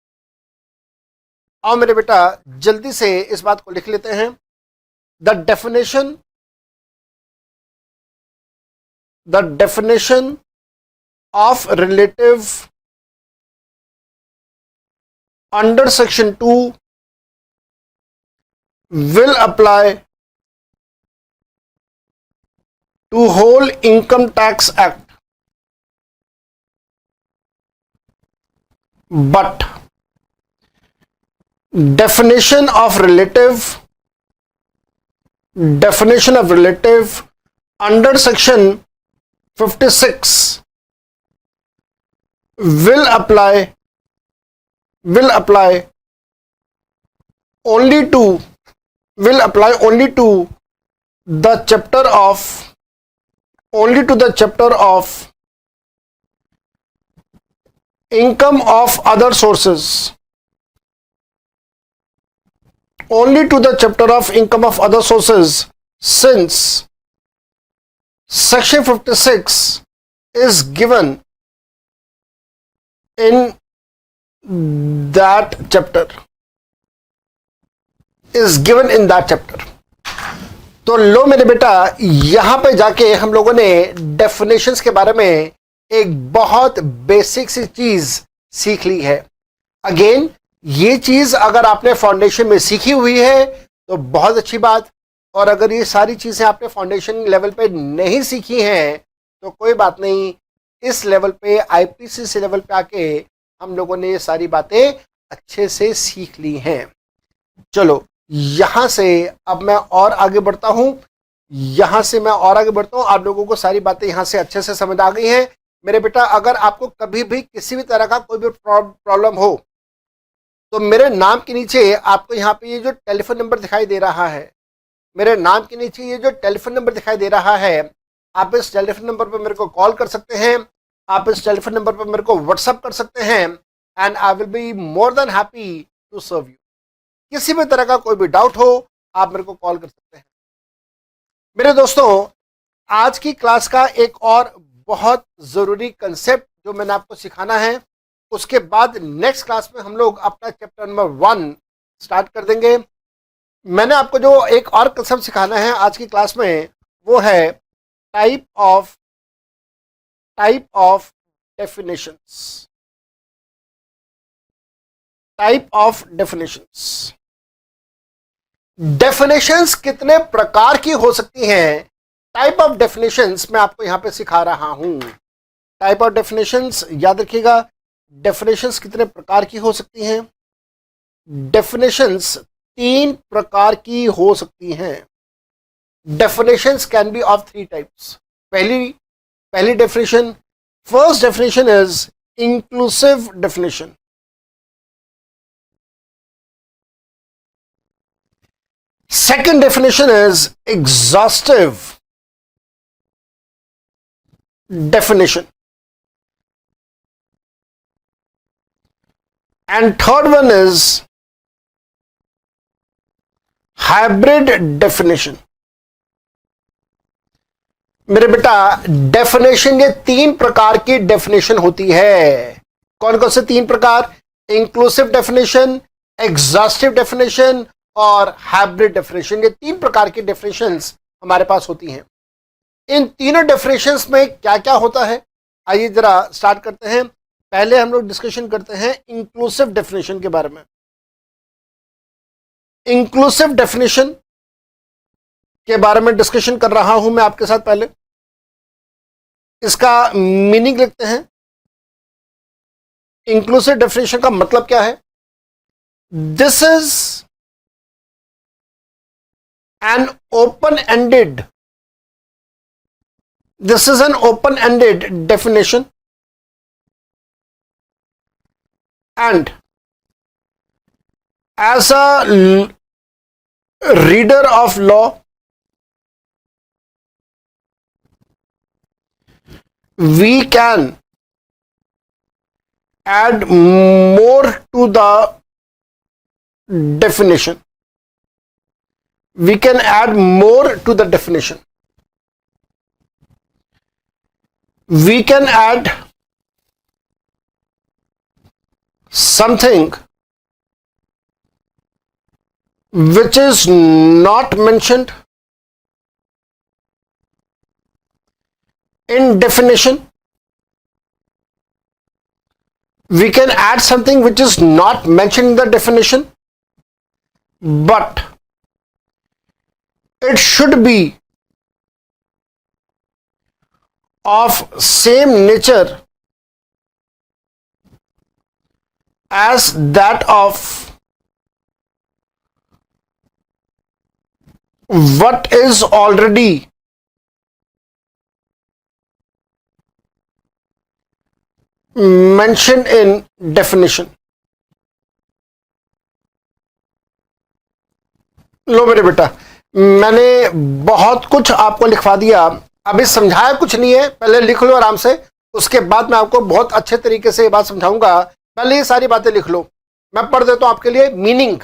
और मेरे बेटा जल्दी से इस बात को लिख लेते हैं। The definition of relative under section 2 will apply to whole income tax act, but definition of relative under section 56 will apply only to the chapter of only to the chapter of income of other sources. Only to the chapter of income of other sources, since section 56 is given in that chapter. तो लो मेरे बेटा, यहां पे जाके हम लोगों ने definitions के बारे में एक बहुत बेसिक सी चीज सीख ली है. अगेन, ये चीज अगर आपने फाउंडेशन में सीखी हुई है तो बहुत अच्छी बात, और अगर ये सारी चीजें आपने फाउंडेशन लेवल पे नहीं सीखी हैं तो कोई बात नहीं. इस लेवल पे, आईपीसीसी लेवल पे आके हम लोगों ने ये सारी बातें अच्छे से सीख ली हैं. चलो यहां से अब मैं और आगे बढ़ता हूं. आप लोगों को सारी बातें यहां से अच्छे से समझ आ गई हैं. मेरे बेटा, अगर आपको कभी भी किसी भी तरह का कोई भी प्रॉब्लम हो तो मेरे नाम के नीचे आपको यहाँ पे ये जो टेलीफोन नंबर दिखाई दे रहा है, आप इस टेलीफोन नंबर पर मेरे को कॉल कर सकते हैं, आप इस टेलीफोन नंबर पर मेरे को व्हाट्सअप कर सकते हैं, and I will be more than happy to serve you. किसी भी तरह का कोई भी डाउट हो आप मेरे को कॉल कर सकते हैं. मेरे दोस्तों, आज की क्लास का एक और बहुत ज़रूरी कंसेप्ट जो मैंने आपको सिखाना है, उसके बाद नेक्स्ट क्लास में हम लोग अपना चैप्टर नंबर 1 स्टार्ट कर देंगे. मैंने आपको जो एक और कंसेप्ट सिखाना है आज की क्लास में, वो है टाइप ऑफ डेफिनेशंस. डेफिनेशंस कितने प्रकार की हो सकती हैं, टाइप ऑफ डेफिनेशंस मैं आपको यहां पे सिखा रहा हूं. टाइप ऑफ डेफिनेशंस याद रखिएगा. डेफिनेशंस कितने प्रकार की हो सकती हैं? डेफिनेशंस 3 प्रकार की हो सकती हैं. Definitions can be of 3 types. पहली definition, first definition is inclusive definition. Second definition is exhaustive definition. And third one is hybrid definition. मेरे बेटा, डेफिनेशन, ये 3 प्रकार की डेफिनेशन होती है. कौन कौन से 3 प्रकार? इंक्लूसिव डेफिनेशन, एग्जॉस्टिव डेफिनेशन और हाइब्रिड डेफिनेशन. ये 3 प्रकार की डेफिनेशंस हमारे पास होती हैं. इन तीनों डेफिनेशंस में क्या क्या होता है, आइए जरा स्टार्ट करते हैं. पहले हम लोग डिस्कशन करते हैं इंक्लूसिव डेफिनेशन के बारे में. इंक्लूसिव डेफिनेशन के बारे में डिस्कशन कर रहा हूं मैं आपके साथ. पहले इसका मीनिंग लिखते हैं. इंक्लूसिव डेफिनेशन का मतलब क्या है? This is an open-ended definition, and as a reader of law, we can add more to the definition. We can add more to the definition. We can add something which is not mentioned in definition. We can add something which is not mentioned in the definition, but it should be of same nature as that of what is already mentioned in definition. लो मेरे बेटा, मैंने बहुत कुछ आपको लिखवा दिया अभी समझाया कुछ नहीं है, पहले लिख लो आराम से, उसके बाद मैं आपको बहुत अच्छे तरीके से ये बात समझाऊंगा। पहले ये सारी बातें लिख लो, मैं पढ़ देता हूं आपके लिए meaning.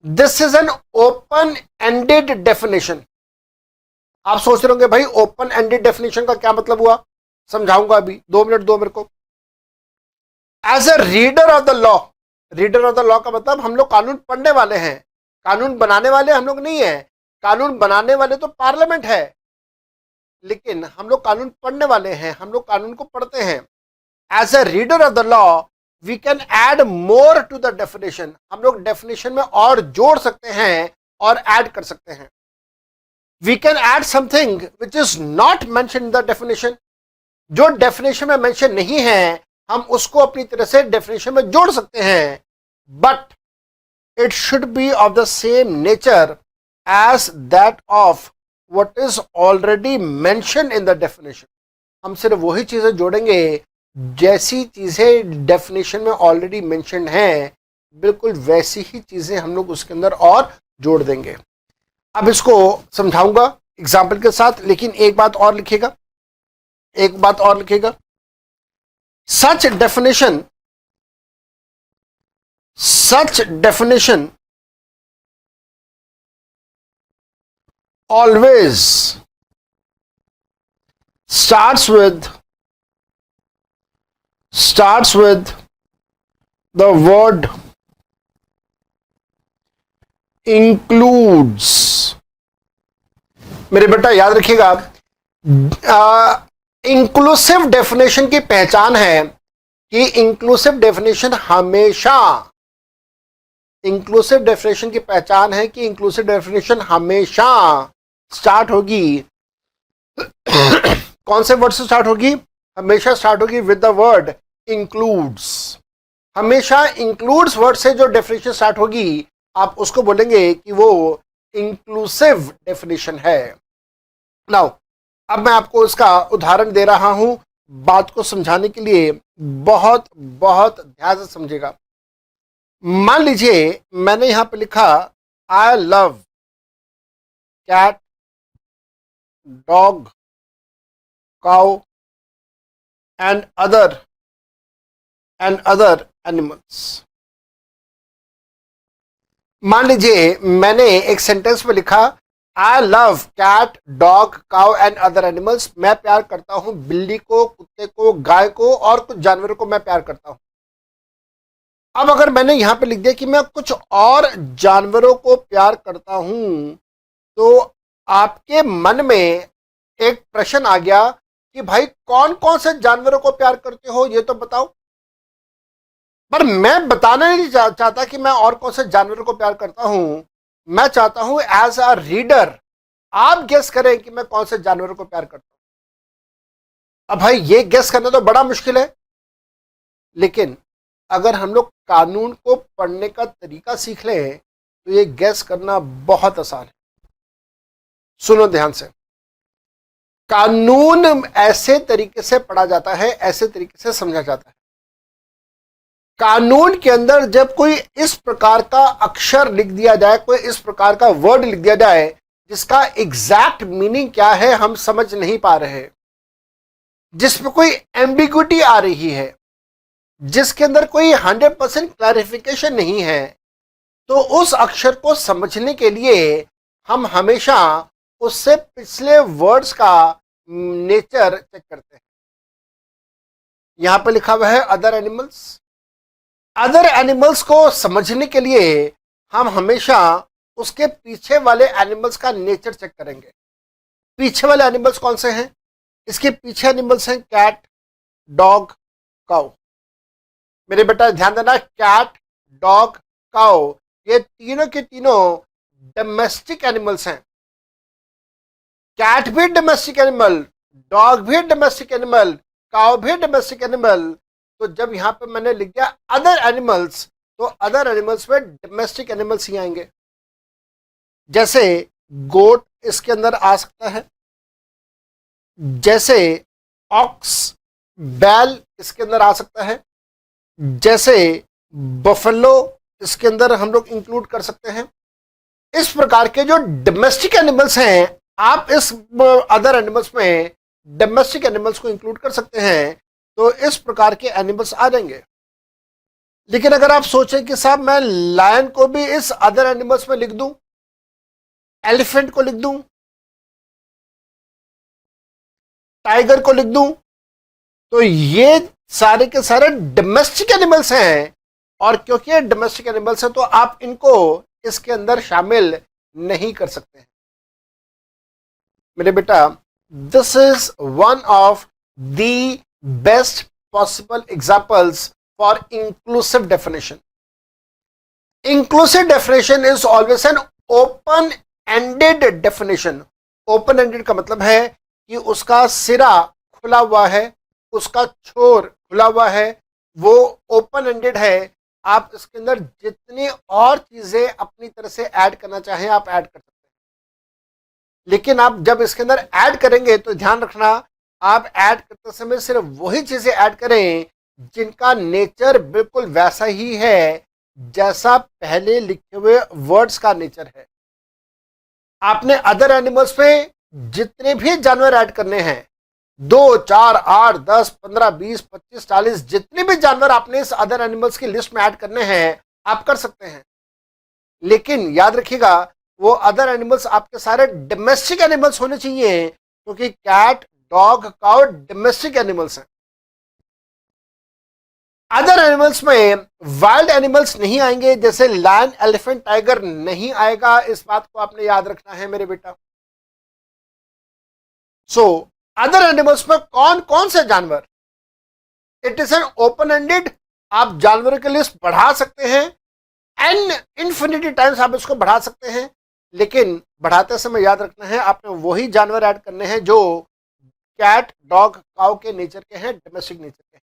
This is an open ended definition. आप सोच रहे होंगे भाई ओपन एंडेड डेफिनेशन का क्या मतलब हुआ, समझाऊंगा अभी, 2 मिनट दो मेरे को। As a reader of the law, reader of the law का मतलब हम लोग कानून पढ़ने वाले हैं, कानून बनाने वाले हम लोग नहीं है। कानून बनाने वाले तो पार्लियामेंट है, लेकिन हम लोग कानून पढ़ने वाले हैं, हम लोग कानून को पढ़ते हैं। As a reader of the law we can add more to the definition, हम लोग डेफिनेशन में और जोड़ सकते हैं और ऐड कर सकते हैं। We can add something which is not mention in the definition, जो डेफिनेशन में मेंशन नहीं है हम उसको अपनी तरह से डेफिनेशन में जोड़ सकते हैं, but it should be of the same nature as that of what is already mention in the definition. हम सिर्फ वही चीजें जोड़ेंगे जैसी चीजें डेफिनेशन में ऑलरेडी मेंशन हैं, बिल्कुल वैसी ही चीजें हम लोग उसके अंदर और जोड़ देंगे। अब इसको समझाऊंगा एग्जाम्पल के साथ, लेकिन एक बात और लिखिएगा, एक बात और लिखिएगा। सच definition always starts with the word includes। मेरे बेटा याद रखिएगा, इंक्लूसिव डेफिनेशन की पहचान है कि इंक्लूसिव डेफिनेशन हमेशा, इंक्लूसिव डेफिनेशन की पहचान है कि इंक्लूसिव डेफिनेशन हमेशा स्टार्ट होगी कौन से वर्ड से स्टार्ट होगी, हमेशा स्टार्ट होगी विद द वर्ड इंक्लूड्स। हमेशा इंक्लूड्स वर्ड से जो डेफिनेशन स्टार्ट होगी आप उसको बोलेंगे कि वो इंक्लूसिव डेफिनेशन है। नाउ अब मैं आपको इसका उदाहरण दे रहा हूं बात को समझाने के लिए, बहुत बहुत ध्यान से समझेगा। मान लीजिए मैंने यहां पे लिखा I love cat dog cow and other animals. मान लीजिए मैंने एक सेंटेंस में लिखा I love cat dog cow and other animals. मैं प्यार करता हूं बिल्ली को, कुत्ते को, गाय को और कुछ जानवरों को मैं प्यार करता हूं। अब अगर मैंने यहां पे लिख दिया कि मैं कुछ और जानवरों को प्यार करता हूं, तो आपके मन में एक प्रश्न आ गया कि भाई कौन कौन से जानवरों को प्यार करते हो ये तो बताओ। पर मैं बताना नहीं चाहता कि मैं और कौन से जानवरों को प्यार करता हूं, मैं चाहता हूं एज अ रीडर आप गेस करें कि मैं कौन से जानवरों को प्यार करता हूं। अब भाई ये गेस करना तो बड़ा मुश्किल है, लेकिन अगर हम लोग कानून को पढ़ने का तरीका सीख लें तो ये गेस करना बहुत आसान है। सुनो ध्यान से, कानून ऐसे तरीके से पढ़ा जाता है, ऐसे तरीके से समझा जाता है। कानून के अंदर जब कोई इस प्रकार का अक्षर लिख दिया जाए, कोई इस प्रकार का वर्ड लिख दिया जाए जिसका एग्जैक्ट मीनिंग क्या है हम समझ नहीं पा रहे, जिसमें कोई एम्बिग्विटी आ रही है, जिसके अंदर कोई 100% क्लैरिफिकेशन नहीं है, तो उस अक्षर को समझने के लिए हम हमेशा उससे पिछले वर्ड्स का नेचर चेक करते हैं। यहां पर लिखा हुआ है अदर एनिमल्स। अदर एनिमल्स को समझने के लिए हम हमेशा उसके पीछे वाले एनिमल्स का नेचर चेक करेंगे। पीछे वाले एनिमल्स कौन से हैं? इसके पीछे एनिमल्स हैं कैट, डॉग, काउ। मेरे बेटा ध्यान देना, कैट, डॉग, काउ ये तीनों के तीनों डोमेस्टिक एनिमल्स हैं। कैट भी डोमेस्टिक एनिमल, डॉग भी डोमेस्टिक एनिमल, काउ भी डोमेस्टिक एनिमल। तो जब यहां पे मैंने लिख दिया अदर एनिमल्स, तो अदर एनिमल्स में डोमेस्टिक एनिमल्स ही आएंगे। जैसे गोट इसके अंदर आ सकता है, जैसे ऑक्स, बैल इसके अंदर आ सकता है, जैसे बफेलो इसके अंदर हम लोग इंक्लूड कर सकते हैं। इस प्रकार के जो डोमेस्टिक एनिमल्स हैं आप इस अदर एनिमल्स में डोमेस्टिक एनिमल्स को इंक्लूड कर सकते हैं, तो इस प्रकार के एनिमल्स आ जाएंगे। लेकिन अगर आप सोचें कि साहब मैं लायन को भी इस अदर एनिमल्स में लिख दूं, एलिफेंट को लिख दूं, टाइगर को लिख दूं, तो ये सारे के सारे डोमेस्टिक एनिमल्स हैं, और क्योंकि ये डोमेस्टिक एनिमल्स हैं तो आप इनको इसके अंदर शामिल नहीं कर सकते हैं। मेरे बेटा, this is one of the best possible examples for inclusive definition. Inclusive definition is always an open ended definition. Open ended का मतलब है कि उसका सिरा खुला हुआ है, उसका छोर खुला हुआ है, वो ओपन एंडेड है। आप इसके अंदर जितनी और चीजें अपनी तरह से ऐड करना चाहें आप ऐड कर सकते हैं। लेकिन आप जब इसके अंदर ऐड करेंगे तो ध्यान रखना, आप ऐड करते समय सिर्फ वही चीजें ऐड करें जिनका नेचर बिल्कुल वैसा ही है जैसा पहले लिखे हुए वर्ड्स का नेचर है। आपने अदर एनिमल्स पे जितने भी जानवर ऐड करने हैं, 2, 4, 8, 10, 15, 20, 25, 40, जितने भी जानवर आपने इस अदर एनिमल्स की लिस्ट में ऐड करने हैं आप कर सकते हैं। लेकिन याद रखिएगा, वो अदर एनिमल्स आपके सारे डोमेस्टिक एनिमल्स होने चाहिए, क्योंकि cat, dog, cow domestic animals हैं। अदर एनिमल्स में वाइल्ड एनिमल्स नहीं आएंगे, जैसे लायन, एलिफेंट, टाइगर नहीं आएगा। इस बात को आपने याद रखना है मेरे बेटा। सो अदर एनिमल्स में कौन कौन से जानवर, it is an open ended. आप जानवरों की लिस्ट बढ़ा सकते हैं, एन इन्फिनिटी टाइम्स आप इसको बढ़ा सकते हैं, लेकिन बढ़ाते समय याद रखना है आपने वही जानवर ऐड करने हैं जो कैट, डॉग, काउ के नेचर के हैं, डोमेस्टिक नेचर के हैं।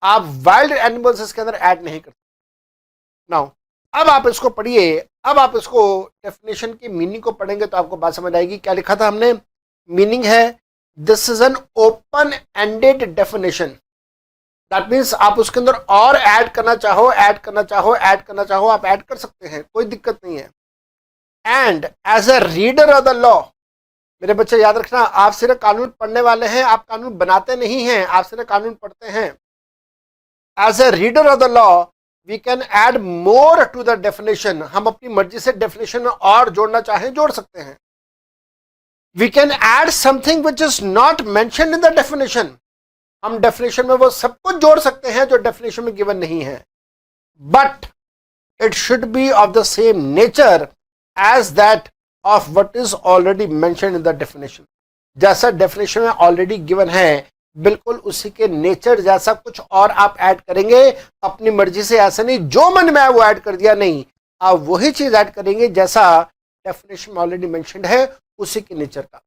आप वाइल्ड एनिमल्स इसके अंदर ऐड नहीं कर सकते। नाउ अब आप इसको पढ़िए, अब आप इसको डेफिनेशन की मीनिंग को पढ़ेंगे तो आपको बात समझ आएगी। क्या लिखा था हमने? मीनिंग है this is an open ended definition. That means आप उसके अंदर और ऐड करना चाहो, ऐड करना चाहो, ऐड करना चाहो, आप ऐड कर सकते हैं, कोई दिक्कत नहीं है। And as a reader of the law, मेरे बच्चे याद रखना, आप सिर्फ कानून पढ़ने वाले हैं, आप कानून बनाते नहीं हैं, आप सिर्फ कानून पढ़ते हैं। As a reader of the law we can add more to the definition. हम अपनी मर्जी से डेफिनेशन में और जोड़ना चाहें जोड़ सकते हैं। We can add something which is not mentioned in the definition. हम डेफिनेशन में वो सब कुछ जोड़ सकते हैं जो डेफिनेशन में गिवन नहीं है, but it should be of the same nature as that of what is already mentioned in the definition. जैसा डेफिनेशन में ऑलरेडी गिवन है बिल्कुल उसी के नेचर जैसा कुछ और आप ऐड करेंगे अपनी मर्जी से। ऐसा नहीं जो मन में आया वो ऐड कर दिया, नहीं, आप वही चीज ऐड करेंगे जैसा डेफिनेशन में ऑलरेडी मेंशन्ड है उसी के नेचर का।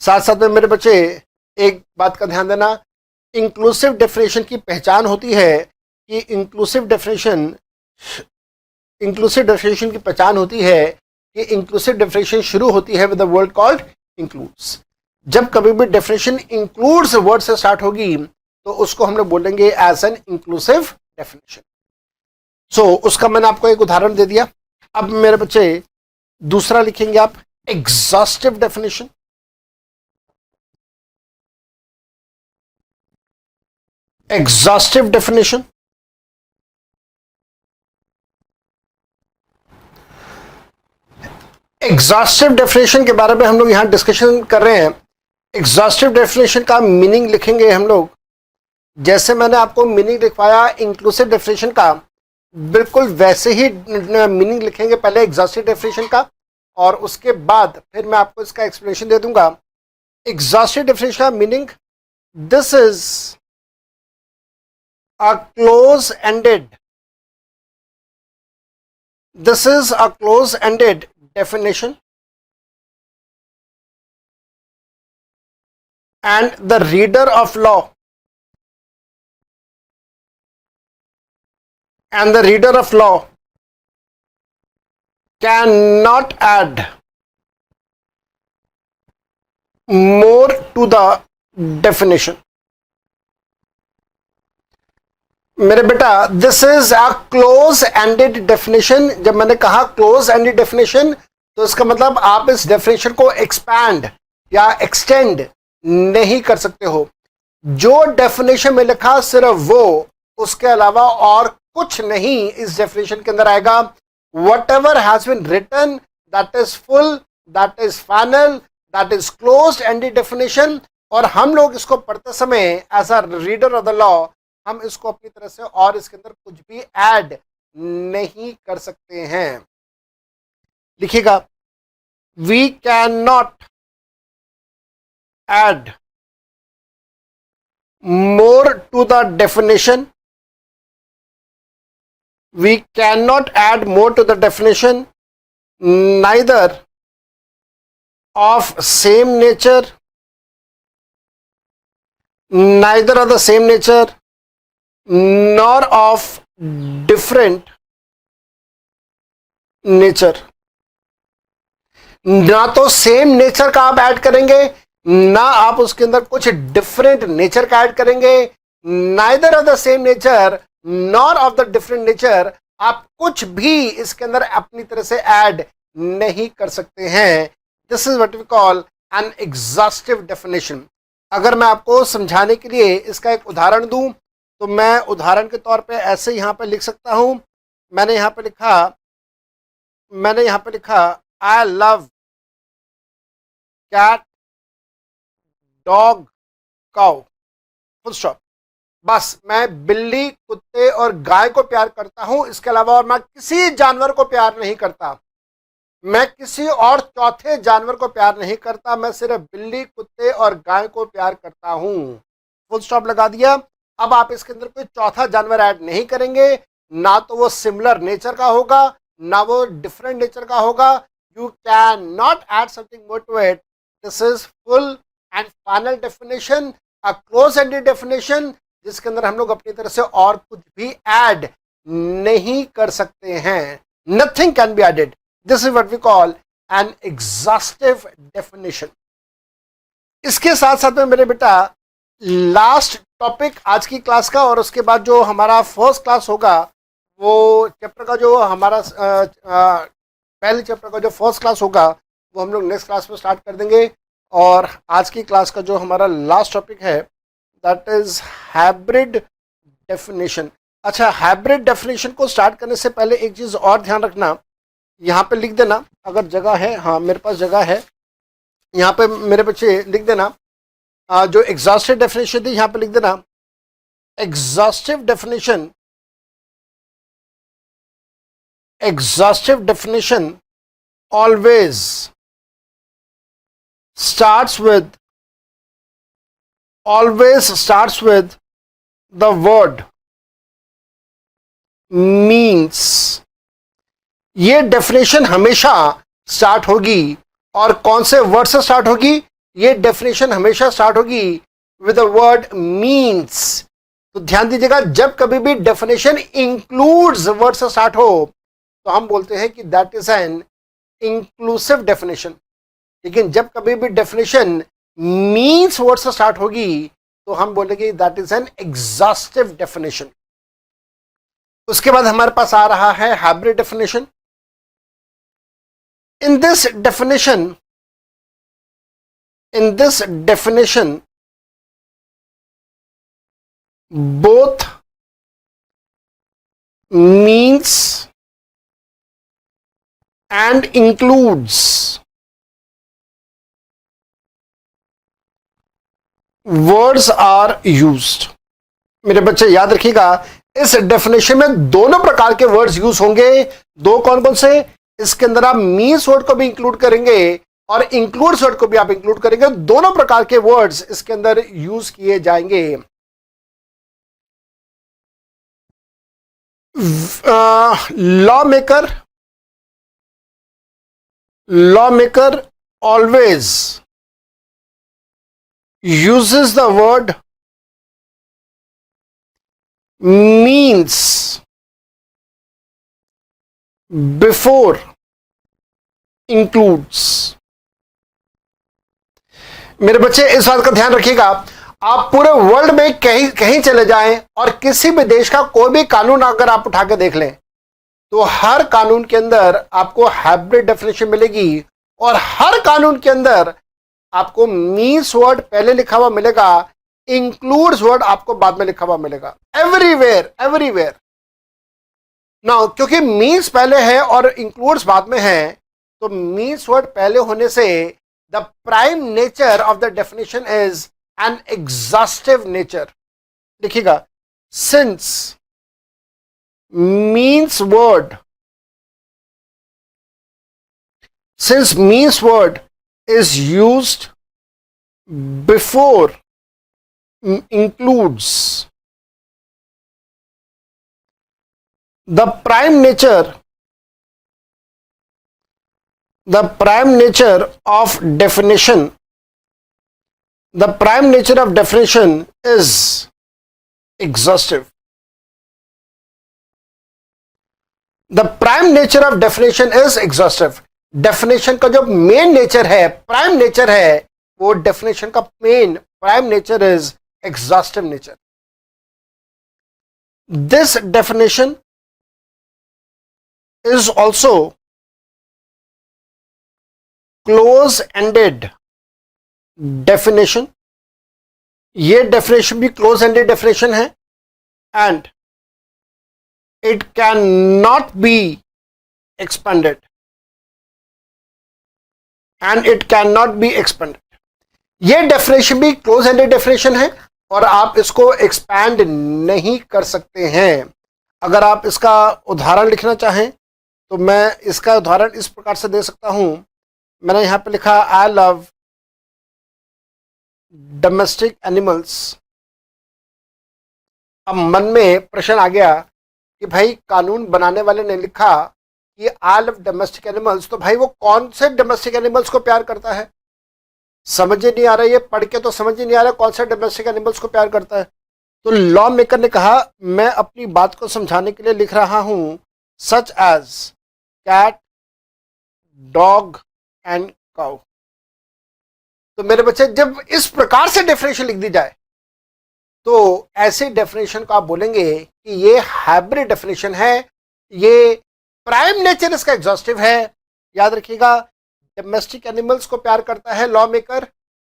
साथ साथ में मेरे बच्चे एक बात का ध्यान देना, इंक्लूसिव डेफिनेशन की पहचान होती है कि इंक्लूसिव डेफिनेशन की पहचान होती है कि इंक्लूसिव डेफिनेशन शुरू होती है with the word called includes. जब कभी भी डेफिनेशन इंक्लूड्स वर्ड से स्टार्ट होगी तो उसको हम लोग बोलेंगे एज एन इंक्लूसिव डेफिनेशन। सो उसका मैंने आपको एक उदाहरण दे दिया। अब मेरे बच्चे दूसरा लिखेंगे आप, exhaustive definition. Exhaustive definition, exhaustive definition के बारे में हम लोग यहां डिस्कशन कर रहे हैं। एग्जॉस्टिव डेफिनेशन का मीनिंग लिखेंगे हम लोग, जैसे मैंने आपको मीनिंग लिखवाया इंक्लूसिव डेफिनेशन का, बिल्कुल वैसे ही मीनिंग लिखेंगे पहले एग्जॉस्टिव डेफिनेशन का, और उसके बाद फिर मैं आपको इसका एक्सप्लेनेशन दे दूंगा। एग्जॉस्टिव डेफिनेशन का meaning, this is a close-ended, this is a close-ended definition and the reader of law cannot add more to the definition। मेरे बेटा, this is a close ended definition. जब मैंने कहा क्लोज एंडेड डेफिनेशन, तो इसका मतलब आप इस डेफिनेशन को एक्सपैंड या एक्सटेंड नहीं कर सकते हो। जो डेफिनेशन में लिखा सिर्फ वो, उसके अलावा और कुछ नहीं इस डेफिनेशन के अंदर आएगा। whatever has been written, that is full, that is final, that is closed ended definition। और हम लोग इसको पढ़ते समय as a reader of the law हम इसको अपनी तरह से और इसके अंदर कुछ भी ऐड नहीं कर सकते हैं। लिखिएगा, we can not add more to the definition, we cannot add more to the definition, neither of same nature, neither of the same nature, nor of different nature। ना तो सेम नेचर का आप add करेंगे, ना आप उसके अंदर कुछ डिफरेंट नेचर का ऐड करेंगे। Neither of the same nature nor of the different nature, आप कुछ भी इसके अंदर अपनी तरह से ऐड नहीं कर सकते हैं। This is what we call an exhaustive definition. अगर मैं आपको समझाने के लिए इसका एक उदाहरण दूं तो मैं उदाहरण के तौर पे ऐसे यहां पे लिख सकता हूं। मैंने यहां पे लिखा I love cat dog cow, full stop. बस मैं बिल्ली, कुत्ते और गाय को प्यार करता हूं, इसके अलावा और मैं किसी जानवर को प्यार नहीं करता। मैं किसी और चौथे जानवर को प्यार नहीं करता, मैं सिर्फ बिल्ली, कुत्ते और गाय को प्यार करता हूं। फुल स्टॉप लगा दिया। अब आप इसके अंदर कोई चौथा जानवर ऐड नहीं करेंगे, ना तो वो सिमिलर नेचर का होगा, ना वो डिफरेंट नेचर का होगा। You can not add something more to it. This is full and final definition, a close ended definition, जिसके अंदर हम लोग अपनी तरह से और कुछ भी ऐड नहीं कर सकते हैं। Nothing can be added. This is what we call an exhaustive definition. इसके साथ साथ में मेरे बेटा लास्ट टॉपिक आज की क्लास का, और उसके बाद जो हमारा फर्स्ट क्लास होगा वो चैप्टर का जो हमारा पहले चैप्टर का जो फर्स्ट क्लास होगा वो हम लोग नेक्स्ट क्लास में स्टार्ट कर देंगे। और आज की क्लास का जो हमारा लास्ट टॉपिक है दैट इज हाइब्रिड डेफिनेशन। अच्छा, हाइब्रिड डेफिनेशन को स्टार्ट करने से पहले एक चीज़ और ध्यान रखना, यहाँ पे लिख देना अगर जगह है। हाँ, मेरे पास जगह है, यहाँ पे मेरे बच्चे लिख देना। जो एग्जॉस्टिव डेफिनेशन थी यहाँ पे लिख देना, exhaustive definition always starts with the word means। ये डेफिनेशन हमेशा स्टार्ट होगी, और कौन से वर्ड से स्टार्ट होगी? ये डेफिनेशन हमेशा स्टार्ट होगी विद द वर्ड मीन्स। तो ध्यान दीजिएगा, जब कभी भी डेफिनेशन इंक्लूड्स वर्ड से स्टार्ट हो तो हम बोलते हैं कि that is an inclusive definition. लेकिन जब कभी भी डेफिनेशन मीन्स वर्ड से स्टार्ट होगी तो हम बोलेंगे that is an exhaustive definition. उसके बाद हमारे पास आ रहा है hybrid definition. In this definition both means and includes words are used. मेरे बच्चे याद रखिएगा, इस डेफिनेशन में दोनों प्रकार के वर्ड्स यूज होंगे। दो कौन कौन से? इसके अंदर आप मीन्स वर्ड को भी इंक्लूड करेंगे और इंक्लूड्स वर्ड को भी आप इंक्लूड करेंगे। दोनों प्रकार के वर्ड्स इसके अंदर यूज किए जाएंगे। Law maker always uses the word means before includes। मेरे बच्चे इस बात का ध्यान रखिएगा, आप पूरे वर्ल्ड में कहीं कहीं चले जाएं और किसी भी देश का कोई भी कानून अगर आप उठा के देख लें, तो हर कानून के अंदर आपको हाइब्रिड डेफिनेशन मिलेगी और हर कानून के अंदर आपको मीन्स वर्ड पहले लिखा हुआ मिलेगा, इंक्लूड्स वर्ड आपको बाद में लिखा हुआ मिलेगा, एवरीवेयर एवरीवेयर। ना क्योंकि मीन्स पहले है और इंक्लूड्स बाद में है, तो मीन्स वर्ड पहले होने से the prime nature of the definition is an exhaustive nature. देखिएगा, since means word is used before includes, the prime nature of definition is exhaustive. The prime nature of definition is exhaustive. Definition का जो main nature है, prime nature है, वो definition का main prime nature is exhaustive nature. This definition is also close ended definition. ये definition भी close ended definition है and it cannot be expanded ये डेफिनेशन भी क्लोज एंडेड डेफिनेशन है और आप इसको एक्सपैंड नहीं कर सकते हैं। अगर आप इसका उदाहरण लिखना चाहें तो मैं इसका उदाहरण इस प्रकार से दे सकता हूं। मैंने यहां पे लिखा, आई लव डोमेस्टिक एनिमल्स। अब मन में प्रश्न आ गया कि भाई कानून बनाने वाले ने लिखा कि आई लव डोमेस्टिक एनिमल्स, तो भाई वो कौन से डोमेस्टिक एनिमल्स को प्यार करता है? समझ ही नहीं आ रहा, ये पढ़ के तो समझ ही नहीं आ रहा कौन से डोमेस्टिक एनिमल्स को प्यार करता है। तो लॉ मेकर ने कहा, मैं अपनी बात को समझाने के लिए लिख रहा हूं, such as cat, dog and cow. तो मेरे बच्चे, जब इस प्रकार से डेफिनेशन लिख दी जाए तो ऐसे डेफिनेशन को आप बोलेंगे कि ये हाइब्रिड डेफिनेशन है, ये प्राइम नेचर इसका एग्जॉस्टिव है। याद रखिएगा, डोमेस्टिक एनिमल्स को प्यार करता है लॉ मेकर,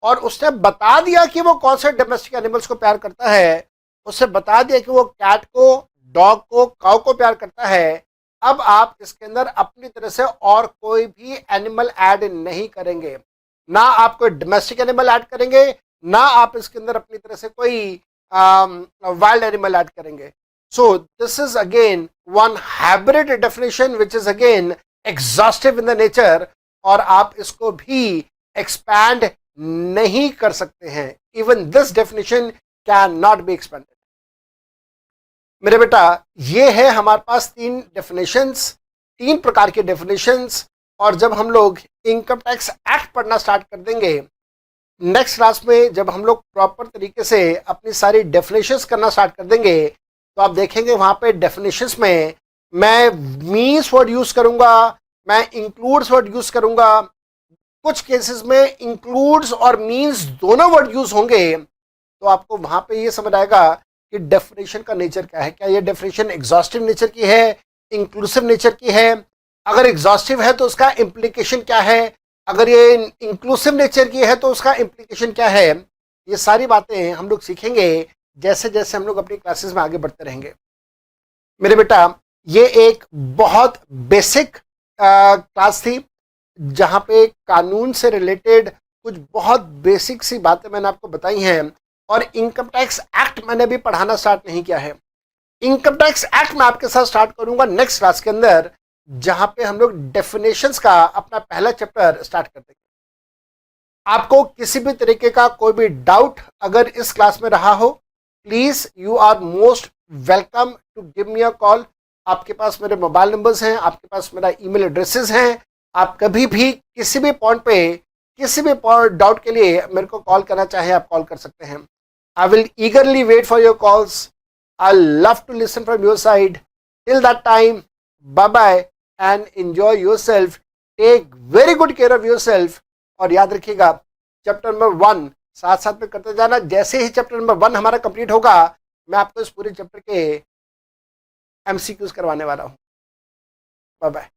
और उसने बता दिया कि वो कौन से डोमेस्टिक एनिमल्स को प्यार करता है। उसने बता दिया कि वो कैट को, डॉग को, काऊ को प्यार करता है। अब आप इसके अंदर अपनी तरह से और कोई भी एनिमल ऐड नहीं करेंगे, ना आप कोई डोमेस्टिक एनिमल ऐड करेंगे, ना आप इसके अंदर अपनी तरह से कोई वाइल्ड एनिमल ऐड करेंगे। So this is again one hybrid definition which is again exhaustive in the nature, और आप इसको भी एक्सपैंड नहीं कर सकते हैं। Even this definition can not be expanded. मेरे बेटा, ये है हमारे पास तीन डेफिनेशंस, तीन प्रकार के डेफिनेशंस। और जब हम लोग इनकम टैक्स एक्ट पढ़ना स्टार्ट कर देंगे नेक्स्ट क्लास में, जब हम लोग प्रॉपर तरीके से अपनी सारी डेफिनेशंस करना स्टार्ट कर देंगे, तो आप देखेंगे वहां पे डेफिनेशंस में मैं मीन्स वर्ड यूज करूंगा, मैं इंक्लूड्स वर्ड यूज करूंगा, कुछ केसेस में इंक्लूड्स और मीन्स दोनों वर्ड यूज होंगे। तो आपको वहां पे ये समझ आएगा कि डेफिनेशन का नेचर क्या है। क्या ये डेफिनेशन एग्जॉस्टिव नेचर की है, इंक्लूसिव नेचर की है? अगर एग्जॉस्टिव है तो उसका इम्प्लीकेशन क्या है, अगर ये इंक्लूसिव नेचर की है तो उसका इम्प्लीकेशन क्या है। ये सारी बातें हम लोग सीखेंगे जैसे जैसे हम लोग अपनी क्लासेस में आगे बढ़ते रहेंगे। मेरे बेटा, ये एक बहुत बेसिक क्लास थी जहाँ पे कानून से रिलेटेड कुछ बहुत बेसिक सी बातें मैंने आपको बताई हैं, और इनकम टैक्स एक्ट मैंने भी पढ़ाना स्टार्ट नहीं किया है। इनकम टैक्स एक्ट मैं आपके साथ स्टार्ट करूंगा नेक्स्ट क्लास के अंदर, जहां पे हम लोग डेफिनेशंस का अपना पहला चैप्टर स्टार्ट कर देंगे। आपको किसी भी तरीके का कोई भी डाउट अगर इस क्लास में रहा हो, please you are most welcome to give me a call. आपके पास मेरे मोबाइल नंबर्स हैं, आपके पास मेरा ईमेल एड्रेसेस हैं। आप कभी भी किसी भी पॉइंट पे, किसी भी डाउट के लिए मेरे को कॉल करना चाहे आप कॉल कर सकते हैं। I will eagerly wait for your calls. I love to listen from your side. Till that time, bye bye and enjoy yourself. Take very good care of yourself. और याद रखिएगा, चैप्टर नंबर 1 साथ साथ में करते जाना। जैसे ही चैप्टर नंबर 1 हमारा कंप्लीट होगा, मैं आपको इस पूरे चैप्टर के MCQs करवाने वाला हूँ। Bye bye.